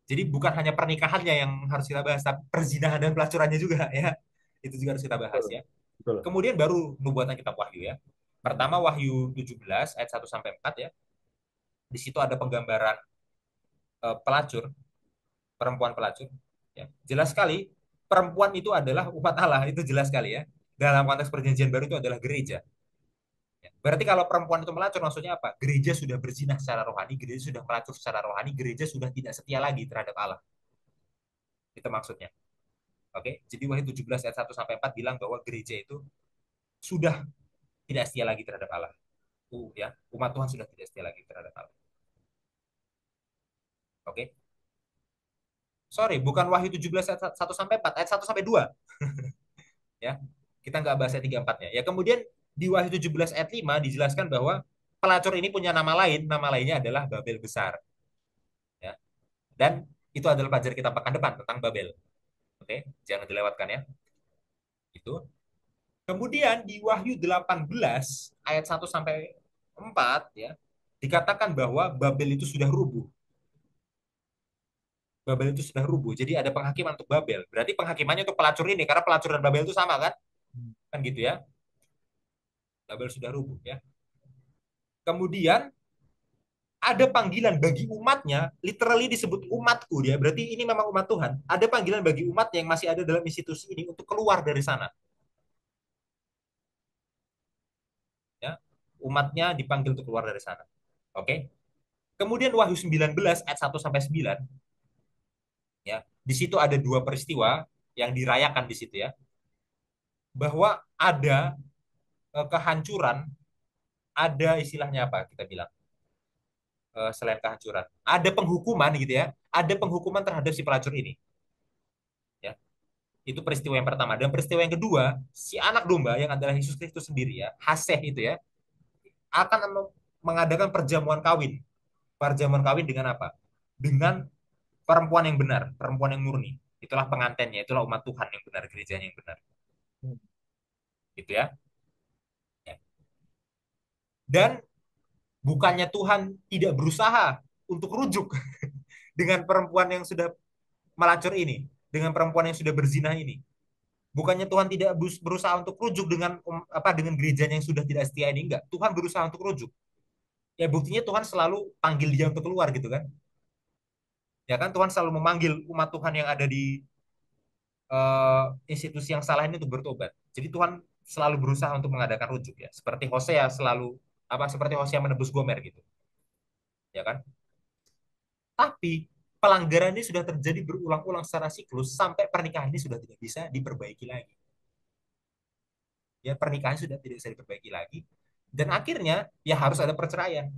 Jadi bukan hanya pernikahannya yang harus kita bahas, tapi perzinahan dan pelacurannya juga ya. Itu juga harus kita bahas Betul. ya. Betul. Kemudian baru nubuatan kitab Wahyu ya. Hmm. Pertama Wahyu 17 ayat 1 sampai 4 ya. Di situ ada penggambaran pelacur, perempuan pelacur. Ya. Jelas sekali perempuan itu adalah umat Allah, itu jelas sekali ya. Dalam konteks perjanjian baru itu adalah gereja. Ya. Berarti kalau perempuan itu melacur maksudnya apa? Gereja sudah berzina secara rohani, gereja sudah melacur secara rohani, gereja sudah tidak setia lagi terhadap Allah. Itu maksudnya. Oke, jadi Wahyu 17 ayat 1 sampai 4 bilang bahwa gereja itu sudah tidak setia lagi terhadap Allah. Ya, umat Tuhan sudah tidak setia lagi terhadap Allah. Oke. Sorry, bukan Wahyu 17 ayat 1 sampai 4, ayat 1 sampai 2. Ya. Kita nggak bahas ayat 3 4-nya. Ya, kemudian di Wahyu 17 ayat 5 dijelaskan bahwa pelacur ini punya nama lain, nama lainnya adalah Babel besar, ya. Dan itu adalah pelajaran kita pekan depan tentang Babel. Oke, jangan dilewatkan ya. Itu. Kemudian di Wahyu 18 ayat 1 sampai 4 ya, dikatakan bahwa Babel itu sudah rubuh. Babel itu sudah rubuh. Jadi ada penghakiman untuk Babel. Berarti penghakimannya untuk pelacur ini karena pelacur dan Babel itu sama kan? Kan gitu ya. Babel sudah rubuh ya. Kemudian ada panggilan bagi umatnya, literally disebut umatku dia. Berarti ini memang umat Tuhan. Ada panggilan bagi umatnya yang masih ada dalam institusi ini untuk keluar dari sana. Ya. Umatnya dipanggil untuk keluar dari sana. Oke. Kemudian Wahyu 19 ayat 1 sampai 9 ya. Di situ ada dua peristiwa yang dirayakan di situ ya. Bahwa ada kehancuran, ada istilahnya apa kita bilang? Selain kehancuran. Ada penghukuman gitu ya. Ada penghukuman terhadap si pelacur ini. Ya. Itu peristiwa yang pertama. Dan peristiwa yang kedua, si anak domba yang adalah Yesus Kristus sendiri ya, Haseh itu ya, akan mengadakan perjamuan kawin. Perjamuan kawin dengan apa? Dengan perempuan yang benar, perempuan yang murni. Itulah pengantennya, itulah umat Tuhan yang benar, gerejanya yang benar. Hmm. Gitu ya. Ya. Dan bukannya Tuhan tidak berusaha untuk rujuk dengan perempuan yang sudah melacur ini, dengan perempuan yang sudah berzina ini. Bukannya Tuhan tidak berusaha untuk rujuk dengan dengan gerejanya yang sudah tidak setia ini, enggak. Tuhan berusaha untuk rujuk. Ya buktinya Tuhan selalu panggil dia untuk keluar gitu kan. Ya kan Tuhan selalu memanggil umat Tuhan yang ada di institusi yang salah ini untuk bertobat. Jadi Tuhan selalu berusaha untuk mengadakan rujuk ya. Seperti Hosea selalu seperti Hosea menebus Gomer gitu. Ya kan? Tapi pelanggaran ini sudah terjadi berulang-ulang secara siklus sampai pernikahan ini sudah tidak bisa diperbaiki lagi. Ya pernikahan sudah tidak bisa diperbaiki lagi dan akhirnya ya harus ada perceraian.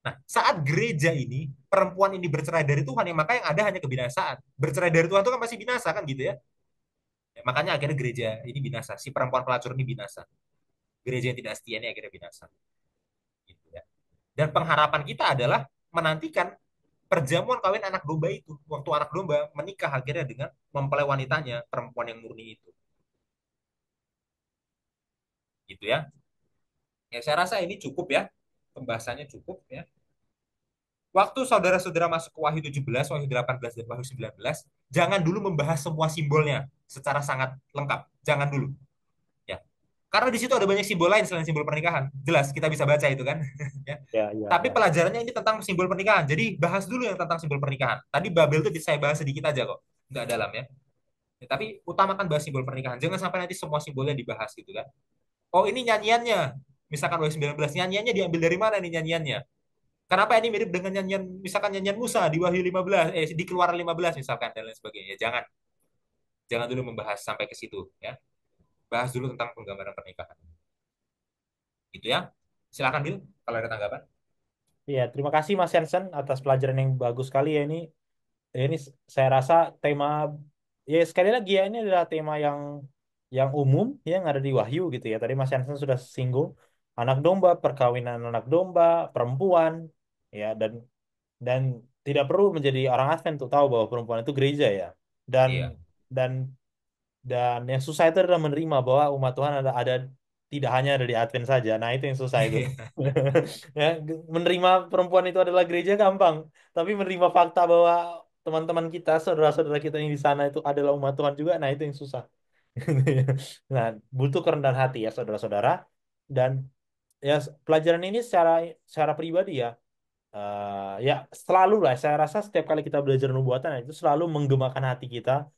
Nah, saat gereja ini perempuan ini bercerai dari Tuhan ya maka yang ada hanya kebinasaan. Bercerai dari Tuhan itu kan masih binasa kan gitu ya. Ya, makanya akhirnya gereja ini binasa, si perempuan pelacur ini binasa. Gereja yang tidak setia ini akhirnya binasa. Gitu ya. Dan pengharapan kita adalah menantikan perjamuan kawin anak domba itu. Waktu anak domba menikah akhirnya dengan mempelai wanitanya, perempuan yang murni itu. Gitu ya. Ya saya rasa ini cukup ya. Pembahasannya cukup ya. Waktu saudara-saudara masuk ke Wahyu 17, Wahyu 18, dan Wahyu 19, jangan dulu membahas semua simbolnya secara sangat lengkap. Jangan dulu. Ya. Karena di situ ada banyak simbol lain selain simbol pernikahan. Jelas kita bisa baca itu kan. Ya. Ya, ya, Tapi ya. pelajarannya ini tentang simbol pernikahan. Jadi bahas dulu yang tentang simbol pernikahan. Tadi Babel itu saya bahas sedikit aja kok, nggak dalam ya. Ya, tapi utamakan bahas simbol pernikahan. Jangan sampai nanti semua simbolnya dibahas gitu kan. Oh ini nyanyiannya. Misalkan Wahyu 19, nyanyiannya diambil dari mana nih nyanyiannya? Kenapa ini mirip dengan nyanyian, misalkan nyanyian Musa di Wahyu 15, di Keluaran 15 misalkan dan lain sebagainya. Jangan, jangan dulu membahas sampai ke situ ya. Bahas dulu tentang penggambaran pernikahan. Gitu ya. Silakan Bil, kalau ada tanggapan. Iya, terima kasih Mas Hansen atas pelajaran yang bagus sekali ya ini. Ini saya rasa tema ya sekali lagi ya ini adalah tema yang umum yang ada di Wahyu gitu ya. Tadi Mas Hansen sudah singgung anak domba, perkawinan anak domba, perempuan ya dan tidak perlu menjadi orang Advent untuk tahu bahwa perempuan itu gereja ya. Dan Iya. dan dan yang susah itu adalah menerima bahwa umat Tuhan ada tidak hanya ada di Advent saja. Nah, itu yang susah itu. Ya, menerima perempuan itu adalah gereja gampang, tapi menerima fakta bahwa teman-teman kita, saudara-saudara kita yang di sana itu adalah umat Tuhan juga, nah itu yang susah. Nah, butuh kerendahan hati ya, saudara-saudara. Dan ya pelajaran ini secara secara pribadi ya, ya selalu lah. Saya rasa setiap kali kita belajar nubuatan itu selalu menggemakan hati kita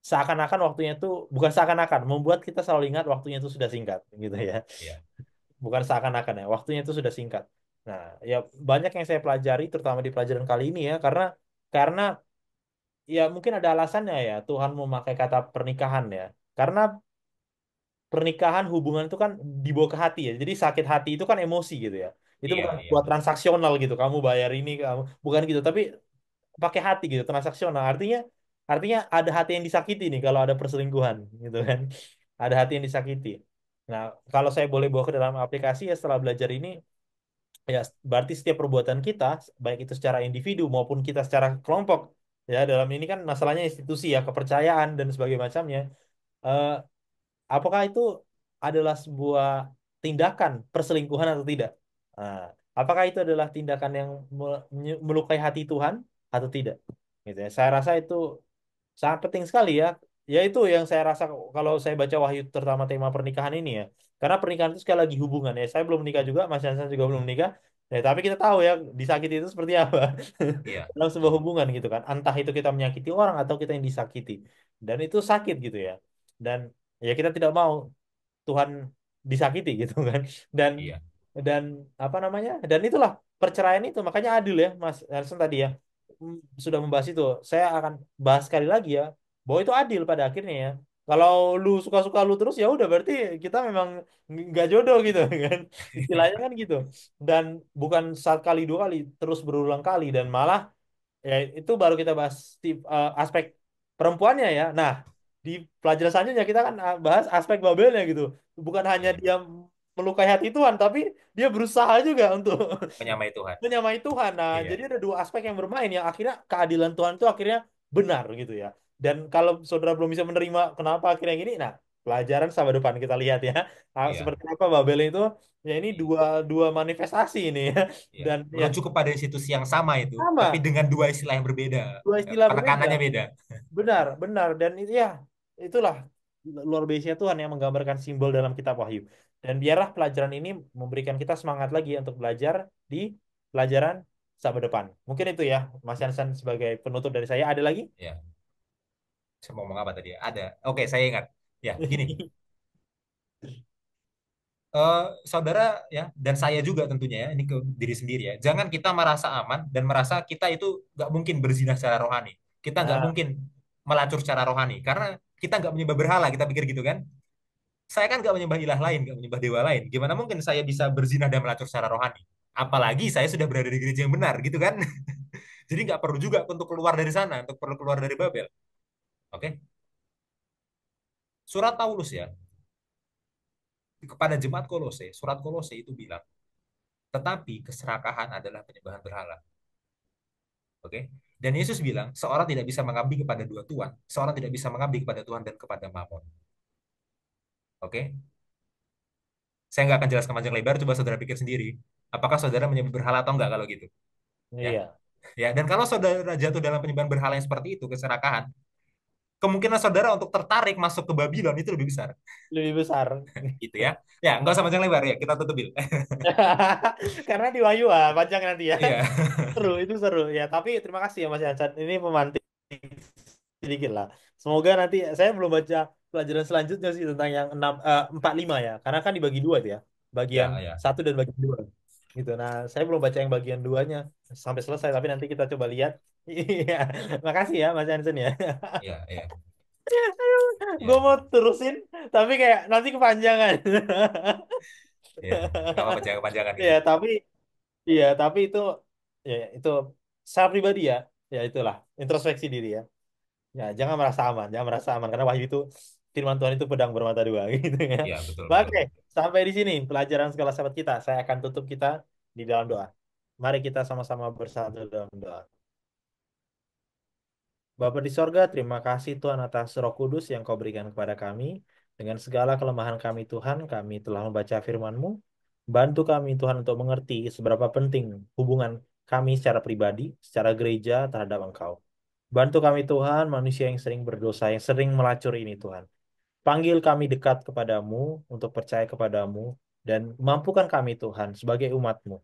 seakan-akan waktunya itu bukan seakan-akan membuat kita selalu ingat waktunya itu sudah singkat gitu ya, Iya. bukan seakan-akan ya waktunya itu sudah singkat. Nah ya banyak yang saya pelajari terutama di pelajaran kali ini ya karena ya mungkin ada alasannya ya Tuhan memakai kata pernikahan ya karena pernikahan hubungan itu kan dibawa ke hati ya jadi sakit hati itu kan emosi gitu ya, itu Iya, bukan iya, buat betul. transaksional gitu kamu bayar ini kamu bukan gitu tapi pakai hati gitu transaksional artinya artinya ada hati yang disakiti nih kalau ada perselingkuhan gitu kan, ada hati yang disakiti. Nah kalau saya boleh bawa ke dalam aplikasi ya setelah belajar ini ya berarti setiap perbuatan kita baik itu secara individu maupun kita secara kelompok ya dalam ini kan masalahnya institusi ya kepercayaan dan sebagainya macamnya, eh, apakah itu adalah sebuah tindakan perselingkuhan atau tidak? Nah, apakah itu adalah tindakan yang melukai hati Tuhan atau tidak? Gitu ya. Saya rasa itu sangat penting sekali ya. Ya itu yang saya rasa kalau saya baca Wahyu terutama tema pernikahan ini ya. Karena pernikahan itu sekali lagi hubungan ya. Saya belum menikah juga, Mas Yansan juga belum menikah. Ya, tapi kita tahu ya disakiti itu seperti apa Iya, dalam sebuah betul. hubungan gitu kan. Entah itu kita menyakiti orang atau kita yang disakiti. Dan itu sakit gitu ya. Dan ya kita tidak mau Tuhan disakiti gitu kan. Dan Iya, dan apa namanya? Dan itulah perceraian itu makanya adil ya Mas Hansen tadi ya. Sudah membahas itu. Saya akan bahas sekali lagi ya bahwa itu adil pada akhirnya ya. Kalau lu suka-suka lu terus ya udah berarti kita memang nggak jodoh gitu kan. Istilahnya kan gitu. Dan bukan sekali dua kali terus berulang kali dan malah ya itu baru kita bahas aspek perempuannya ya. Nah, di pelajaran selanjutnya kita kan bahas aspek Babelnya gitu. Bukan hanya iya. dia melukai hati Tuhan, tapi dia berusaha juga untuk Menyamai Tuhan. menyamai Tuhan. Nah, Iya, jadi ada dua aspek yang bermain yang akhirnya keadilan Tuhan itu akhirnya benar gitu ya. Dan kalau saudara belum bisa menerima kenapa akhirnya gini, nah pelajaran sahabat depan kita lihat ya. iya, Seperti apa Babel itu ya ini iya, dua dua manifestasi ini ya. iya. Dan ya Merujuk kepada institusi yang sama itu, tapi sama dengan dua istilah yang berbeda. dua istilah berbeda. Penekanannya beda. Benar, benar. Dan itu ya, itulah luar biasa Tuhan yang menggambarkan simbol dalam kitab Wahyu. Dan biarlah pelajaran ini memberikan kita semangat lagi untuk belajar di pelajaran sahabat depan. Mungkin itu ya, Mas Yansan sebagai penutup dari saya. Ada lagi? Ya, saya mau ngomong apa tadi? Ada. Oke, saya ingat. Ya, gini. eh, Saudara ya dan saya juga tentunya ya ini ke diri sendiri ya jangan kita merasa aman dan merasa kita itu nggak mungkin berzina secara rohani, kita nggak Nah, mungkin melacur secara rohani karena kita nggak menyembah berhala, kita pikir gitu kan. Saya kan nggak menyembah ilah lain, nggak menyembah dewa lain, gimana mungkin saya bisa berzina dan melacur secara rohani, apalagi saya sudah berada di gereja yang benar gitu kan. Jadi nggak perlu juga untuk keluar dari sana, untuk perlu keluar dari Babel. Oke. Surat Paulus ya kepada jemaat Kolose, surat Kolose itu bilang tetapi keserakahan adalah penyembahan berhala. Oke. Dan Yesus bilang, seorang tidak bisa mengabdi kepada dua tuan. Seorang tidak bisa mengabdi kepada Tuhan dan kepada Mammon. Oke. Saya nggak akan jelaskan panjang lebar, coba saudara pikir sendiri. Apakah saudara menyembah berhala atau enggak kalau gitu? Ya. iya. Ya, dan kalau saudara jatuh dalam penyembahan berhala yang seperti itu, keserakahan, kemungkinan saudara untuk tertarik masuk ke Babylon itu lebih besar. lebih besar. Gitu ya. Ya, nggak usah panjang lebar ya, kita tutup Bil. Karena di Wahyu panjang nanti ya. Iya. Seru, itu seru ya. Tapi terima kasih ya Mas Yansan. Ini pemantik sedikit lah. Semoga nanti saya belum baca pelajaran selanjutnya sih tentang yang 45 ya. Karena kan dibagi dua tuh ya. Bagian Ya, ya. satu dan bagian dua. Gitu. Nah, saya belum baca yang bagian duanya sampai selesai. Tapi nanti kita coba lihat. Iya. Makasih ya Mas Yansen ya. Ya, ya. Gue Ya. mau terusin, tapi kayak nanti kepanjangan. Ya. Nggak apa-apa jangan kepanjangan Ya, gitu. tapi itu ya itu saya pribadi ya. Ya itulah introspeksi diri ya. Ya, jangan merasa aman karena wahyu itu firman Tuhan itu pedang bermata dua gitu ya. Ya, betul, betul. Oke, sampai di sini pelajaran sekolah sahabat kita. Saya akan tutup kita di dalam doa. Mari kita sama-sama bersatu dalam doa. Bapa di sorga, terima kasih Tuhan atas Roh Kudus yang Kau berikan kepada kami. Dengan segala kelemahan kami Tuhan, kami telah membaca firman-Mu. Bantu kami Tuhan untuk mengerti seberapa penting hubungan kami secara pribadi, secara gereja terhadap Engkau. Bantu kami Tuhan, manusia yang sering berdosa, yang sering melacur ini Tuhan. Panggil kami dekat kepadamu untuk percaya kepadamu dan mampukan kami Tuhan sebagai umat-Mu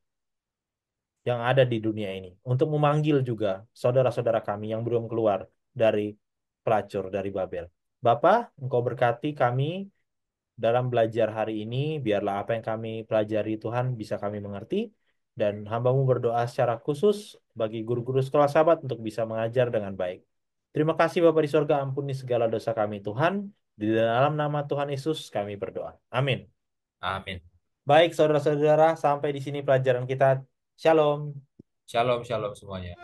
yang ada di dunia ini untuk memanggil juga saudara-saudara kami yang belum keluar dari pelacur dari Babel. Bapa, Engkau berkati kami dalam belajar hari ini, biarlah apa yang kami pelajari Tuhan bisa kami mengerti, dan hambamu berdoa secara khusus bagi guru-guru sekolah sahabat untuk bisa mengajar dengan baik. Terima kasih Bapa di sorga, ampuni segala dosa kami Tuhan. Di dalam nama Tuhan Yesus kami berdoa. Amin. Amin. Baik saudara-saudara, sampai di sini pelajaran kita. Shalom. Shalom, shalom semuanya.